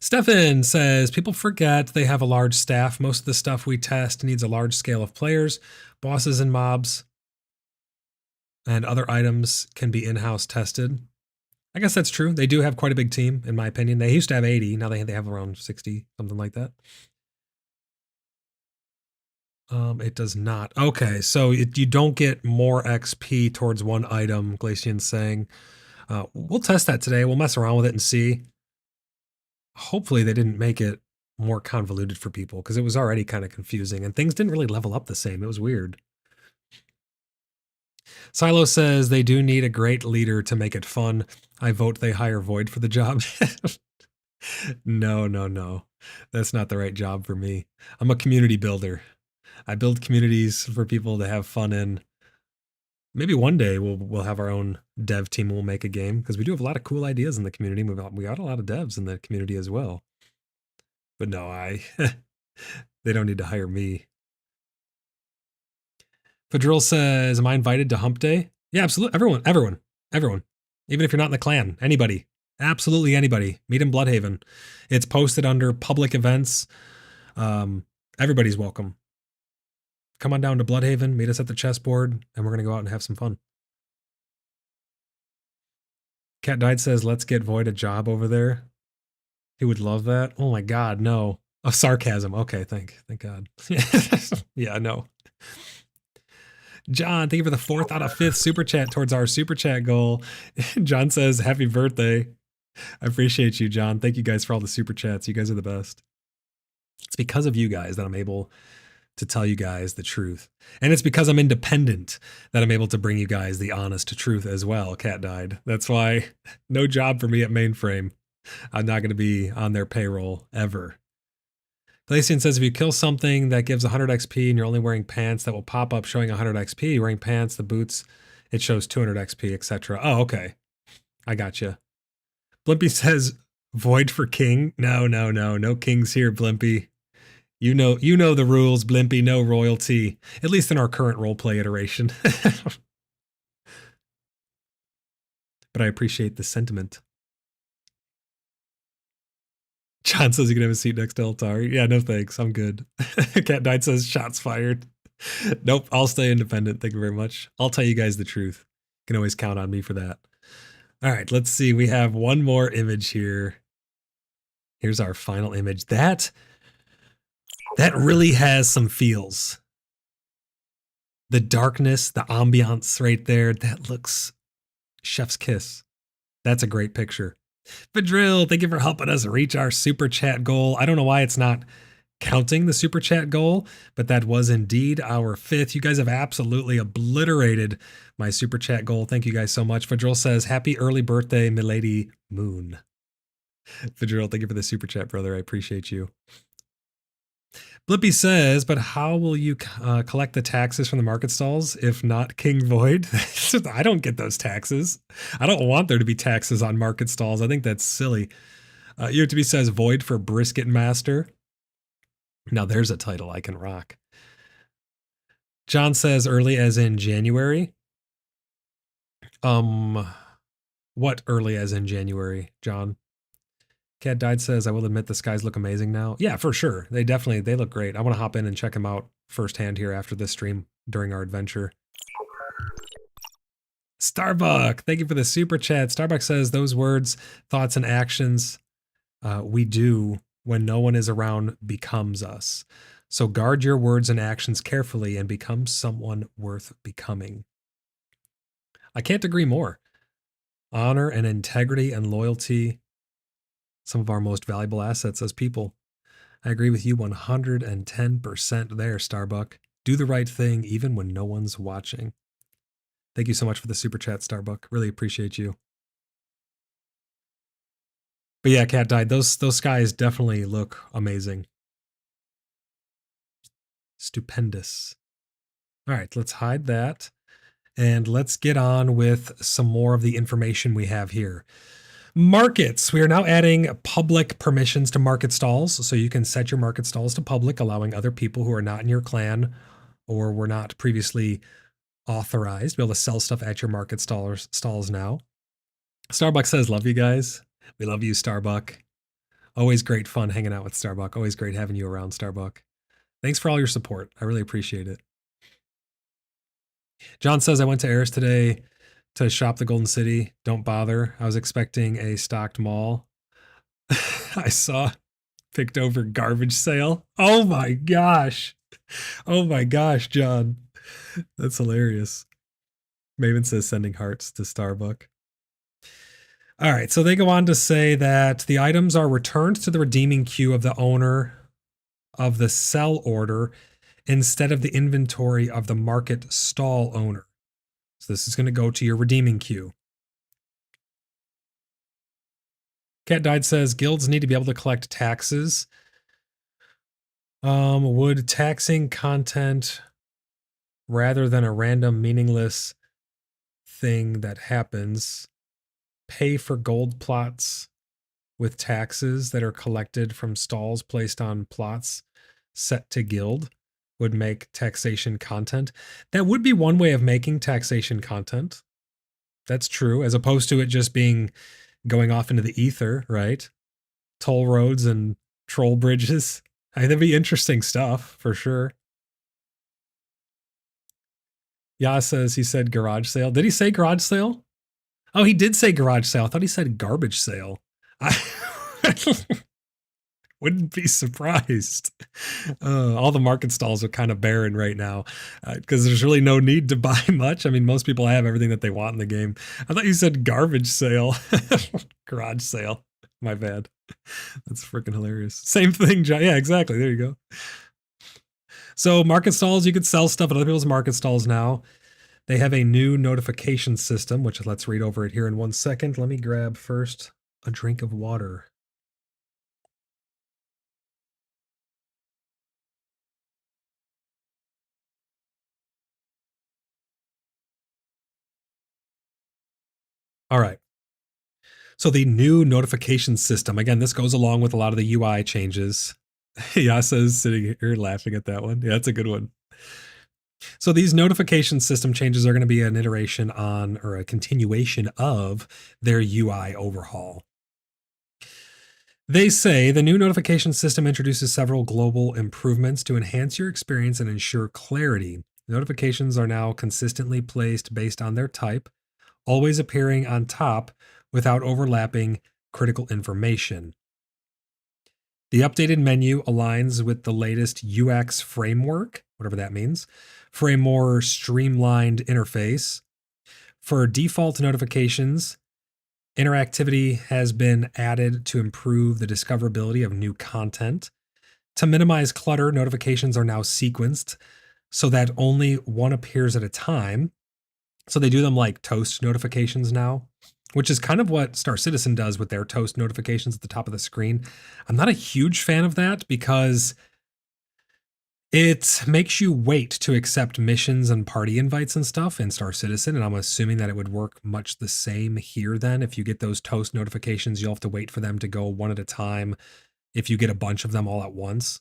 Stefan says, people forget they have a large staff. Most of the stuff we test needs a large scale of players, bosses and mobs, and other items can be in-house tested. I guess that's true. They do have quite a big team, in my opinion. They used to have 80. Now they have around 60, something like that. It does not. Okay, so you don't get more XP towards one item, Glacian's saying. We'll test that today. We'll mess around with it and see. Hopefully they didn't make it more convoluted for people because it was already kind of confusing and things didn't really level up the same. It was weird. Silo says they do need a great leader to make it fun. I vote they hire Void for the job. No. That's not the right job for me. I'm a community builder. I build communities for people to have fun in. Maybe one day we'll have our own dev team. We'll make a game because we do have a lot of cool ideas in the community. We got a lot of devs in the community as well. But no, they don't need to hire me. Fadril says, "Am I invited to Hump Day?" Yeah, absolutely. Everyone. Even if you're not in the clan, anybody, absolutely anybody. Meet in Bloodhaven. It's posted under public events. Everybody's welcome. Come on down to Bloodhaven, meet us at the chessboard, and we're going to go out and have some fun. Cat Died says, "Let's get Void a job over there." He would love that. Oh my God, no. Oh, sarcasm. Okay, thank God. Yeah, no. John, thank you for the 4th out of 5th super chat towards our super chat goal. John says, "Happy birthday." I appreciate you, John. Thank you guys for all the super chats. You guys are the best. It's because of you guys that I'm able to tell you guys the truth. And it's because I'm independent that I'm able to bring you guys the honest truth as well. Cat Died. That's why no job for me at Mainframe. I'm not going to be on their payroll ever. Glacian says, if you kill something that gives 100 XP and you're only wearing pants, that will pop up showing 100 XP. You're wearing pants, the boots, it shows 200 XP, etc. Oh, okay. I gotcha. Blimpy says, Void for king. No kings here, Blimpy. You know the rules, Blimpy. No royalty, at least in our current roleplay iteration. But I appreciate the sentiment. John says you can have a seat next to Eltari. Yeah, no thanks. I'm good. Cat Died says shots fired. Nope, I'll stay independent. Thank you very much. I'll tell you guys the truth. You can always count on me for that. All right, let's see. We have one more image here. Here's our final image. That really has some feels. The darkness, the ambiance right there, that looks chef's kiss. That's a great picture. Vidril, thank you for helping us reach our super chat goal. I don't know why it's not counting the super chat goal, but that was indeed our 5th. You guys have absolutely obliterated my super chat goal. Thank you guys so much. Vidril says, happy early birthday, milady moon. Vidril, thank you for the super chat, brother. I appreciate you. Blippy says, but how will you collect the taxes from the market stalls if not King Void? I don't get those taxes. I don't want there to be taxes on market stalls. I think that's silly. UTB says Void for Brisket Master. Now there's a title I can rock. John says early as in January. What early as in January, John? Cat Died says, I will admit the skies look amazing now. Yeah, for sure. They look great. I want to hop in and check them out firsthand here after this stream during our adventure. Starbuck, thank you for the super chat. Starbuck says, those words, thoughts, and actions we do when no one is around becomes us. So guard your words and actions carefully and become someone worth becoming. I can't agree more. Honor and integrity and loyalty, some of our most valuable assets as people. I agree with you 110% there, Starbuck. Do the right thing even when no one's watching. Thank you so much for the super chat, Starbuck. Really appreciate you. But yeah, Cat Died. Those skies definitely look amazing. Stupendous. All right, let's hide that. And let's get on with some more of the information we have here. Markets. We are now adding public permissions to market stalls. So you can set your market stalls to public, allowing other people who are not in your clan or were not previously authorized to be able to sell stuff at your market stalls now. Starbuck says, love you guys. We love you, Starbuck. Always great fun hanging out with Starbuck. Always great having you around, Starbuck. Thanks for all your support. I really appreciate it. John says, I went to Eris today to shop the Golden City. Don't bother. I was expecting a stocked mall. I saw picked over garbage sale. Oh my gosh. Oh my gosh, John. That's hilarious. Maven says sending hearts to Starbuck. All right, so they go on to say that the items are returned to the redeeming queue of the owner of the sell order instead of the inventory of the market stall owner. So this is going to go to your redeeming queue. Cat Died says guilds need to be able to collect taxes. Would taxing content rather than a random meaningless thing that happens pay for gold plots with taxes that are collected from stalls placed on plots set to guild would make taxation content? That would be one way of making taxation content. That's true, as opposed to it just being going off into the ether, right? Toll roads and troll bridges. I think that'd be interesting stuff for sure. Ya says he said garage sale. Did he say garage sale? Oh, he did say garage sale. I thought he said garbage sale. I wouldn't be surprised. All the market stalls are kind of barren right now because there's really no need to buy much. I mean, most people have everything that they want in the game. I thought you said garbage sale, garage sale. My bad. That's freaking hilarious. Same thing, John. Yeah, exactly. There you go. So market stalls, you could sell stuff at other people's market stalls now. They have a new notification system, which let's read over it here in 1 second. Let me grab first a drink of water. All right. So the new notification system, again, this goes along with a lot of the UI changes. Yasa is sitting here laughing at that one. Yeah, that's a good one. So these notification system changes are going to be an iteration on or a continuation of their UI overhaul. They say the new notification system introduces several global improvements to enhance your experience and ensure clarity. Notifications are now consistently placed based on their type, always appearing on top without overlapping critical information. The updated menu aligns with the latest UX framework, whatever that means, for a more streamlined interface. For default notifications, interactivity has been added to improve the discoverability of new content. To minimize clutter, notifications are now sequenced so that only one appears at a time. So they do them like toast notifications now, which is kind of what Star Citizen does with their toast notifications at the top of the screen. I'm not a huge fan of that because it makes you wait to accept missions and party invites and stuff in Star Citizen, and I'm assuming that it would work much the same here then. If you get those toast notifications, you'll have to wait for them to go one at a time if you get a bunch of them all at once.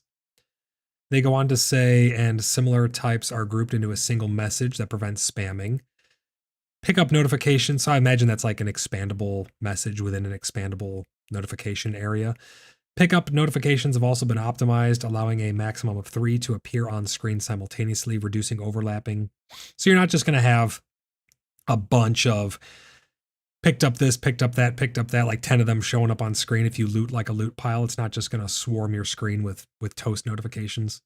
They go on to say, and similar types are grouped into a single message that prevents spamming. Pickup notifications, so I imagine that's like an expandable message within an expandable notification area. Pickup notifications have also been optimized, allowing a maximum of 3 to appear on screen simultaneously, reducing overlapping. So you're not just going to have a bunch of picked up this, picked up that, like 10 of them showing up on screen if you loot like a loot pile. It's not just going to swarm your screen with toast notifications.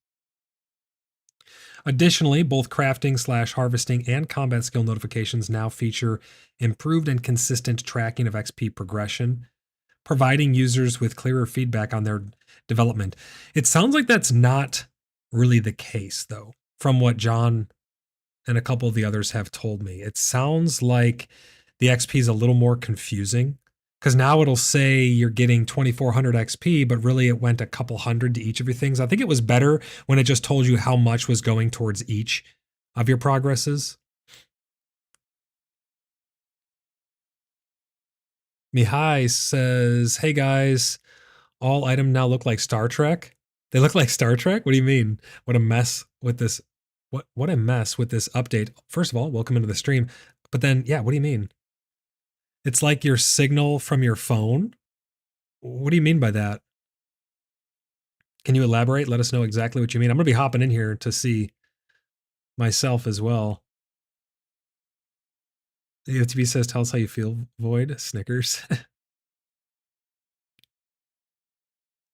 Additionally, both crafting / harvesting and combat skill notifications now feature improved and consistent tracking of XP progression, providing users with clearer feedback on their development. It sounds like that's not really the case, though, from what John and a couple of the others have told me. It sounds like the XP is a little more confusing because now it'll say you're getting 2400 XP, but really it went a couple hundred to each of your things. I think it was better when it just told you how much was going towards each of your progresses. Mihai says, hey guys, all items now look like Star Trek. They look like Star Trek? What do you mean? What a mess with this. What a mess with this update. First of all, welcome into the stream. But then, yeah, what do you mean? It's like your signal from your phone? What do you mean by that? Can you elaborate? Let us know exactly what you mean. I'm going to be hopping in here to see myself as well. The UTB says, tell us how you feel, Void. Snickers.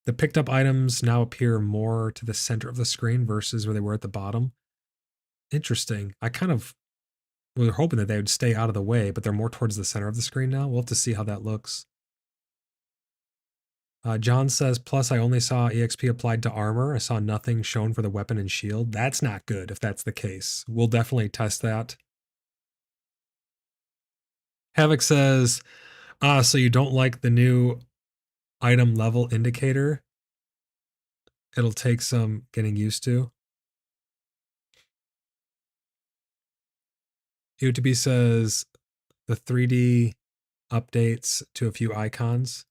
The picked up items now appear more to the center of the screen versus where they were at the bottom. Interesting. I kind of We were hoping that they would stay out of the way, but they're more towards the center of the screen now. We'll have to see how that looks. John says, plus I only saw EXP applied to armor. I saw nothing shown for the weapon and shield. That's not good if that's the case. We'll definitely test that. Havoc says, so you don't like the new item level indicator? It'll take some getting used to. UTB says the 3D updates to a few icons.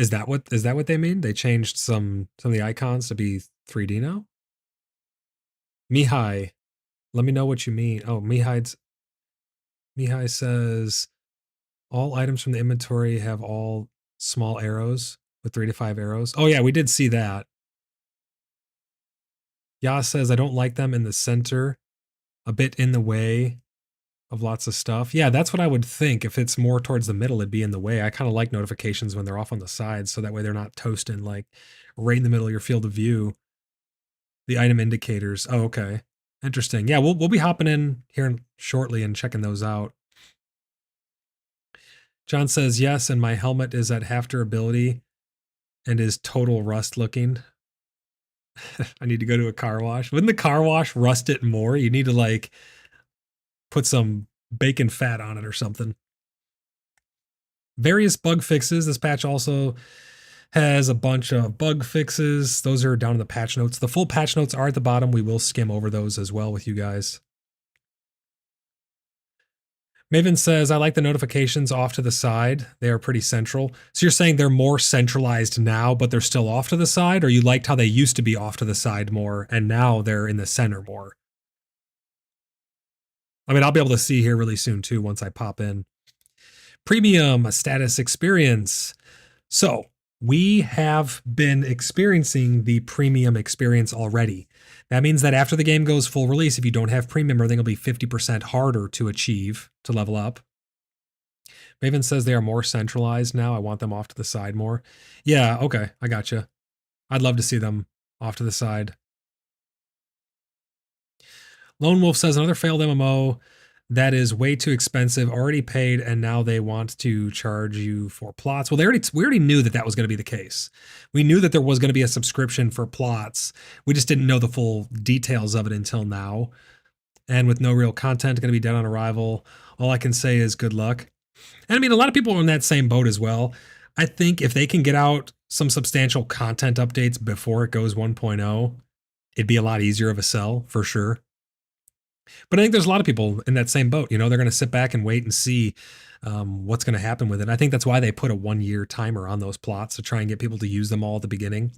Is that what they mean? They changed some of the icons to be 3D now? Mihai, let me know what you mean. Oh, Mihai says all items from the inventory have all small arrows with 3 to 5 arrows. Oh yeah, we did see that. Yas says I don't like them in the center, a bit in the way of lots of stuff. Yeah, that's what I would think. If it's more towards the middle, it'd be in the way. I kind of like notifications when they're off on the sides, so that way they're not toasting like right in the middle of your field of view. The item indicators. Oh, okay. Interesting. Yeah, we'll be hopping in here shortly and checking those out. John says, yes, and my helmet is at half durability and is total rust looking. I need to go to a car wash. Wouldn't the car wash rust it more? You need to like put some bacon fat on it or something. Various bug fixes. This patch also has a bunch of bug fixes. Those are down in the patch notes. The full patch notes are at the bottom. We will skim over those as well with you guys. Maven says, I like the notifications off to the side. They are pretty central. So you're saying they're more centralized now, but they're still off to the side? Or you liked how they used to be off to the side more, and now they're in the center more? I mean, I'll be able to see here really soon too once I pop in. Premium status experience. So we have been experiencing the premium experience already. That means that after the game goes full release, if you don't have premium, everything will be 50% harder to achieve, to level up. Maven says they are more centralized now. I want them off to the side more. Yeah, okay, I gotcha. I'd love to see them off to the side. Lone Wolf says another failed MMO that is way too expensive, already paid, and now they want to charge you for plots. Well, we already knew that was going to be the case. We knew that there was going to be a subscription for plots. We just didn't know the full details of it until now. And with no real content going to be dead on arrival, all I can say is good luck. And I mean, a lot of people are in that same boat as well. I think if they can get out some substantial content updates before it goes 1.0, it'd be a lot easier of a sell for sure. But I think there's a lot of people in that same boat. You know, they're going to sit back and wait and see what's going to happen with it. I think that's why they put a 1-year timer on those plots to try and get people to use them all at the beginning.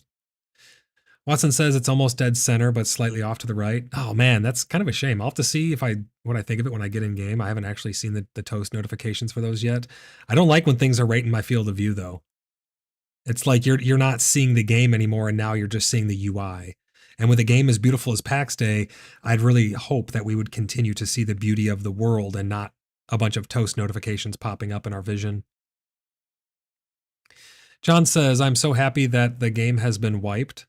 Watson says it's almost dead center, but slightly off to the right. Oh man, that's kind of a shame. I'll have to see what I think of it when I get in game. I haven't actually seen the toast notifications for those yet. I don't like when things are right in my field of view though. It's like you're not seeing the game anymore, and now you're just seeing the UI. And with a game as beautiful as PAX Day, I'd really hope that we would continue to see the beauty of the world and not a bunch of toast notifications popping up in our vision. John says, I'm so happy that the game has been wiped.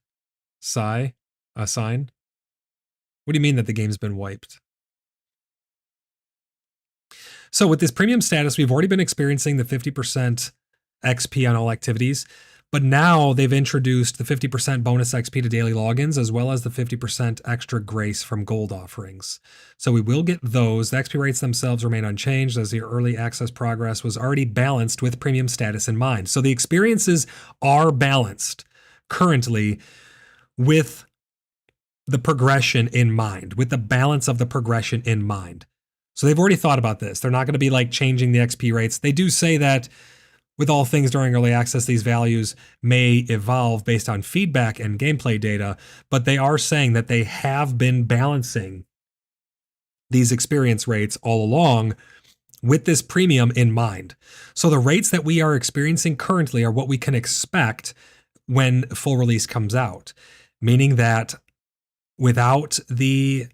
Sigh. A sign. What do you mean that the game's been wiped? So with this premium status, we've already been experiencing the 50% XP on all activities. But now they've introduced the 50% bonus XP to daily logins, as well as the 50% extra grace from gold offerings. So we will get those. The XP rates themselves remain unchanged, as the early access progress was already balanced with premium status in mind. So the experiences are balanced currently with the progression in mind, with the balance of the progression in mind. So they've already thought about this. They're not going to be like changing the XP rates. They do say that with all things during early access, these values may evolve based on feedback and gameplay data, but they are saying that they have been balancing these experience rates all along with this premium in mind. So the rates that we are experiencing currently are what we can expect when full release comes out, meaning that without the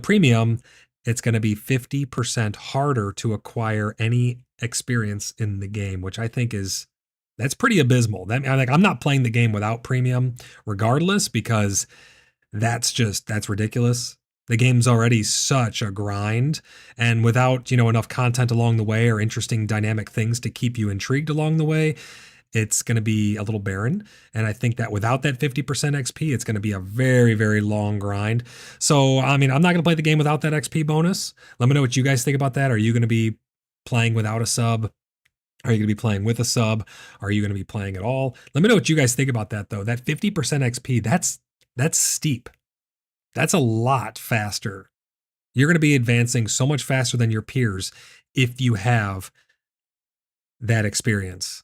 premium, it's going to be 50% harder to acquire any experience in the game, which I think that's pretty abysmal. I'm not playing the game without premium regardless, because that's ridiculous. The game's already such a grind, and without, enough content along the way or interesting dynamic things to keep you intrigued along the way, it's going to be a little barren. And I think that without that 50% XP, it's going to be a very, very long grind. So, I mean, I'm not going to play the game without that XP bonus. Let me know what you guys think about that. Are you going to be playing without a sub? Are you going to be playing with a sub? Are you going to be playing at all? Let me know what you guys think about that, though. That 50% XP, that's steep. That's a lot faster. You're going to be advancing so much faster than your peers if you have that experience.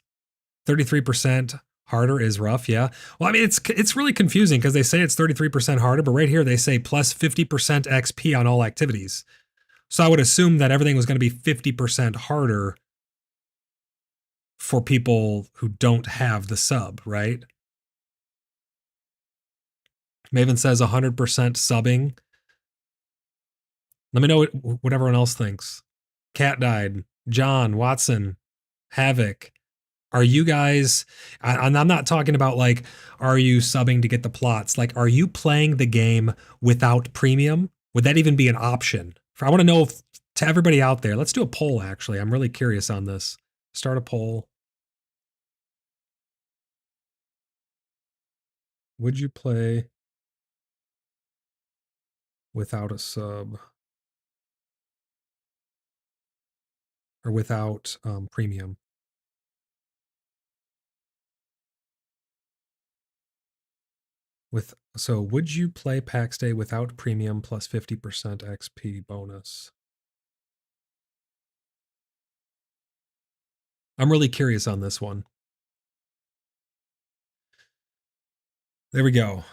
33% harder is rough, yeah. Well, I mean, it's really confusing because they say it's 33% harder, but right here they say plus 50% XP on all activities. So I would assume that everything was going to be 50% harder for people who don't have the sub, right? Maven says 100% subbing. Let me know what everyone else thinks. Cat died. John, Watson, Havoc. Are you guys, and I'm not talking about like, are you subbing to get the plots? Like, are you playing the game without premium? Would that even be an option? I want to know if, to everybody out there, let's do a poll actually. I'm really curious on this. Start a poll. Would you play without a sub? Or without premium? So would you play PAX Day without premium plus 50% XP bonus? I'm really curious on this one. There we go.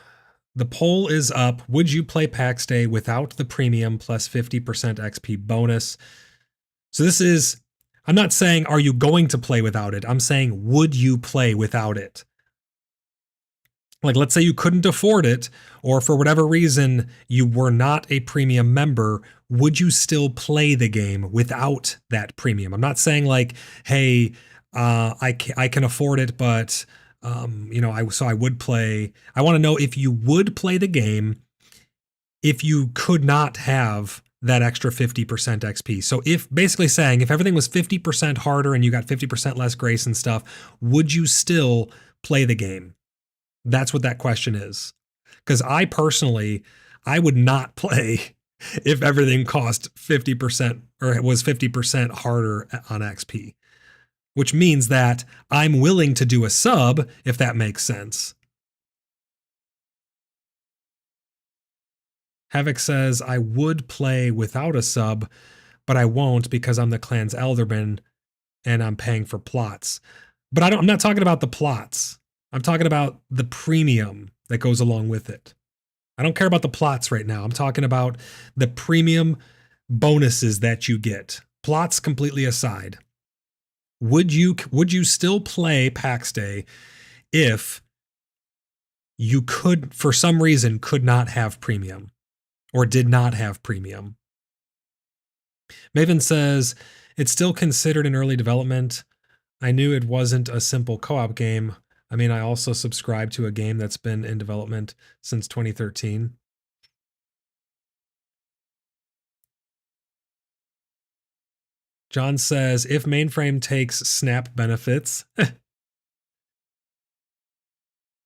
The poll is up. Would you play PAX Day without the premium plus 50% XP bonus? So this is, I'm not saying, are you going to play without it? I'm saying, would you play without it? Like, let's say you couldn't afford it, or for whatever reason, you were not a premium member, would you still play the game without that premium? I'm not saying like, hey, I can afford it, but, I would play. I want to know if you would play the game if you could not have that extra 50% XP. So if basically saying if everything was 50% harder and you got 50% less grace and stuff, would you still play the game? That's what that question is. Because I personally, I would not play if everything cost 50% or it was 50% harder on XP, which means that I'm willing to do a sub if that makes sense. Havoc says, I would play without a sub, but I won't because I'm the clan's elderman and I'm paying for plots. But I'm not talking about the plots. I'm talking about the premium that goes along with it. I don't care about the plots right now. I'm talking about the premium bonuses that you get. Plots completely aside. Would you still play PAX Day if you could, for some reason, could not have premium or did not have premium? Maven says, it's still considered in early development. I knew it wasn't a simple co-op game. I mean, I also subscribe to a game that's been in development since 2013. John says, if mainframe takes snap benefits.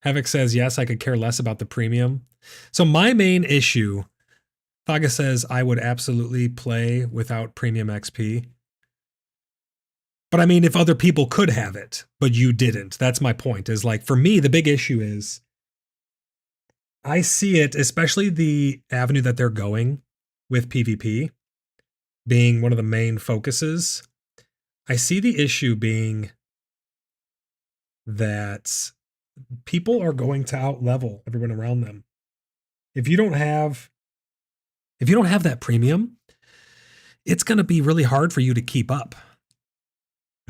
Havoc says, yes, I could care less about the premium. So my main issue, Thaga says, I would absolutely play without premium XP. But I mean, if other people could have it, but you didn't, that's my point, is like, for me, the big issue is I see it, especially the avenue that they're going with PvP being one of the main focuses. I see the issue being that people are going to outlevel everyone around them. If you don't have that premium, it's going to be really hard for you to keep up.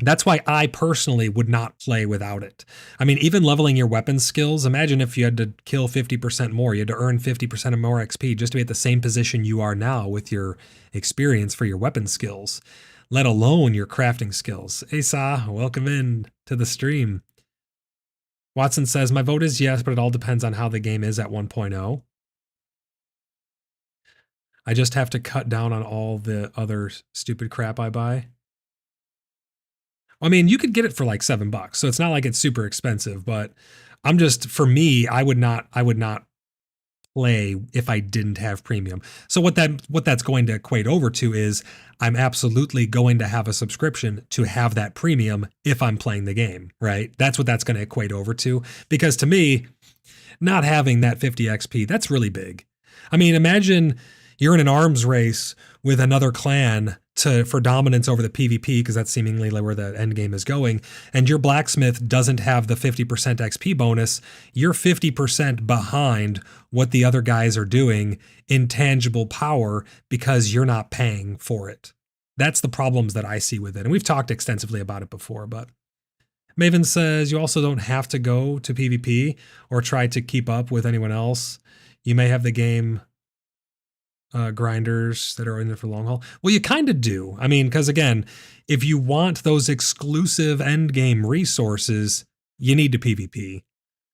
That's why I personally would not play without it. I mean, even leveling your weapon skills, imagine if you had to kill 50% more, you had to earn 50% more XP just to be at the same position you are now with your experience for your weapon skills, let alone your crafting skills. Asa, welcome in to the stream. Watson says, my vote is yes, but it all depends on how the game is at 1.0. I just have to cut down on all the other stupid crap I buy. I mean, you could get it for like $7, so it's not like it's super expensive, but I'm just, for me, I would not play if I didn't have premium. So what that's going to equate over to is I'm absolutely going to have a subscription to have that premium if I'm playing the game, right? That's what that's going to equate over to, because to me, not having that 50 XP, that's really big. I mean, imagine you're in an arms race with another clan for dominance over the PvP, because that's seemingly where the end game is going, and your blacksmith doesn't have the 50% XP bonus. You're 50% behind what the other guys are doing in tangible power because you're not paying for it. That's the problems that I see with it, and we've talked extensively about it before. But Maven says you also don't have to go to PvP or try to keep up with anyone else. You may have the game grinders that are in there for the long haul. Well, you kind of do. I mean, because again, if you want those exclusive end game resources, you need to PvP.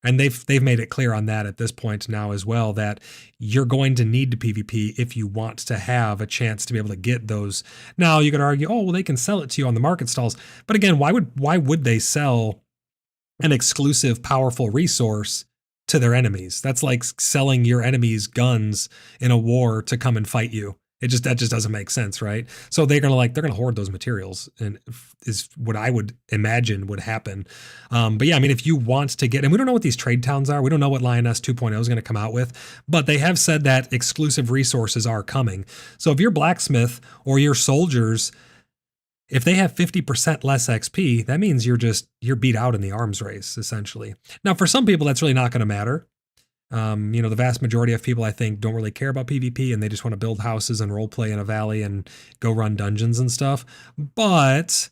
And they've made it clear on that at this point now as well, that you're going to need to PvP if you want to have a chance to be able to get those. Now you could argue, oh, well, they can sell it to you on the market stalls. But again, why would they sell an exclusive powerful resource to their enemies? That's like selling your enemies guns in a war to come and fight you. That just doesn't make sense, right? So they're gonna hoard those materials, and is what I would imagine would happen. But yeah, I mean, if you want to get, and we don't know what these trade towns are, we don't know what Lioness 2.0 is going to come out with, but they have said that exclusive resources are coming. So if your blacksmith or your soldiers, if they have 50% less XP, that means you're beat out in the arms race, essentially. Now, for some people, that's really not going to matter. The vast majority of people, I think, don't really care about PvP, and they just want to build houses and roleplay in a valley and go run dungeons and stuff. But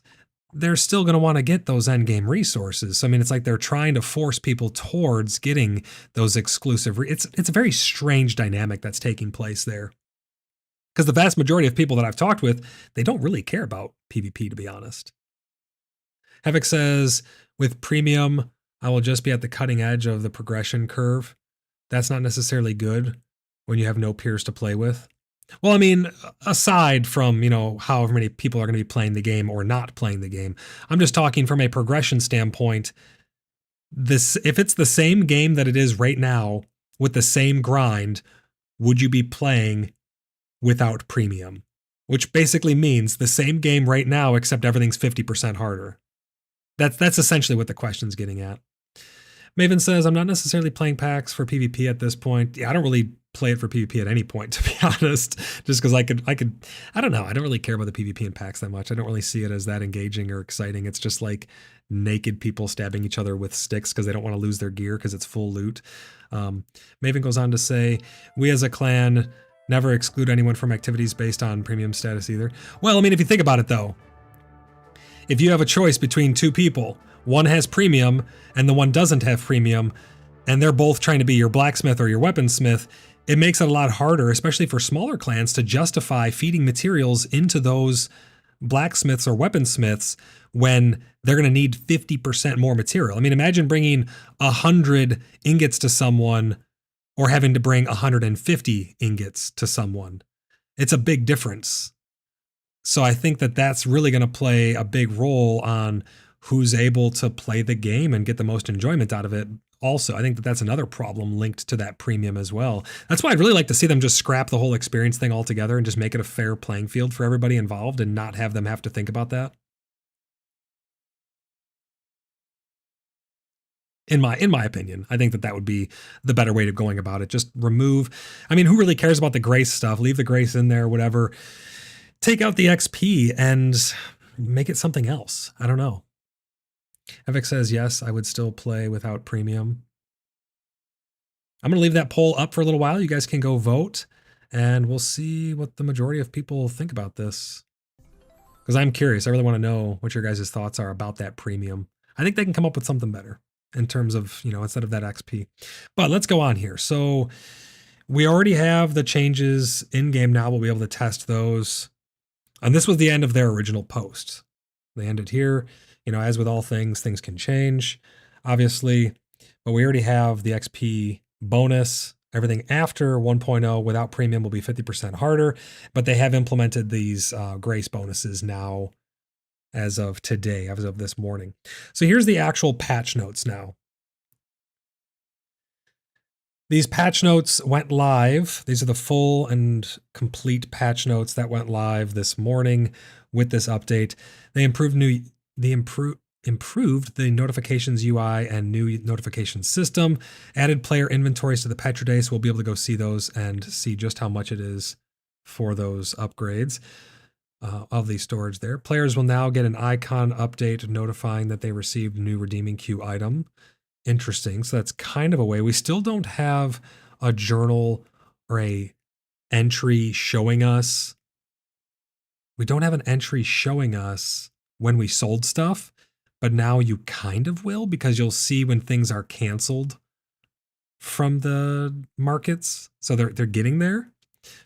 they're still going to want to get those endgame resources. So, I mean, it's like they're trying to force people towards getting those exclusive. It's a very strange dynamic that's taking place there. Because the vast majority of people that I've talked with, they don't really care about PvP, to be honest. Havoc says, with premium, I will just be at the cutting edge of the progression curve. That's not necessarily good when you have no peers to play with. Well, I mean, aside from, however many people are going to be playing the game or not playing the game, I'm just talking from a progression standpoint. If it's the same game that it is right now with the same grind, would you be playing without premium? Which basically means the same game right now, except everything's 50% harder. That's essentially what the question's getting at. Maven says, I'm not necessarily playing PaX for PvP at this point. Yeah, I don't really play it for PvP at any point, to be honest, just because I don't know. I don't really care about the PvP in PaX that much. I don't really see it as that engaging or exciting. It's just like naked people stabbing each other with sticks because they don't want to lose their gear because it's full loot. Maven goes on to say, we as a clan never exclude anyone from activities based on premium status either. Well, I mean, if you think about it though, if you have a choice between two people, one has premium and the one doesn't have premium, and they're both trying to be your blacksmith or your weaponsmith, it makes it a lot harder, especially for smaller clans, to justify feeding materials into those blacksmiths or weaponsmiths when they're going to need 50% more material. I mean, imagine bringing 100 ingots to someone or having to bring 150 ingots to someone. It's a big difference. So I think that that's really going to play a big role on who's able to play the game and get the most enjoyment out of it. Also, I think that that's another problem linked to that premium as well. That's why I'd really like to see them just scrap the whole experience thing altogether and just make it a fair playing field for everybody involved and not have them have to think about that. In my opinion, I think that would be the better way of going about it. Just remove, I mean, who really cares about the grace stuff? Leave the grace in there, whatever. Take out the XP and make it something else. I don't know. Evic says, yes, I would still play without premium. I'm going to leave that poll up for a little while. You guys can go vote, and we'll see what the majority of people think about this. Because I'm curious. I really want to know what your guys' thoughts are about that premium. I think they can come up with something better in terms of, instead of that XP. But let's go on here. So we already have the changes in game now. We'll be able to test those. And this was the end of their original post. They ended here. As with all things can change, obviously, but we already have the XP bonus Everything after 1.0 without premium will be 50% harder, but they have implemented these grace bonuses now as of today, as of this morning. So here's the actual patch notes now. These patch notes went live. These are the full and complete patch notes that went live this morning with this update. They improved the notifications UI and new notification system, added player inventories to the Petro Day, so we'll be able to go see those and see just how much it is for those upgrades of the storage there. Players will now get an icon update notifying that they received new redeeming queue item. Interesting. So that's kind of a way. We still don't have a journal or a entry showing us. We don't have an entry showing us when we sold stuff, but now you kind of will, because you'll see when things are canceled from the markets. So they're getting there.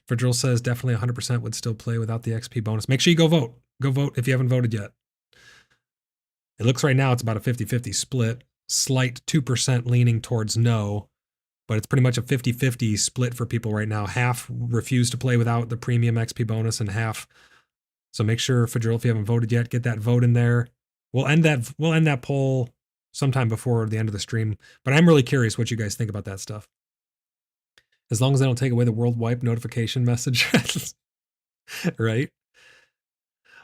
Fidril says definitely 100% would still play without the XP bonus. Make sure you go vote. Go vote if you haven't voted yet. It looks right now it's about a 50-50 split. Slight 2% leaning towards no, but it's pretty much a 50-50 split for people right now. Half refuse to play without the premium XP bonus and half. So make sure, Fidril, if you haven't voted yet, get that vote in there. We'll end that poll sometime before the end of the stream, but I'm really curious what you guys think about that stuff. As long as they don't take away the world wipe notification message, right?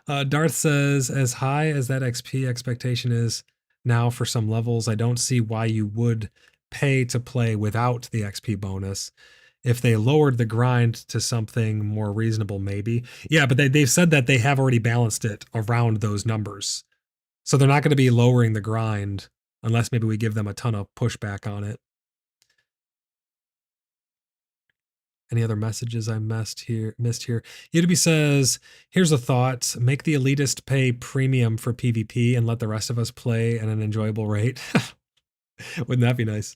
Darth says, as high as that XP expectation is now for some levels, I don't see why you would pay to play without the XP bonus. If they lowered the grind to something more reasonable, maybe. Yeah, but they've said that they have already balanced it around those numbers. So they're not going to be lowering the grind unless maybe we give them a ton of pushback on it. Any other messages I missed here? Udemy says, here's a thought. Make the elitist pay premium for PvP and let the rest of us play at an enjoyable rate. Wouldn't that be nice?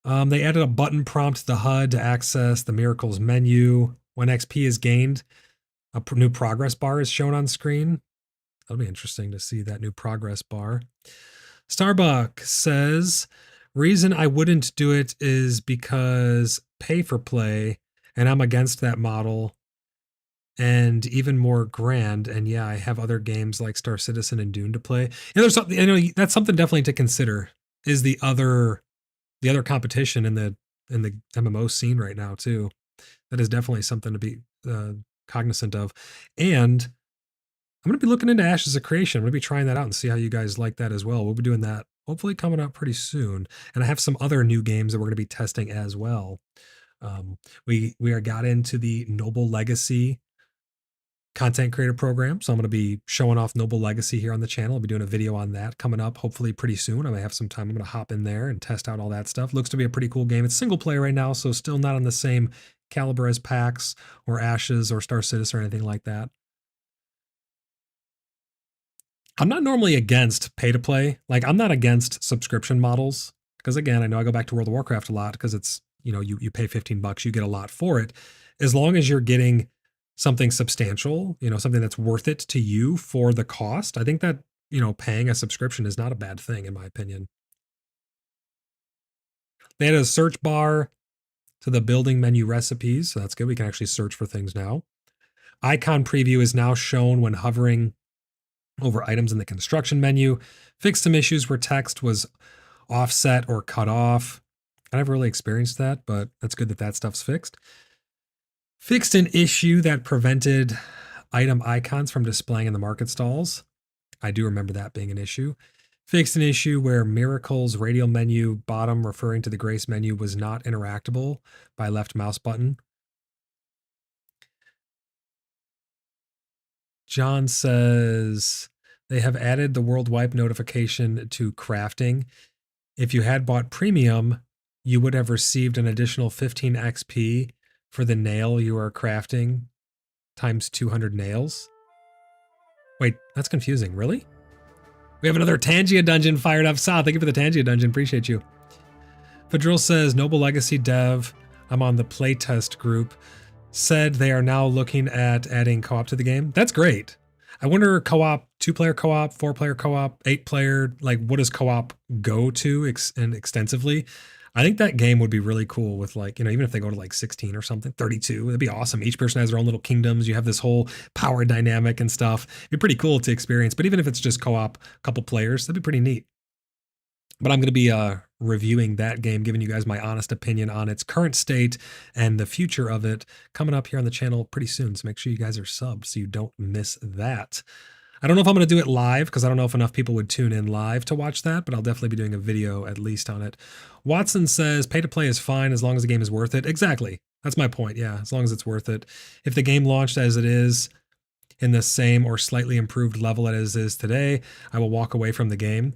They added a button prompt to the HUD to access the Miracles menu. When XP is gained, a new progress bar is shown on screen. That'll be interesting to see that new progress bar. Starbuck says, reason I wouldn't do it is because pay for play, and I'm against that model. And even more grand, and yeah, I have other games like Star Citizen and Dune to play. And there's something, you know, that's something definitely to consider, is the other competition in the MMO scene right now too. That is definitely something to be cognizant of. And I'm going to be looking into Ashes of Creation. I'm going to be trying that out and see how you guys like that as well. We'll be doing that hopefully coming up pretty soon. And I have some other new games that we're going to be testing as well. We got into the Noble Legacy content creator program. So I'm going to be showing off Noble Legacy here on the channel. I'll be doing a video on that coming up hopefully pretty soon. I may have some time. I'm going to hop in there and test out all that stuff. Looks to be a pretty cool game. It's single player right now, so still not on the same caliber as PAX or Ashes or Star Citizen or anything like that. I'm not normally against pay to play. Like, I'm not against subscription models, because again, I know I go back to World of Warcraft a lot because it's, you know, you pay $15, you get a lot for it. As long as you're getting something substantial, you know, something that's worth it to you for the cost, I think that, you know, paying a subscription is not a bad thing in my opinion. They added a search bar to the building menu recipes, so that's good. We can actually search for things now. Icon preview is now shown when hovering over items in the construction menu. Fixed some issues where text was offset or cut off. I never really experienced that, but that's good that that stuff's fixed. Fixed an issue that prevented item icons from displaying in the market stalls. I do remember that being an issue. Fixed an issue where Miracle's radial menu bottom referring to the Grace menu was not interactable by left mouse button. John says they have added the world wipe notification to crafting. If you had bought premium, you would have received an additional 15 XP for the nail you are crafting times 200 nails. Wait, that's confusing. Really? We have another Tangia dungeon fired up. Saw, thank you for the Tangia dungeon. Appreciate you. Fadril says, Noble Legacy dev, I'm on the playtest group, said they are now looking at adding co-op to the game. That's great. I wonder, co-op, 2-player co-op, 4-player co-op, 8-player, like what does co-op go to and extensively? I think that game would be really cool with like, even if they go to like 16 or something, 32, it'd be awesome. Each person has their own little kingdoms. You have this whole power dynamic and stuff. It'd be pretty cool to experience. But even if it's just co-op, a couple players, that'd be pretty neat. But I'm going to be reviewing that game, giving you guys my honest opinion on its current state and the future of it coming up here on the channel pretty soon. So make sure you guys are subbed so you don't miss that. I don't know if I'm going to do it live because I don't know if enough people would tune in live to watch that, but I'll definitely be doing a video at least on it. Watson says pay to play is fine as long as the game is worth it. Exactly. That's my point. Yeah, as long as it's worth it. If the game launched as it is in the same or slightly improved level as it is today, I will walk away from the game.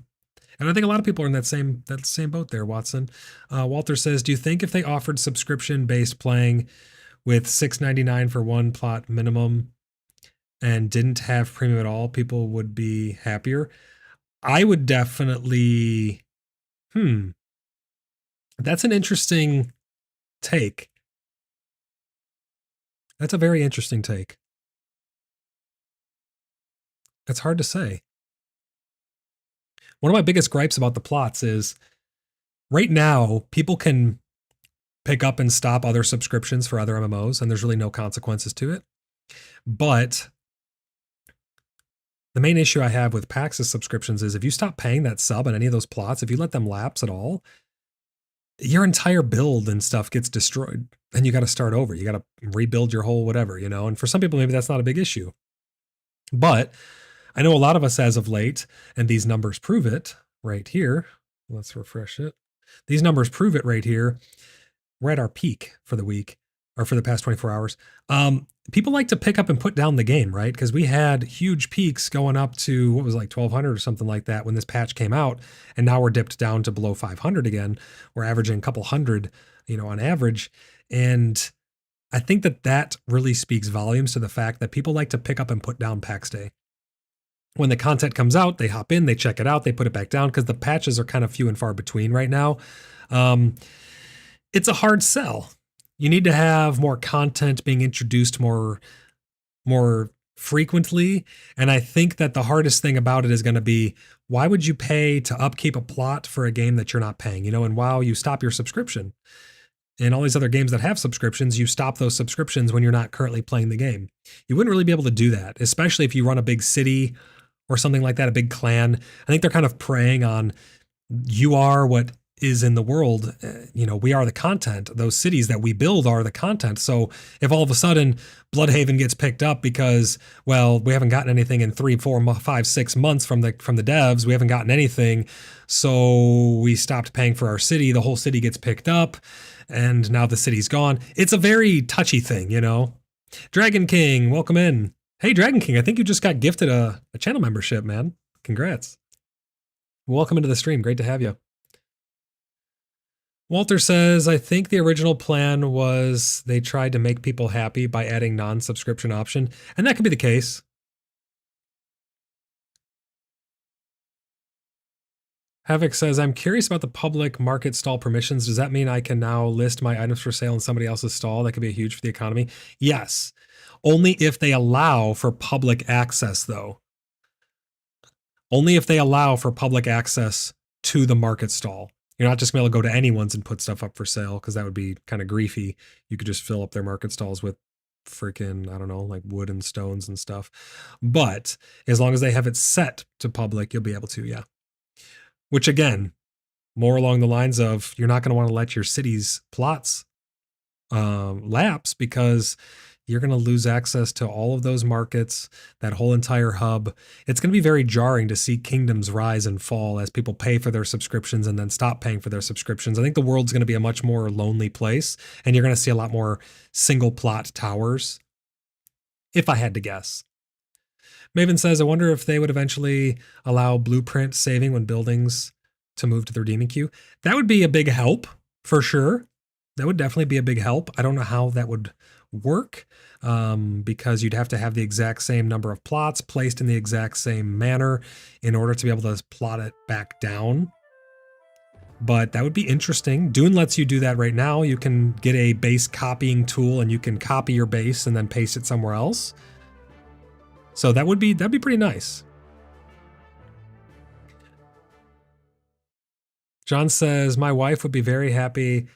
And I think a lot of people are in that same boat there, Watson. Walter says, do you think if they offered subscription-based playing with $6.99 for one plot minimum and didn't have premium at all, people would be happier? I would definitely, that's an interesting take. That's a very interesting take. It's hard to say. One of my biggest gripes about the plots is right now people can pick up and stop other subscriptions for other MMOs, and there's really no consequences to it. But the main issue I have with PaxCast subscriptions is if you stop paying that sub on any of those plots, if you let them lapse at all, your entire build and stuff gets destroyed. And you got to start over. You got to rebuild your whole whatever, and for some people, maybe that's not a big issue. But I know a lot of us as of late, and these numbers prove it right here. Let's refresh it. These numbers prove it right here. We're at our peak for the week, or for the past 24 hours. People like to pick up and put down the game, right? Because we had huge peaks going up to, what was like 1,200 or something like that when this patch came out. And now we're dipped down to below 500 again. We're averaging a couple hundred, on average. And I think that really speaks volumes to the fact that people like to pick up and put down PAX Day. When the content comes out, they hop in, they check it out, they put it back down because the patches are kind of few and far between right now. It's a hard sell. You need to have more content being introduced more frequently. And I think that the hardest thing about it is going to be, why would you pay to upkeep a plot for a game that you're not paying? And WoW, you stop your subscription. And all these other games that have subscriptions, you stop those subscriptions when you're not currently playing the game. You wouldn't really be able to do that, especially if you run a big city or something like that, a big clan. I think they're kind of preying on, you are what is in the world. We are the content. Those cities that we build are the content. So if all of a sudden Bloodhaven gets picked up because, well, we haven't gotten anything in 3, 4, 5, 6 months from the devs, we haven't gotten anything, so we stopped paying for our city, the whole city gets picked up, and now the city's gone. It's a very touchy thing, Dragon King, welcome in. Hey, Dragon King, I think you just got gifted a channel membership, man. Congrats. Welcome into the stream. Great to have you. Walter says, I think the original plan was they tried to make people happy by adding non-subscription option, and that could be the case. Havoc says, I'm curious about the public market stall permissions. Does that mean I can now list my items for sale in somebody else's stall? That could be huge for the economy. Yes. Only if they allow for public access, though. Only if they allow for public access to the market stall. You're not just going to go to anyone's and put stuff up for sale, because that would be kind of griefy. You could just fill up their market stalls with freaking, I don't know, like wood and stones and stuff. But as long as they have it set to public, you'll be able to, yeah. Which again, more along the lines of, you're not going to want to let your city's plots lapse, because you're going to lose access to all of those markets, that whole entire hub. It's going to be very jarring to see kingdoms rise and fall as people pay for their subscriptions and then stop paying for their subscriptions. I think the world's going to be a much more lonely place, and you're going to see a lot more single plot towers, if I had to guess. Maven says, I wonder if they would eventually allow blueprint saving when buildings to move to the redeeming queue. That would be a big help, for sure. That would definitely be a big help. I don't know how that would work, because you'd have to have the exact same number of plots placed in the exact same manner in order to be able to plot it back down. But that would be interesting. Dune lets you do that right now. You can get a base copying tool and you can copy your base and then paste it somewhere else. So that'd be pretty nice. John says, my wife would be very happy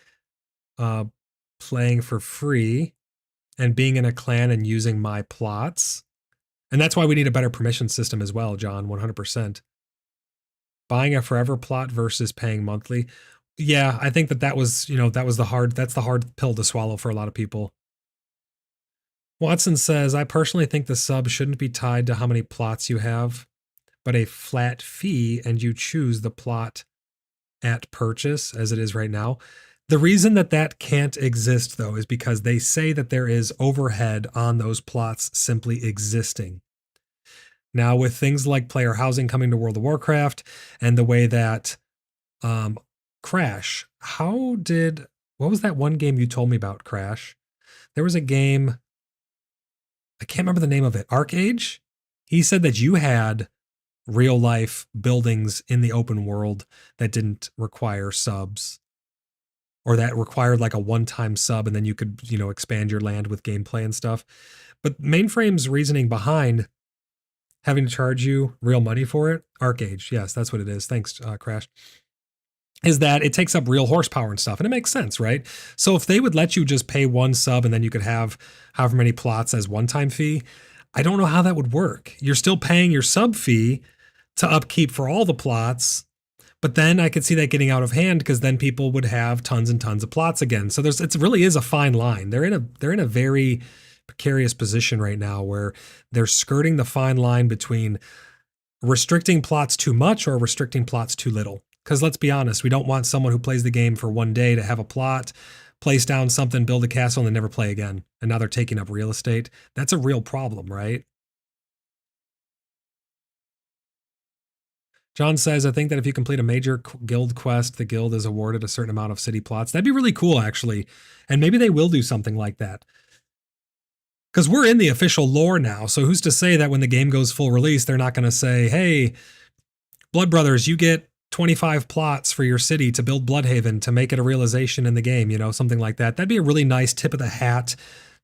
playing for free and being in a clan and using my plots. And that's why we need a better permission system as well, John, 100%. Buying a forever plot versus paying monthly. Yeah, I think that was, that's the hard pill to swallow for a lot of people. Watson says, I personally think the sub shouldn't be tied to how many plots you have, but a flat fee and you choose the plot at purchase as it is right now. The reason that can't exist, though, is because they say that there is overhead on those plots simply existing. Now, with things like player housing coming to World of Warcraft and the way that Crash, what was that one game you told me about, Crash? There was a game, I can't remember the name of it, Arcade? He said that you had real life buildings in the open world that didn't require subs, or that required like a one-time sub and then you could, expand your land with gameplay and stuff. But Mainframe's reasoning behind having to charge you real money for it, Arcade, yes, that's what it is. Thanks, Crash. Is that it takes up real horsepower and stuff. And it makes sense, right? So if they would let you just pay one sub and then you could have however many plots as one-time fee, I don't know how that would work. You're still paying your sub fee to upkeep for all the plots, but then I could see that getting out of hand because then people would have tons and tons of plots again. So it really is a fine line. They're in a very precarious position right now where they're skirting the fine line between restricting plots too much or restricting plots too little. Because let's be honest, we don't want someone who plays the game for one day to have a plot, place down something, build a castle, and then never play again. And now they're taking up real estate. That's a real problem, right? John says, I think that if you complete a major guild quest, the guild is awarded a certain amount of city plots. That'd be really cool, actually. And maybe they will do something like that. Because we're in the official lore now, so who's to say that when the game goes full release, they're not going to say, hey, Blood Brothers, you get 25 plots for your city to build Bloodhaven to make it a realization in the game, something like that. That'd be a really nice tip of the hat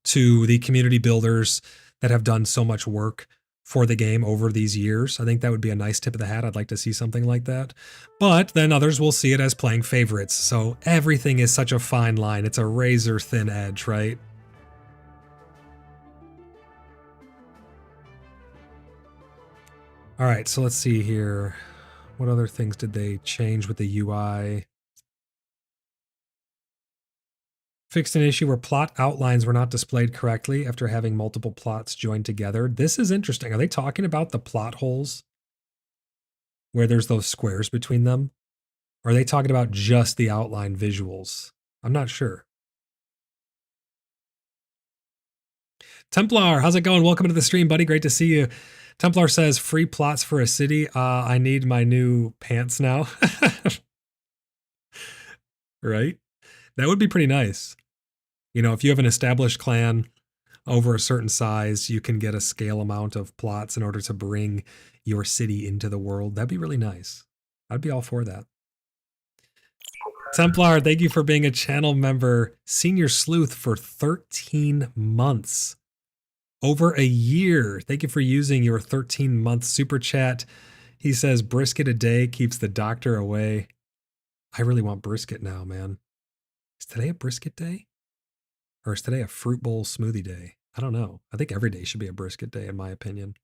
to the community builders that have done so much work for the game over these years. I think that would be a nice tip of the hat. I'd like to see something like that. But then others will see it as playing favorites. So everything is such a fine line. It's a razor thin edge, right? All right, so let's see here. What other things did they change with the UI? Fixed an issue where plot outlines were not displayed correctly after having multiple plots joined together. This is interesting. Are they talking about the plot holes where there's those squares between them? Or are they talking about just the outline visuals? I'm not sure. Templar, how's it going? Welcome to the stream, buddy. Great to see you. Templar says, free plots for a city. I need my new pants now. Right? That would be pretty nice. If you have an established clan over a certain size, you can get a scale amount of plots in order to bring your city into the world. That'd be really nice. I'd be all for that. Templar, thank you for being a channel member. Senior Sleuth for 13 months. Over a year. Thank you for using your 13-month super chat. He says, brisket a day keeps the doctor away. I really want brisket now, man. Is today a brisket day? Or is today a fruit bowl smoothie day? I don't know. I think every day should be a brisket day, in my opinion.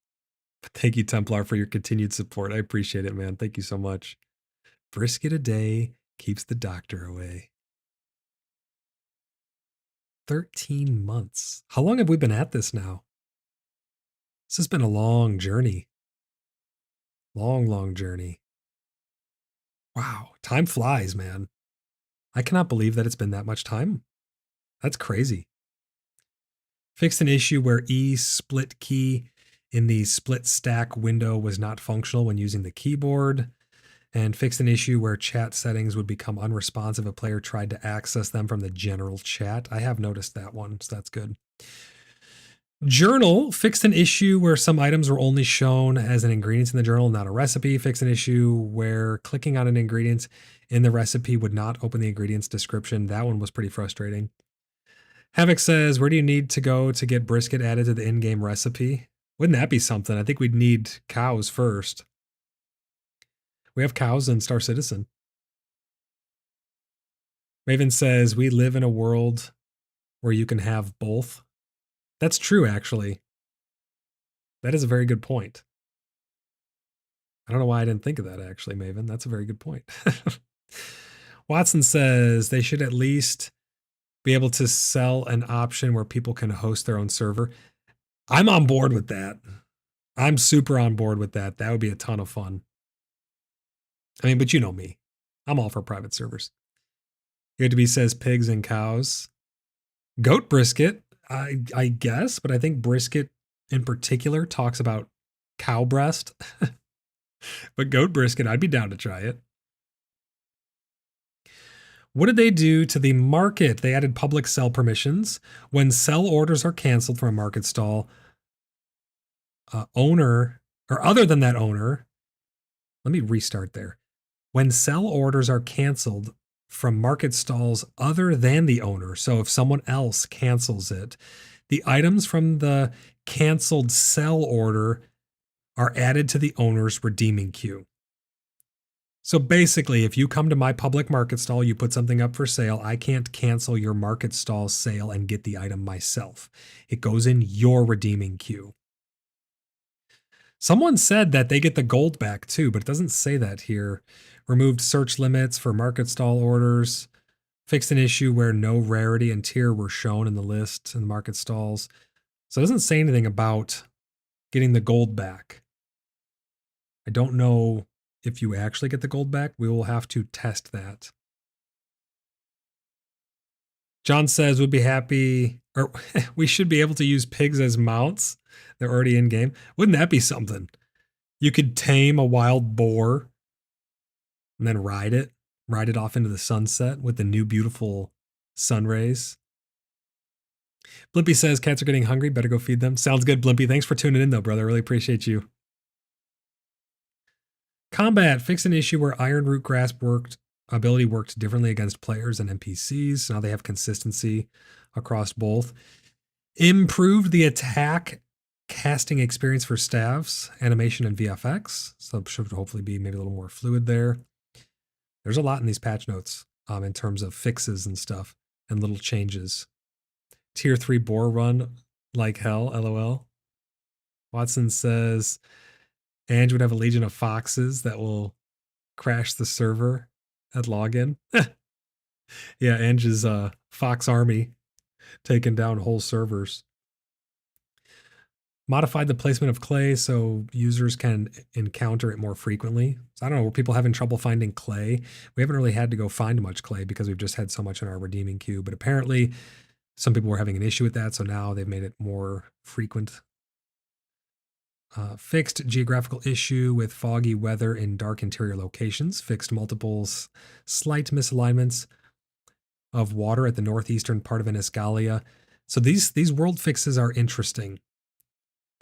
But thank you, Templar, for your continued support. I appreciate it, man. Thank you so much. Brisket a day keeps the doctor away. 13 months. How long have we been at this now? This has been a long journey. Long, long journey. Wow. Time flies, man. I cannot believe that it's been that much time. That's crazy. Fixed an issue where E split key in the split stack window was not functional when using the keyboard. And fixed an issue where chat settings would become unresponsive if a player tried to access them from the general chat. I have noticed that one, so that's good. Journal fixed an issue where some items were only shown as an ingredient in the journal, not a recipe. Fixed an issue where clicking on an ingredient in the recipe would not open the ingredients description. That one was pretty frustrating. Havoc says, where do you need to go to get brisket added to the in-game recipe? Wouldn't that be something? I think we'd need cows first. We have cows in Star Citizen. Maven says, we live in a world where you can have both. That's true, actually. That is a very good point. I don't know why I didn't think of that, actually, Maven. That's a very good point. Watson says they should at least be able to sell an option where people can host their own server. I'm on board with that. I'm super on board with that. That would be a ton of fun. I mean, but you know me. I'm all for private servers. Good to be says pigs and cows. Goat brisket, I guess, but I think brisket in particular talks about cow breast. But goat brisket, I'd be down to try it. What did they do to the market? They added public sell permissions. When sell orders are canceled from a market stall, owner, or other than that owner, let me restart there. When sell orders are canceled from market stalls other than the owner, so if someone else cancels it, the items from the canceled sell order are added to the owner's redeeming queue. So basically, if you come to my public market stall, you put something up for sale, I can't cancel your market stall sale and get the item myself. It goes in your redeeming queue. Someone said that they get the gold back too, but it doesn't say that here. Removed search limits for market stall orders. Fixed an issue where no rarity and tier were shown in the list in the market stalls. So it doesn't say anything about getting the gold back. I don't know if you actually get the gold back. We will have to test that. John says we'd be happy, or we should be able to use pigs as mounts. They're already in game. Wouldn't that be something? You could tame a wild boar and then ride it off into the sunset with the new beautiful sun rays. Blimpy says cats are getting hungry. Better go feed them. Sounds good, Blimpy. Thanks for tuning in, though, brother. I really appreciate you. Combat fixed an issue where Iron Root Grasp ability worked differently against players and NPCs. Now they have consistency across both. Improved the attack casting experience for staffs, animation, and VFX. So it should hopefully be maybe a little more fluid there. There's a lot in these patch notes in terms of fixes and stuff and little changes. Tier 3 boar run like hell, LOL. Watson says Ange would have a legion of foxes that will crash the server at login. Yeah, Ange's fox army taking down whole servers. Modified the placement of clay so users can encounter it more frequently. So I don't know, were people having trouble finding clay? We haven't really had to go find much clay because we've just had so much in our redeeming queue, but apparently some people were having an issue with that, so now they've made it more frequent. Fixed geographical issue with foggy weather in dark interior locations. Fixed multiple slight misalignments of water at the northeastern part of Inisgalia. So these world fixes are interesting.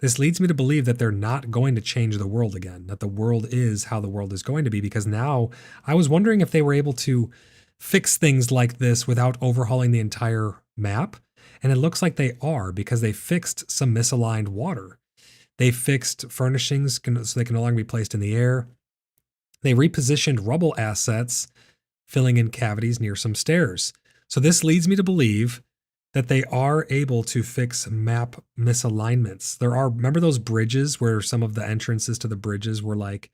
This leads me to believe that they're not going to change the world again, that the world is how the world is going to be, because now I was wondering if they were able to fix things like this without overhauling the entire map. And it looks like they are, because they fixed some misaligned water. They fixed furnishings so they can no longer be placed in the air. They repositioned rubble assets, filling in cavities near some stairs. So this leads me to believe that they are able to fix map misalignments. There are, remember those bridges where some of the entrances to the bridges were like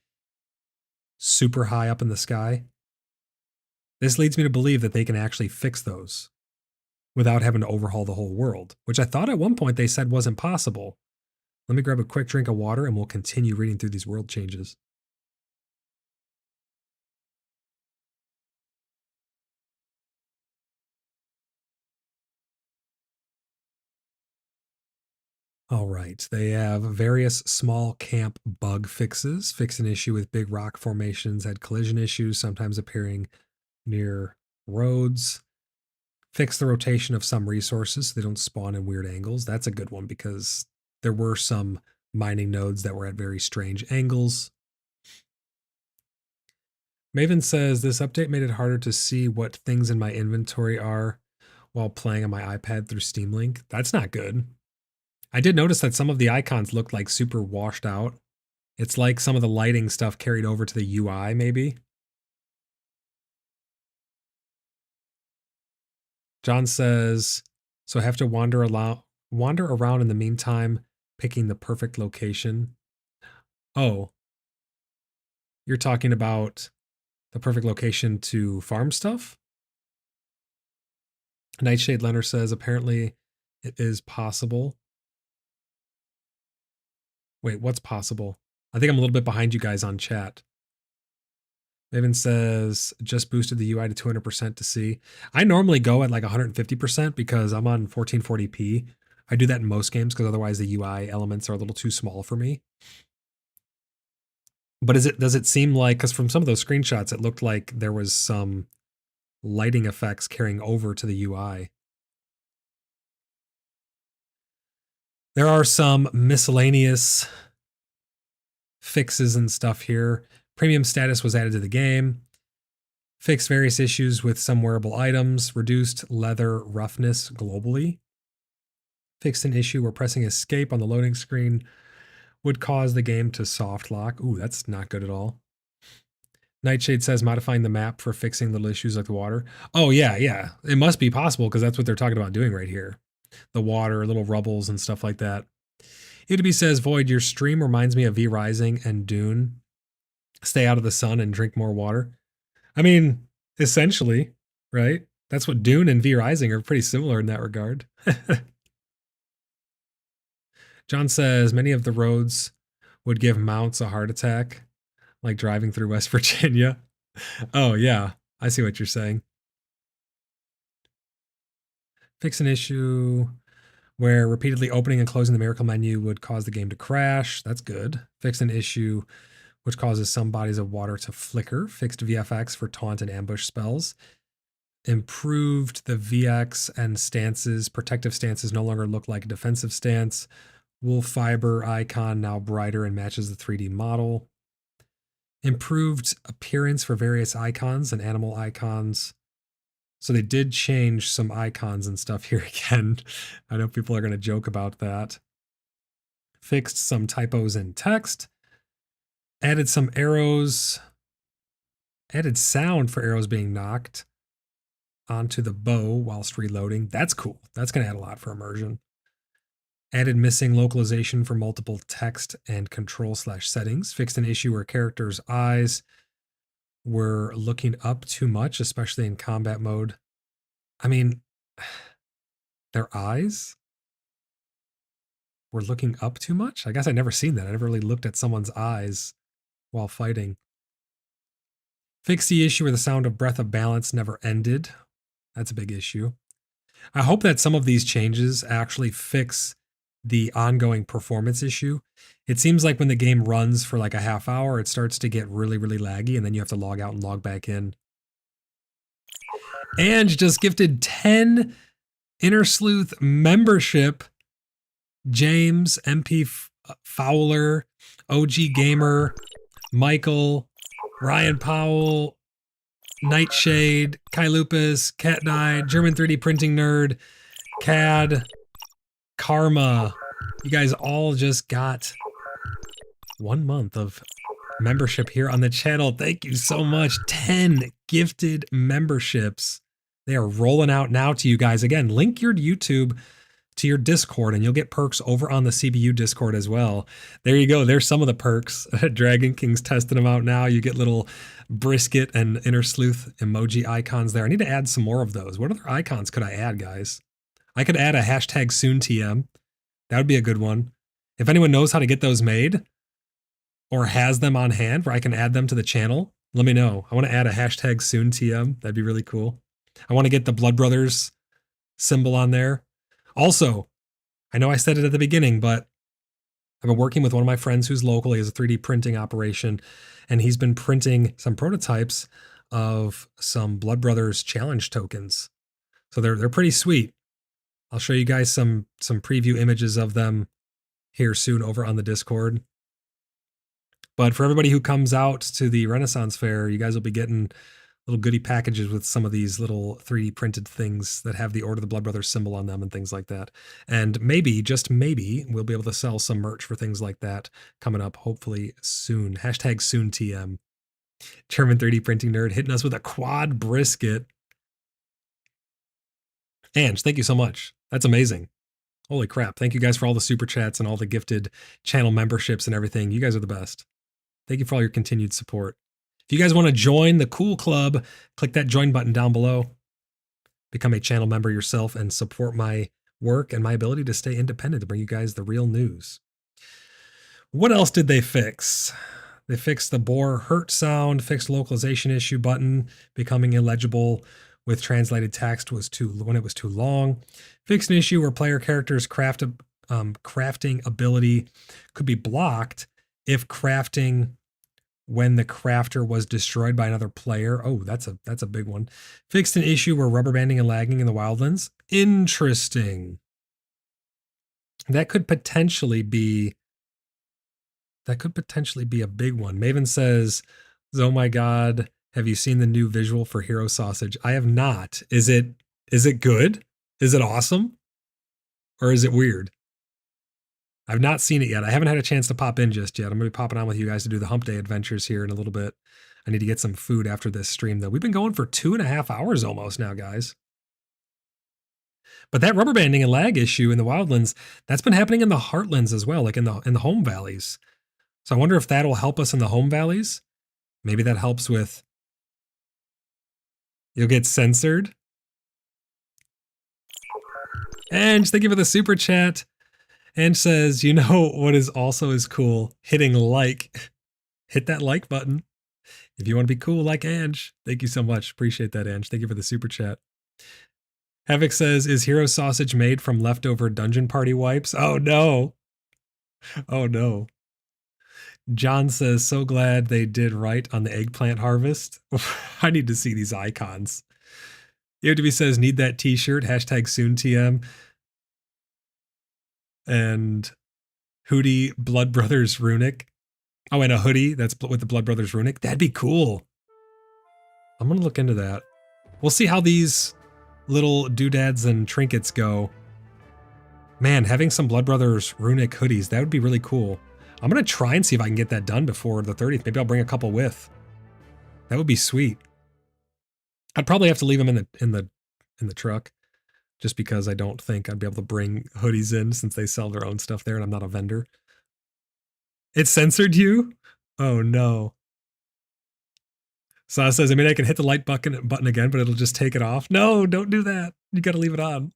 super high up in the sky? This leads me to believe that they can actually fix those without having to overhaul the whole world, which I thought at one point they said wasn't possible. Let me grab a quick drink of water and we'll continue reading through these world changes. All right, they have various small camp bug fixes. Fix an issue with big rock formations, had collision issues, sometimes appearing near roads. Fix the rotation of some resources so they don't spawn in weird angles. That's a good one because there were some mining nodes that were at very strange angles. Maven says this update made it harder to see what things in my inventory are while playing on my iPad through Steam Link. That's not good. I did notice that some of the icons looked like super washed out. It's like some of the lighting stuff carried over to the UI, maybe. John says, so I have to wander around in the meantime, picking the perfect location. Oh, you're talking about the perfect location to farm stuff? Nightshade Leonard says, apparently it is possible. Wait, what's possible? I think I'm a little bit behind you guys on chat. Maven says, just boosted the UI to 200% to see. I normally go at like 150% because I'm on 1440p. I do that in most games because otherwise the UI elements are a little too small for me. But does it seem like, because from some of those screenshots, it looked like there was some lighting effects carrying over to the UI. There are some miscellaneous fixes and stuff here. Premium status was added to the game. Fixed various issues with some wearable items. Reduced leather roughness globally. Fixed an issue where pressing escape on the loading screen would cause the game to soft lock. Ooh, that's not good at all. Nightshade says modifying the map for fixing little issues like the water. Oh, yeah. It must be possible because that's what they're talking about doing right here. The water, little rubbles and stuff like that. UDB says, Void, your stream reminds me of V Rising and Dune. Stay out of the sun and drink more water. I mean, essentially, right? That's what Dune and V Rising are pretty similar in that regard. John says many of the roads would give mounts a heart attack, like driving through West Virginia. Oh, yeah. I see what you're saying. Fix an issue where repeatedly opening and closing the miracle menu would cause the game to crash. That's good. Fix an issue which causes some bodies of water to flicker. Fixed VFX for taunt and ambush spells. Improved the VX and stances. Protective stances no longer look like a defensive stance. Wool fiber icon now brighter and matches the 3D model. Improved appearance for various icons and animal icons. So they did change some icons and stuff here again. I know people are going to joke about that. Fixed some typos in text. Added some arrows. Added sound for arrows being knocked onto the bow whilst reloading. That's cool. That's going to add a lot for immersion. Added missing localization for multiple text and control/settings. Fixed an issue where characters' eyes were looking up too much, especially in combat mode. I mean, their eyes were looking up too much? I guess I'd never seen that. I never really looked at someone's eyes while fighting. Fixed the issue where the sound of Breath of Balance never ended. That's a big issue. I hope that some of these changes actually fix the ongoing performance issue. It seems like when the game runs for like a half hour, it starts to get really, really laggy, and then you have to log out and log back in. And just gifted 10 Inner Sleuth membership. James, MP Fowler, OG Gamer, Michael, Ryan Powell, Nightshade, Kai Lupus, Cat Died, German 3D Printing Nerd, CAD, Karma. You guys all just got 1 month of membership here on the channel. Thank you so much. 10 gifted memberships. They are rolling out now to you guys. Again, link your YouTube to your Discord and you'll get perks over on the CBU Discord as well. There you go. There's some of the perks. Dragon King's testing them out now. You get little brisket and Inner Sleuth emoji icons there. I need to add some more of those. What other icons could I add, guys? I could add a hashtag soon TM. That would be a good one. If anyone knows how to get those made or has them on hand where I can add them to the channel, let me know. I want to add a hashtag soon TM. That'd be really cool. I want to get the Blood Brothers symbol on there. Also, I know I said it at the beginning, but I've been working with one of my friends who's local. He has a 3D printing operation, and he's been printing some prototypes of some Blood Brothers challenge tokens. So they're pretty sweet. I'll show you guys some preview images of them here soon over on the Discord. But for everybody who comes out to the Renaissance Fair, you guys will be getting little goodie packages with some of these little 3D printed things that have the Order of the Blood Brothers symbol on them and things like that. And maybe, just maybe, we'll be able to sell some merch for things like that coming up hopefully soon. Hashtag soon TM. German 3D Printing Nerd hitting us with a quad brisket. Ange, thank you so much. That's amazing. Holy crap. Thank you guys for all the super chats and all the gifted channel memberships and everything. You guys are the best. Thank you for all your continued support. If you guys want to join the cool club, click that join button down below. Become a channel member yourself and support my work and my ability to stay independent to bring you guys the real news. What else did they fix? They fixed the bore hurt sound, fixed localization issue button becoming illegible with translated text when it was too long. Fixed an issue where player characters' crafting ability could be blocked if crafting when the crafter was destroyed by another player. Oh, that's a big one. Fixed an issue where rubber banding and lagging in the wildlands. Interesting. That could potentially be a big one. Maven says, "Oh my god, have you seen the new visual for Hero Sausage?" I have not. Is it good? Is it awesome? Or is it weird? I've not seen it yet. I haven't had a chance to pop in just yet. I'm going to be popping on with you guys to do the hump day adventures here in a little bit. I need to get some food after this stream, though. We've been going for 2.5 hours almost now, guys. But that rubber banding and lag issue in the wildlands, that's been happening in the heartlands as well, like in the home valleys. So I wonder if that'll help us in the home valleys. Maybe that helps with... You'll get censored. And thank you for the super chat. And says, you know what is cool? Hitting like. Hit that like button. If you want to be cool like Ange. Thank you so much. Appreciate that, Ange. Thank you for the super chat. Havoc says, is Hero Sausage made from leftover dungeon party wipes? Oh no. Oh no. John says, so glad they did right on the eggplant harvest. I need to see these icons. EOTV says, need that t-shirt. Hashtag soon TM. And Hootie Blood Brothers runic. Oh, and a hoodie that's with the Blood Brothers runic. That'd be cool. I'm going to look into that. We'll see how these little doodads and trinkets go. Man, having some Blood Brothers runic hoodies, that would be really cool. I'm going to try and see if I can get that done before the 30th. Maybe I'll bring a couple with. That would be sweet. I'd probably have to leave them in the truck. Just because I don't think I'd be able to bring hoodies in since they sell their own stuff there and I'm not a vendor. It censored you? Oh no. Sa says, I mean, I can hit the light button again, but it'll just take it off. No, don't do that. You gotta leave it on.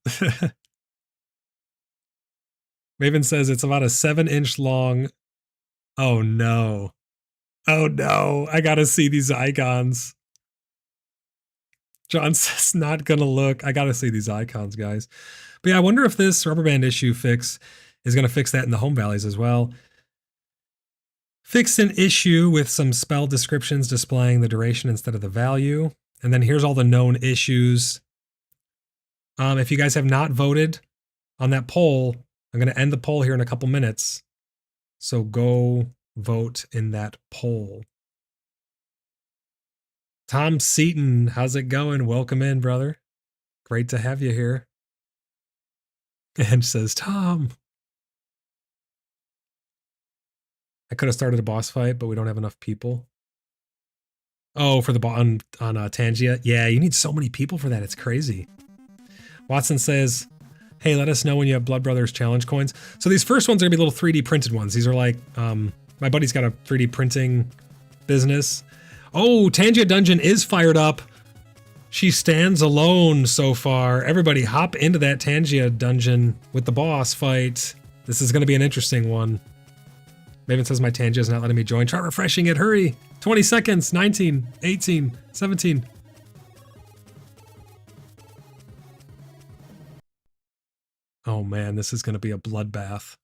Maven says it's about a 7-inch long. Oh no. Oh no. I gotta see these icons. John says, not gonna look. I gotta see these icons, guys. But yeah, I wonder if this rubber band issue fix is gonna fix that in the home valleys as well. Fix an issue with some spell descriptions displaying the duration instead of the value. And then here's all the known issues. If you guys have not voted on that poll, I'm gonna end the poll here in a couple minutes. So go vote in that poll. Tom Seaton, how's it going? Welcome in, brother. Great to have you here. And says, Tom. I could have started a boss fight, but we don't have enough people. Oh, for the on Tangia? Yeah, you need so many people for that. It's crazy. Watson says, hey, let us know when you have Blood Brothers challenge coins. So these first ones are going to be little 3D printed ones. These are like, my buddy's got a 3D printing business. Oh, Tangia Dungeon is fired up. She stands alone so far. Everybody hop into that Tangia Dungeon with the boss fight. This is going to be an interesting one. Maven says my Tangia is not letting me join. Try refreshing it. Hurry. 20 seconds. 19, 18, 17. Oh man, this is going to be a bloodbath.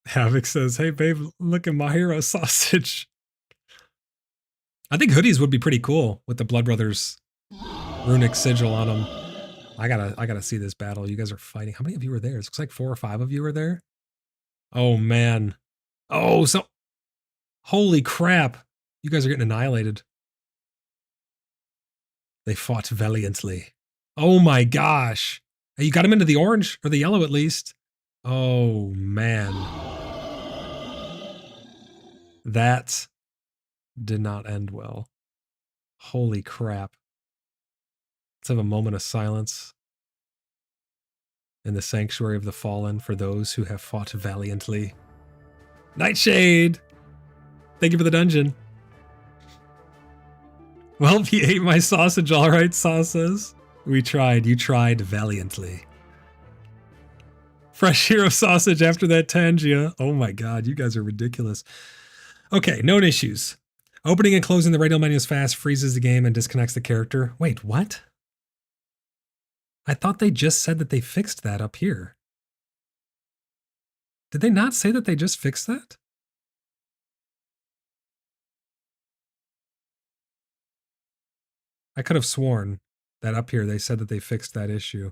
Havoc says, hey babe, look at my Hero Sausage. I think hoodies would be pretty cool with the Blood Brothers runic sigil on them. I gotta see this battle. You guys are fighting. How many of you were there? It looks like 4 or 5 of you were there. Oh man. Oh, so holy crap. You guys are getting annihilated. They fought valiantly. Oh my gosh. You got him into the orange or the yellow at least. Oh man. That did not end well. Holy crap. Let's have a moment of silence in the sanctuary of the fallen for those who have fought valiantly. Nightshade! Thank you for the dungeon. Well, he ate my sausage, all right, Saw says. We tried. You tried valiantly. Fresh hero sausage after that Tangia. Oh my god, you guys are ridiculous. Okay, known issues. Opening and closing the radial menus fast freezes the game and disconnects the character. Wait, what? I thought they just said that they fixed that up here. Did they not say that they just fixed that? I could have sworn that up here they said that they fixed that issue.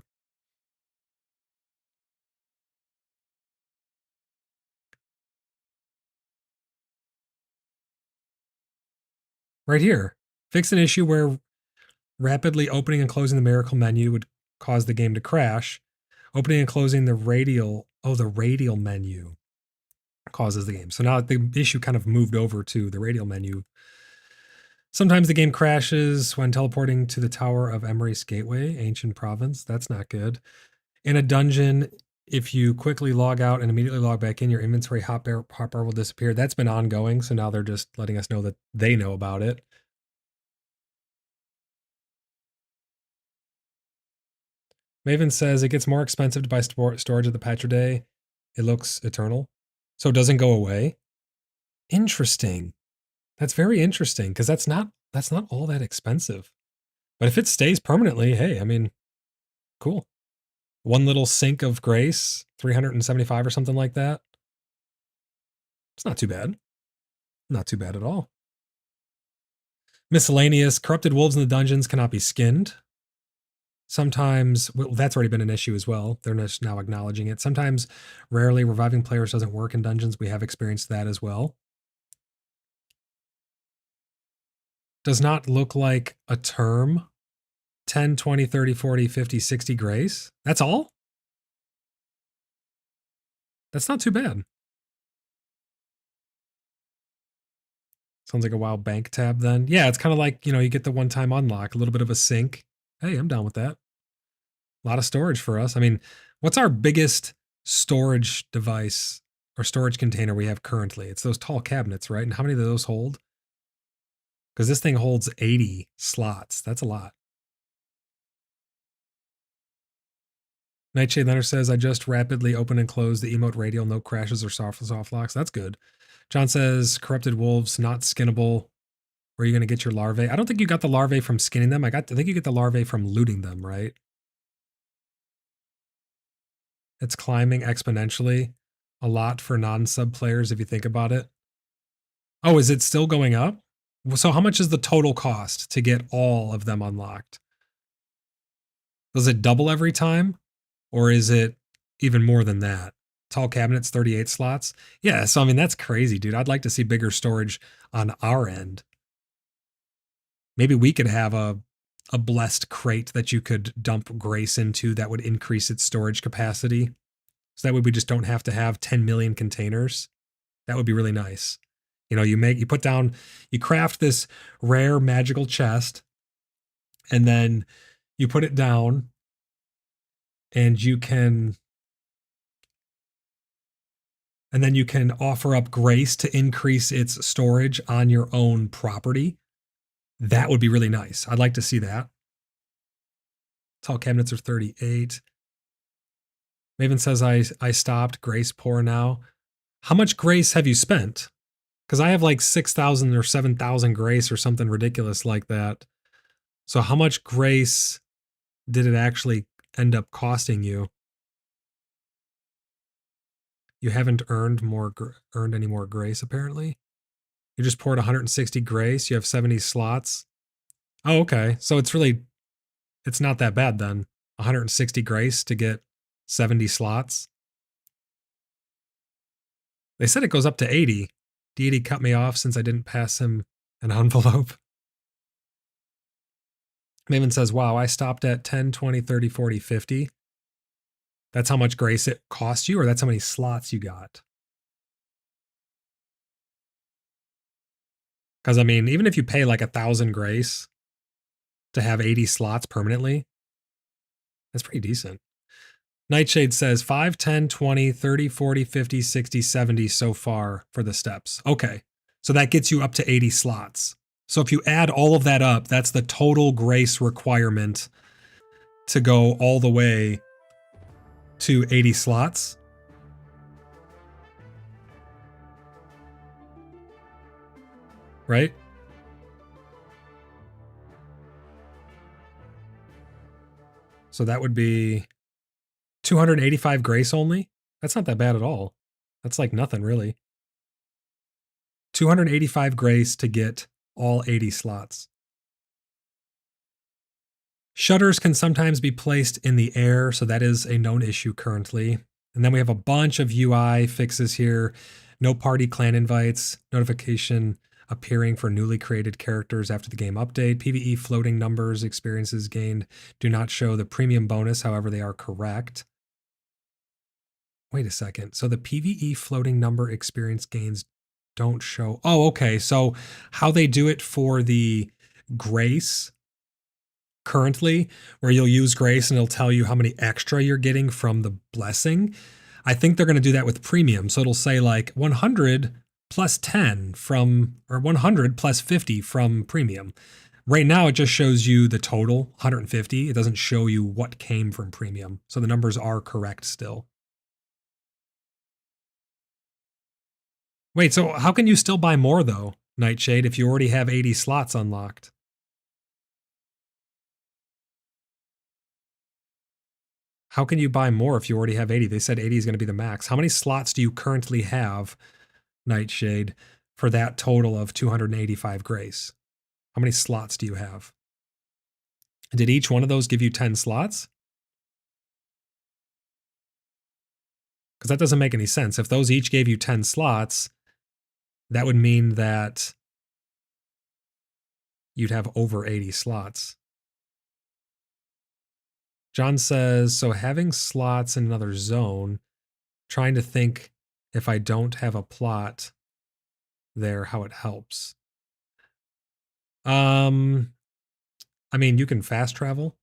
Right here. Fix an issue where rapidly opening and closing the miracle menu would cause the game to crash. Opening and closing the radial menu causes the game. So now the issue kind of moved over to the radial menu. Sometimes the game crashes when teleporting to the Tower of Emrys Gateway, Ancient Province. That's not good. In a dungeon, if you quickly log out and immediately log back in, your inventory hotbar will disappear. That's been ongoing, so now they're just letting us know that they know about it. Maven says it gets more expensive to buy storage at the patch a day. It looks eternal. So it doesn't go away. Interesting. That's very interesting because that's not all that expensive. But if it stays permanently, hey, I mean, cool. One little sink of grace, 375 or something like that. It's not too bad. Not too bad at all. Miscellaneous. Corrupted wolves in the dungeons cannot be skinned. Sometimes, well, that's already been an issue as well. They're just now acknowledging it. Sometimes, rarely, reviving players doesn't work in dungeons. We have experienced that as well. Does not look like a term. 10, 20, 30, 40, 50, 60 grace. That's all? That's not too bad. Sounds like a WoW bank tab then. Yeah, it's kind of like, you get the one-time unlock, a little bit of a sync. Hey, I'm down with that. A lot of storage for us. I mean, what's our biggest storage device or storage container we have currently? It's those tall cabinets, right? And how many do those hold? Because this thing holds 80 slots. That's a lot. Nightshade Leonard says, I just rapidly open and close the emote radial, no crashes or soft locks. That's good. John says, corrupted wolves, not skinnable. Where are you going to get your larvae? I don't think you got the larvae from skinning them. I think you get the larvae from looting them, right? It's climbing exponentially a lot for non-sub players if you think about it. Oh, is it still going up? So how much is the total cost to get all of them unlocked? Does it double every time? Or is it even more than that? Tall cabinets, 38 slots? Yeah, so I mean, that's crazy, dude. I'd like to see bigger storage on our end. Maybe we could have a blessed crate that you could dump grace into that would increase its storage capacity. So that way we just don't have to have 10 million containers. That would be really nice. You craft this rare magical chest, and then you put it down, and then you can offer up grace to increase its storage on your own property. That would be really nice. I'd like to see that. Tall cabinets are 38. Maven says I stopped. Grace pour now. How much grace have you spent? Because I have like 6,000 or 7,000 grace or something ridiculous like that. So how much grace did it actually end up costing you? You haven't earned any more grace, apparently. You just poured 160 grace. You have 70 slots. Oh, okay. So it's not that bad then. 160 grace to get 70 slots. They said it goes up to 80. Deity cut me off since I didn't pass him an envelope. Maven says, wow, I stopped at 10, 20, 30, 40, 50. That's how much grace it cost you, or that's how many slots you got? Because, I mean, even if you pay like 1,000 grace, to have 80 slots permanently. That's pretty decent. Nightshade says 5, 10, 20, 30, 40, 50, 60, 70 so far for the steps. Okay. So that gets you up to 80 slots. So if you add all of that up, that's the total grace requirement to go all the way to 80 slots. Right? So that would be 285 grace only. That's not that bad at all. That's like nothing really. 285 grace to get all 80 slots. Shutters can sometimes be placed in the air, so that is a known issue currently. And then we have a bunch of UI fixes here. No party clan invites, notification appearing for newly created characters after the game update. PvE floating numbers, experiences gained do not show the premium bonus, however, they are correct. Wait a second. So the PvE floating number experience gains don't show. Oh, okay. So how they do it for the grace currently, where you'll use grace and it'll tell you how many extra you're getting from the blessing. I think they're going to do that with premium. So it'll say like 100 plus 10 from, or 100 plus 50 from premium. Right now, it just shows you the total, 150. It doesn't show you what came from premium. So the numbers are correct still. Wait, so how can you still buy more though, Nightshade, if you already have 80 slots unlocked? How can you buy more if you already have 80? They said 80 is going to be the max. How many slots do you currently have, Nightshade, for that total of 285 grace? How many slots do you have? Did each one of those give you 10 slots? Because that doesn't make any sense. If those each gave you 10 slots, that would mean that you'd have over 80 slots. John says, so having slots in another zone, trying to think if I don't have a plot there, how it helps. I mean, you can fast travel.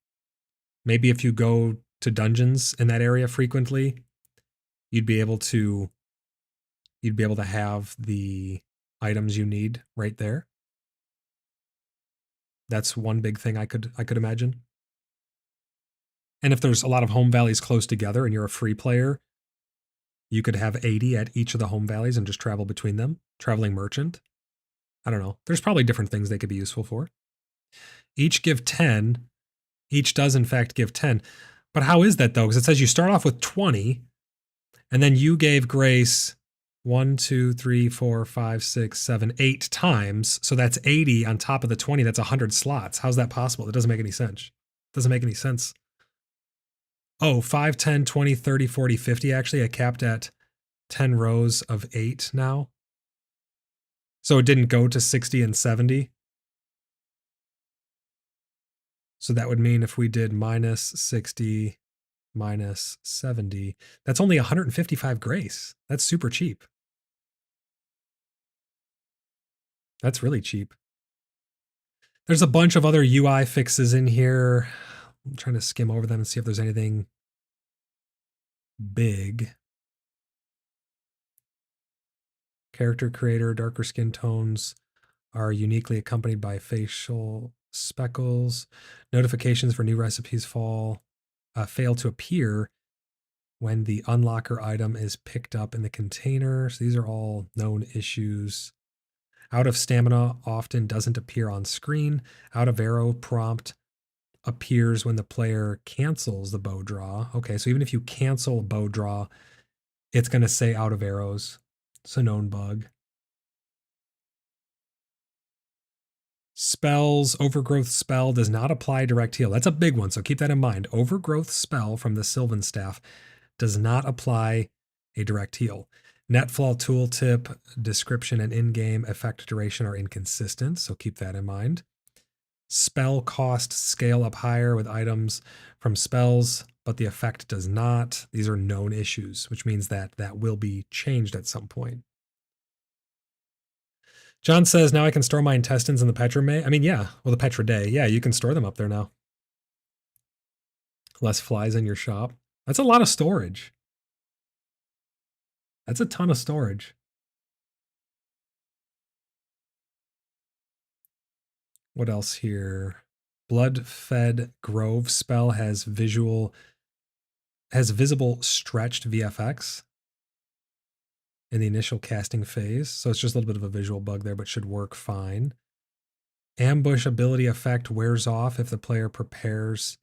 Maybe if you go to dungeons in that area frequently, you'd be able to have the items you need right there. That's one big thing I could imagine. And if there's a lot of home valleys close together and you're a free player, you could have 80 at each of the home valleys and just travel between them. Traveling merchant. I don't know. There's probably different things they could be useful for. Each give 10. Each does, in fact, give 10. But how is that, though? Because it says you start off with 20, and then you gave grace 1, 2, 3, 4, 5, 6, 7, 8 times. So that's 80 on top of the 20. That's 100 slots. How's that possible? That doesn't make any sense. Doesn't make any sense. Oh, 5, 10, 20, 30, 40, 50. Actually, I capped at 10 rows of 8 now. So it didn't go to 60 and 70. So that would mean if we did minus 60, minus 70, that's only 155 grace. That's super cheap. That's really cheap. There's a bunch of other UI fixes in here. I'm trying to skim over them and see if there's anything big. Character creator, darker skin tones are uniquely accompanied by facial speckles. Notifications for new recipes fail to appear when the unlocker item is picked up in the container. So these are all known issues. Out of stamina often doesn't appear on screen. Out of arrow prompt appears when the player cancels the bow draw. Okay, so even if you cancel a bow draw, it's going to say out of arrows. It's a known bug. Spells, overgrowth spell does not apply direct heal. That's a big one, so keep that in mind. Overgrowth spell from the Sylvan Staff does not apply a direct heal. Netfall tooltip, description, and in-game effect duration are inconsistent, so keep that in mind. Spell cost scale up higher with items from spells, but the effect does not. These are known issues, which means that that will be changed at some point. John says, now I can store my intestines in the Petra May. I mean, yeah. Well, the Petra Day. Yeah, you can store them up there now. Less flies in your shop. That's a lot of storage. That's a ton of storage. What else here? Blood-fed Grove spell has visible stretched VFX in the initial casting phase. So it's just a little bit of a visual bug there, but should work fine. Ambush ability effect wears off if the player prepares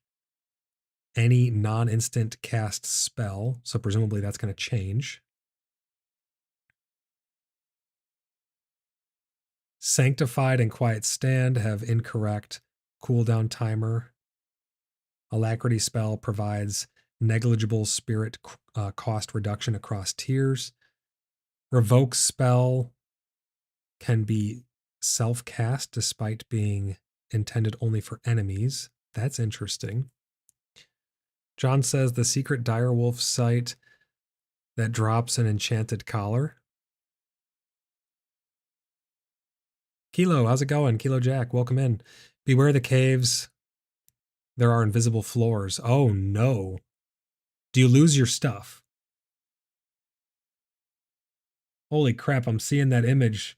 any non-instant cast spell. So presumably that's going to change. Sanctified and Quiet Stand have incorrect cooldown timer. Alacrity spell provides negligible spirit cost reduction across tiers. Revoke spell can be self-cast despite being intended only for enemies. That's interesting. John says the secret direwolf site that drops an enchanted collar. Kilo, how's it going? Kilo Jack, welcome in. Beware the caves. There are invisible floors. Oh no. Do you lose your stuff? Holy crap, I'm seeing that image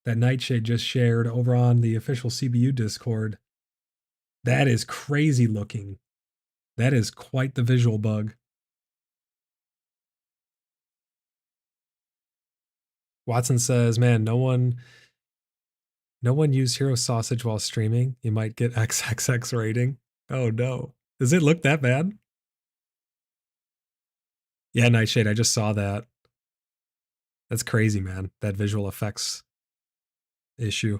that Nightshade just shared over on the official CBU Discord. That is crazy looking. That is quite the visual bug. Watson says, man, no one use Hero Sausage while streaming. You might get XXX rating. Oh no. Does it look that bad? Yeah, Nightshade, I just saw that. That's crazy, man. That visual effects issue.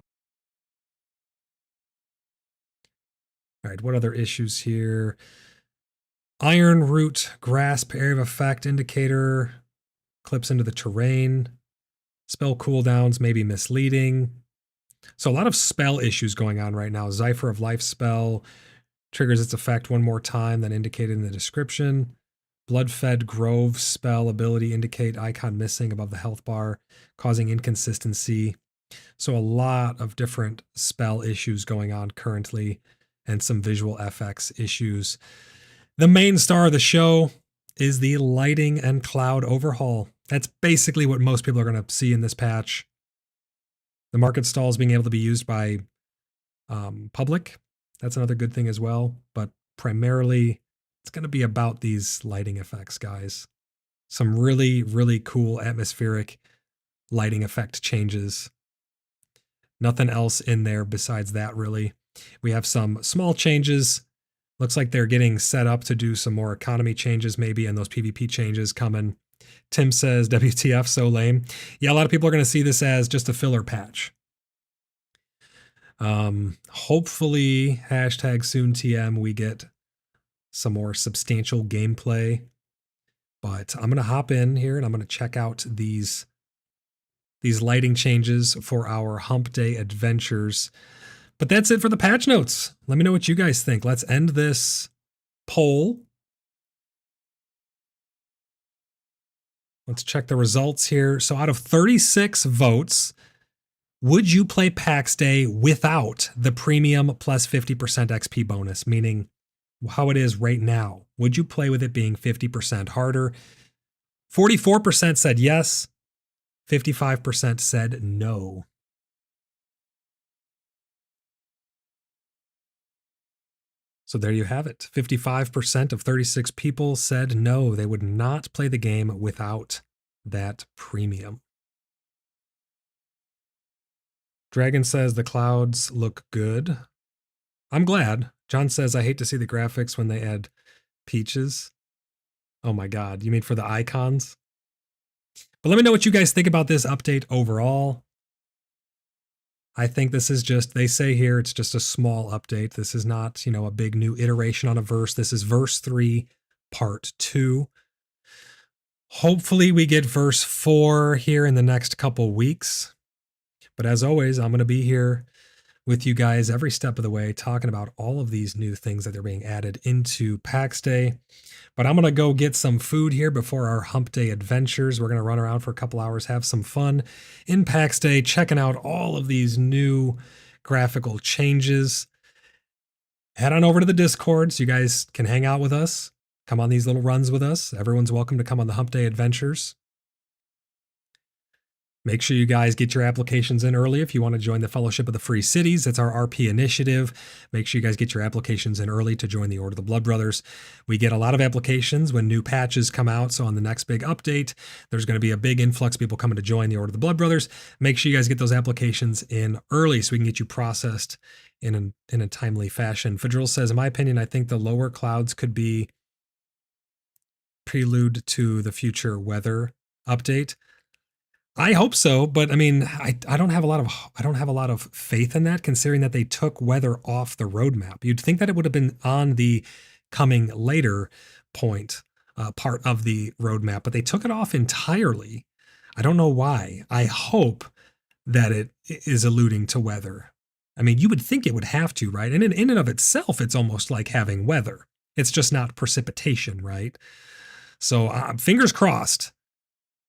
All right, what other issues here? Iron Root Grasp area of effect indicator clips into the terrain. Spell cooldowns may be misleading. So a lot of spell issues going on right now. Zephyr of Life spell triggers its effect one more time than indicated in the description. Blood-fed Grove spell ability indicate icon missing above the health bar, causing inconsistency. So a lot of different spell issues going on currently and some visual FX issues. The main star of the show is the lighting and cloud overhaul. That's basically what most people are going to see in this patch. The market stalls being able to be used by public. That's another good thing as well. But primarily, it's going to be about these lighting effects, guys. Some really, really cool atmospheric lighting effect changes. Nothing else in there besides that, really. We have some small changes. Looks like they're getting set up to do some more economy changes maybe, and those PvP changes coming. Tim says, WTF, so lame. Yeah, a lot of people are going to see this as just a filler patch. Hopefully, #SoonTM, we get some more substantial gameplay. But I'm going to hop in here and I'm going to check out these lighting changes for our Hump Day adventures. But that's it for the patch notes. Let me know what you guys think. Let's end this poll. Let's check the results here. So out of 36 votes, would you play PAX Day without the premium plus 50% XP bonus? Meaning how it is right now. Would you play with it being 50% harder? 44% said yes. 55% said no. So there you have it. 55% of 36 people said no, they would not play the game without that premium. Dragon says the clouds look good. I'm glad. John says, I hate to see the graphics when they add peaches. Oh my God, you mean for the icons? But let me know what you guys think about this update overall. I think this is just, they say here, it's just a small update. This is not, a big new iteration on a verse. This is verse 3, part 2. Hopefully we get verse 4 here in the next couple weeks. But as always, I'm going to be here with you guys every step of the way, talking about all of these new things that are being added into PAX Day. But I'm going to go get some food here before our Hump Day adventures. We're going to run around for a couple hours, have some fun in PAX Day, checking out all of these new graphical changes. Head on over to the Discord so you guys can hang out with us. Come on these little runs with us. Everyone's welcome to come on the Hump Day adventures. Make sure you guys get your applications in early if you want to join the Fellowship of the Free Cities. That's our RP initiative. Make sure you guys get your applications in early to join the Order of the Blood Brothers. We get a lot of applications when new patches come out. So on the next big update, there's going to be a big influx of people coming to join the Order of the Blood Brothers. Make sure you guys get those applications in early so we can get you processed in a timely fashion. Fadril says, in my opinion, I think the lower clouds could be prelude to the future weather update. I hope so, but I mean, I don't have a lot of faith in that, considering that they took weather off the roadmap. You'd think that it would have been on the coming later part of the roadmap, but they took it off entirely. I don't know why. I hope that it is alluding to weather. I mean, you would think it would have to, right? And in and of itself, it's almost like having weather. It's just not precipitation, right? So fingers crossed.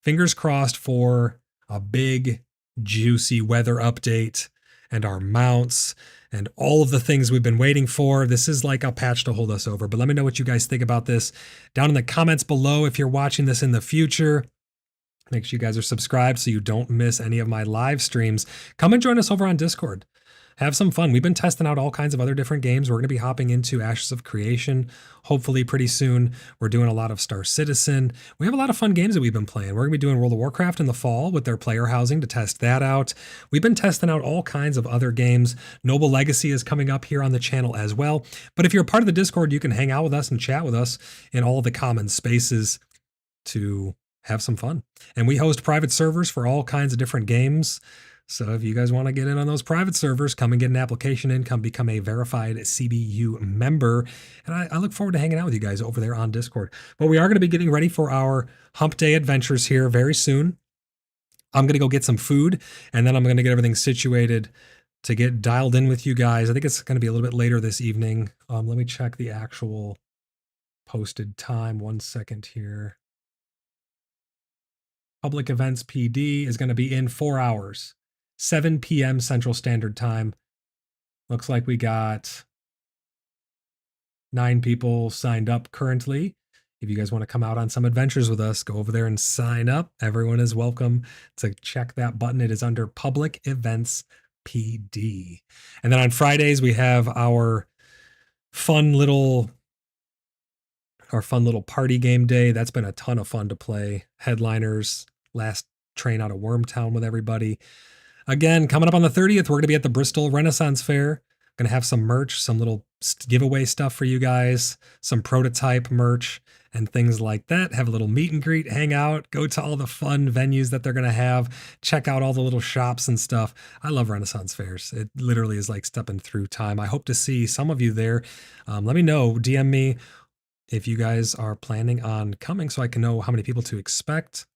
Fingers crossed for a big, juicy weather update and our mounts and all of the things we've been waiting for. This is like a patch to hold us over. But let me know what you guys think about this down in the comments below. If you're watching this in the future, make sure you guys are subscribed so you don't miss any of my live streams. Come and join us over on Discord. Have some fun. We've been testing out all kinds of other different games. We're going to be hopping into Ashes of Creation, hopefully pretty soon. We're doing a lot of Star Citizen. We have a lot of fun games that we've been playing. We're going to be doing World of Warcraft in the fall with their player housing to test that out. We've been testing out all kinds of other games. Noble Legacy is coming up here on the channel as well. But if you're a part of the Discord, you can hang out with us and chat with us in all the common spaces to have some fun. And we host private servers for all kinds of different games. So if you guys want to get in on those private servers, come and get an application in, come become a verified CBU member. And I look forward to hanging out with you guys over there on Discord. But we are going to be getting ready for our Hump Day adventures here very soon. I'm going to go get some food, and then I'm going to get everything situated to get dialed in with you guys. I think it's going to be a little bit later this evening. Let me check the actual posted time. 1 second here. Public Events PD is going to be in 4 hours. 7 p.m. Central Standard Time. Looks like we got 9 people signed up currently. If you guys want to come out on some adventures with us, go over there and sign up. Everyone is welcome to check that button. It is under Public Events PD. And then on Fridays, we have our fun little party game day. That's been a ton of fun to play. Headliners, last train out of Wormtown with everybody. Again, coming up on the 30th, we're going to be at the Bristol Renaissance Fair. Going to have some merch, some little giveaway stuff for you guys, some prototype merch and things like that. Have a little meet and greet, hang out, go to all the fun venues that they're going to have, check out all the little shops and stuff. I love Renaissance Fairs. It literally is like stepping through time. I hope to see some of you there. Let me know, DM me if you guys are planning on coming so I can know how many people to expect.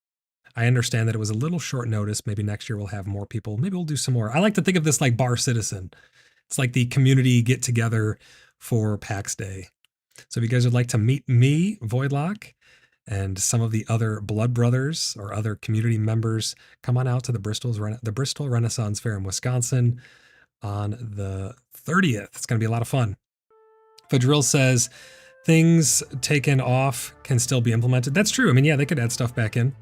I understand that it was a little short notice. Maybe next year we'll have more people. Maybe we'll do some more. I like to think of this like Bar Citizen. It's like the community get together for PAX Day. So if you guys would like to meet me, Voidlock, and some of the other Blood Brothers or other community members, come on out to the Bristol Renaissance Fair in Wisconsin on the 30th. It's going to be a lot of fun. Fadril says things taken off can still be implemented. That's true. I mean, yeah, they could add stuff back in.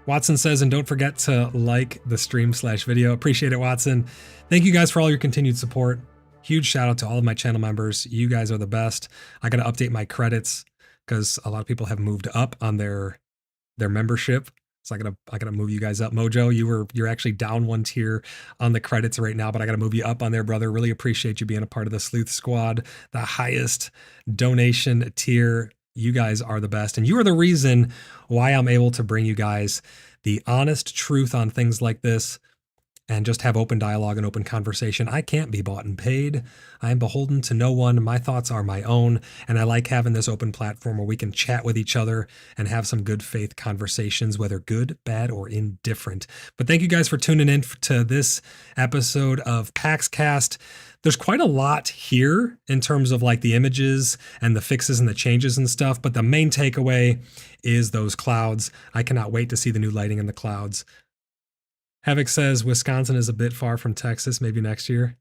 Watson says, and don't forget to like the stream/video. Appreciate it, Watson. Thank you guys for all your continued support. Huge shout out to all of my channel members. You guys are the best. I got to update my credits because a lot of people have moved up on their membership. So I gotta move you guys up. Mojo, you're actually down 1 tier on the credits right now, but I gotta move you up on there, brother. Really appreciate you being a part of the Sleuth Squad, the highest donation tier. You guys are the best, and you are the reason why I'm able to bring you guys the honest truth on things like this and just have open dialogue and open conversation. I can't be bought and paid. I am beholden to no one. My thoughts are my own, and I like having this open platform where we can chat with each other and have some good faith conversations, whether good, bad, or indifferent. But thank you guys for tuning in to this episode of PaxCast. There's quite a lot here in terms of like the images and the fixes and the changes and stuff, but the main takeaway is those clouds. I cannot wait to see the new lighting in the clouds. Havoc says Wisconsin is a bit far from Texas, maybe next year.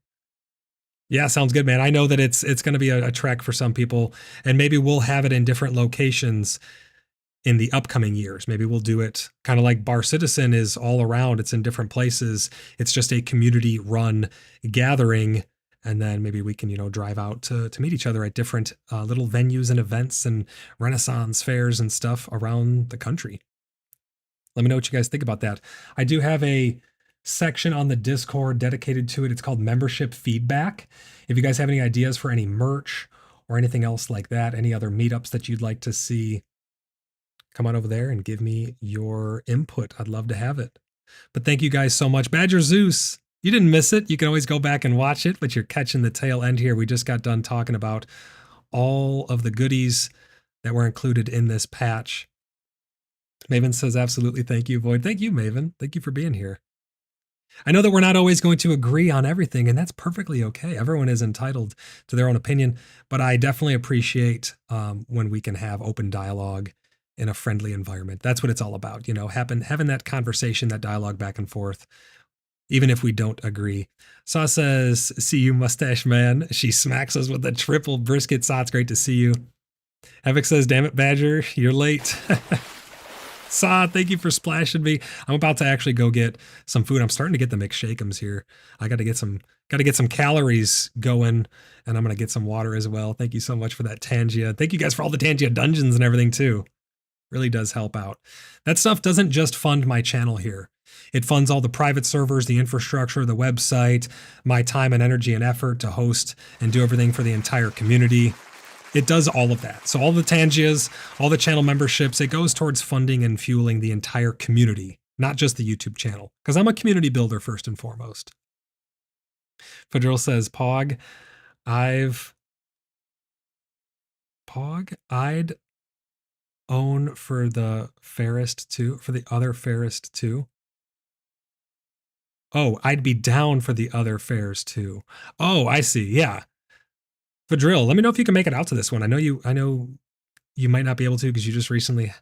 Yeah, sounds good, man. I know that it's going to be a trek for some people, and maybe we'll have it in different locations in the upcoming years. Maybe we'll do it kind of like Bar Citizen is all around. It's in different places. It's just a community run gathering. And then maybe we can, drive out to meet each other at different little venues and events and Renaissance fairs and stuff around the country. Let me know what you guys think about that. I do have a section on the Discord dedicated to it. It's called Membership Feedback. If you guys have any ideas for any merch or anything else like that, any other meetups that you'd like to see, come on over there and give me your input. I'd love to have it. But thank you guys so much. Badger Zeus, you didn't miss it. You can always go back and watch it, but you're catching the tail end here. We just got done talking about all of the goodies that were included in this patch. Maven says, absolutely. Thank you, Void. Thank you, Maven. Thank you for being here. I know that we're not always going to agree on everything, and that's perfectly okay. Everyone is entitled to their own opinion, but I definitely appreciate when we can have open dialogue in a friendly environment. That's what it's all about, having that conversation, that dialogue back and forth, even if we don't agree. Saw says, see you, mustache man. She smacks us with a triple brisket. Saw, it's great to see you. Havoc says, damn it, Badger, you're late. Saw, thank you for splashing me. I'm about to actually go get some food. I'm starting to get the McShake'ems here. I got to get some calories going, and I'm going to get some water as well. Thank you so much for that, Tangia. Thank you guys for all the Tangia dungeons and everything too. Really does help out. That stuff doesn't just fund my channel here. It funds all the private servers, the infrastructure, the website, my time and energy and effort to host and do everything for the entire community. It does all of that. So all the Tangias, all the channel memberships, it goes towards funding and fueling the entire community, not just the YouTube channel, because I'm a community builder first and foremost. Fadril says, I'd own for the fairest too, for the other fairest too. Oh, I'd be down for the other fairs too. Oh, I see. Yeah. Fadril, let me know if you can make it out to this one. I know you might not be able to because you just recently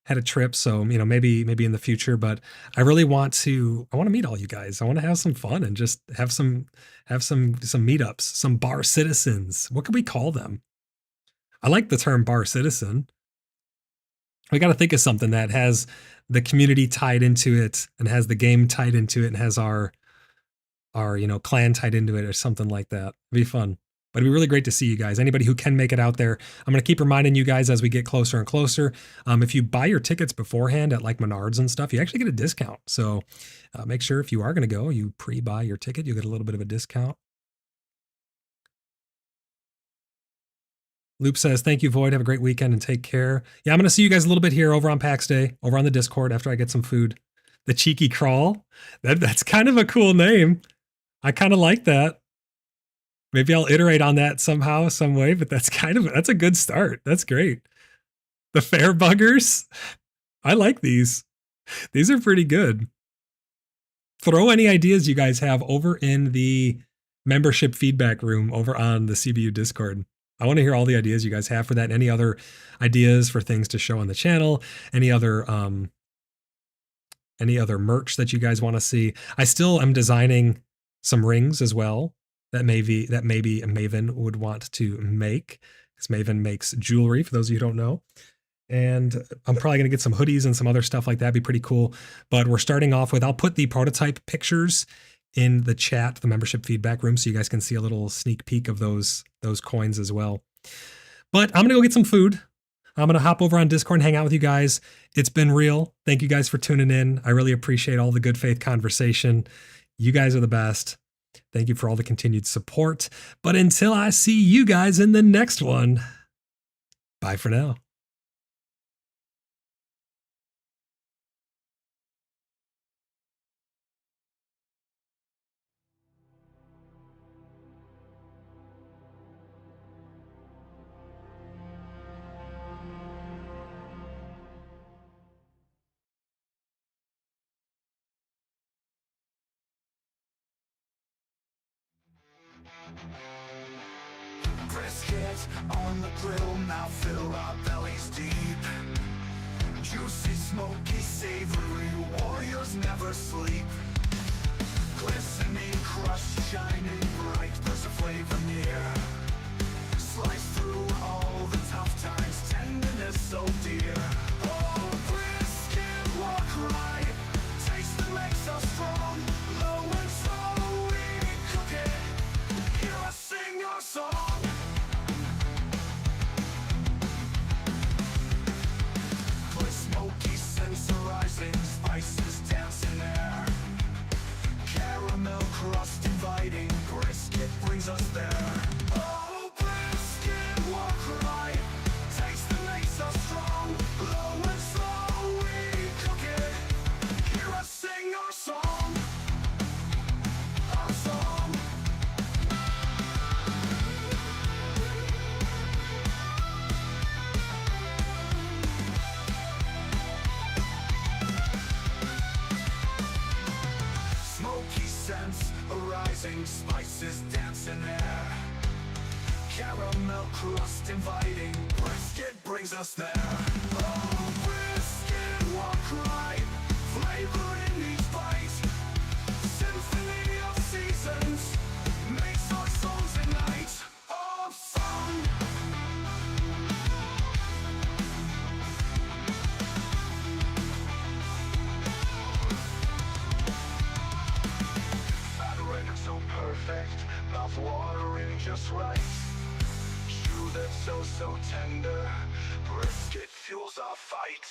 had a trip, so maybe in the future, but I really want to meet all you guys. I want to have some fun and just have some meetups, some bar citizens. What can we call them? I like the term bar citizen. We got to think of something that has the community tied into it and has the game tied into it and has our clan tied into it or something like that. It'd be fun. But it'd be really great to see you guys. Anybody who can make it out there, I'm going to keep reminding you guys as we get closer and closer. If you buy your tickets beforehand at like Menards and stuff, you actually get a discount. So make sure if you are going to go, you pre-buy your ticket, you get a little bit of a discount. Loop says, thank you, Void. Have a great weekend and take care. Yeah, I'm going to see you guys a little bit here over on PAX Day, over on the Discord after I get some food. The Cheeky Crawl. That's kind of a cool name. I kind of like that. Maybe I'll iterate on that somehow, some way, but that's a good start. That's great. The Fair Buggers. I like these. These are pretty good. Throw any ideas you guys have over in the membership feedback room over on the CBU Discord. I want to hear all the ideas you guys have for that. And any other ideas for things to show on the channel, any other merch that you guys want to see. I still am designing some rings as well that maybe Maven would want to make, because Maven makes jewelry, for those of you who don't know. And I'm probably going to get some hoodies and some other stuff like that. It'd be pretty cool. But we're starting off with, I'll put the prototype pictures in the chat, the membership feedback room, so you guys can see a little sneak peek of those coins as well. But I'm going to go get some food. I'm going to hop over on Discord and hang out with you guys. It's been real. Thank you guys for tuning in. I really appreciate all the good faith conversation. You guys are the best. Thank you for all the continued support. But until I see you guys in the next one, bye for now. set on the grill, now fill our bellies deep. Juicy, smoky, savory, warriors never sleep. Glistening, crushed, shining bright, there's a flavor near. Slice through all the tough times, tenderness so dear. Oh, brisket, walk right, taste that makes us strong. Low and slow we cook it, hear us sing our song. With smoky scents arising, spices dance in air. Caramel crust inviting, brisket brings us there. Oh, brisket, walk right, taste that makes us strong. Low and slow we cook it, hear us sing our song. Our song. Smoky scents arising, spices dance in air. Caramel crust inviting, brisket brings us there. Oh, brisket, walk right, flavored in each bite. Symphony of seasons makes our songs ignite. Of song. Fabric so perfect, mouth watering just right. Chew that's so tender, brisket fuels our fight.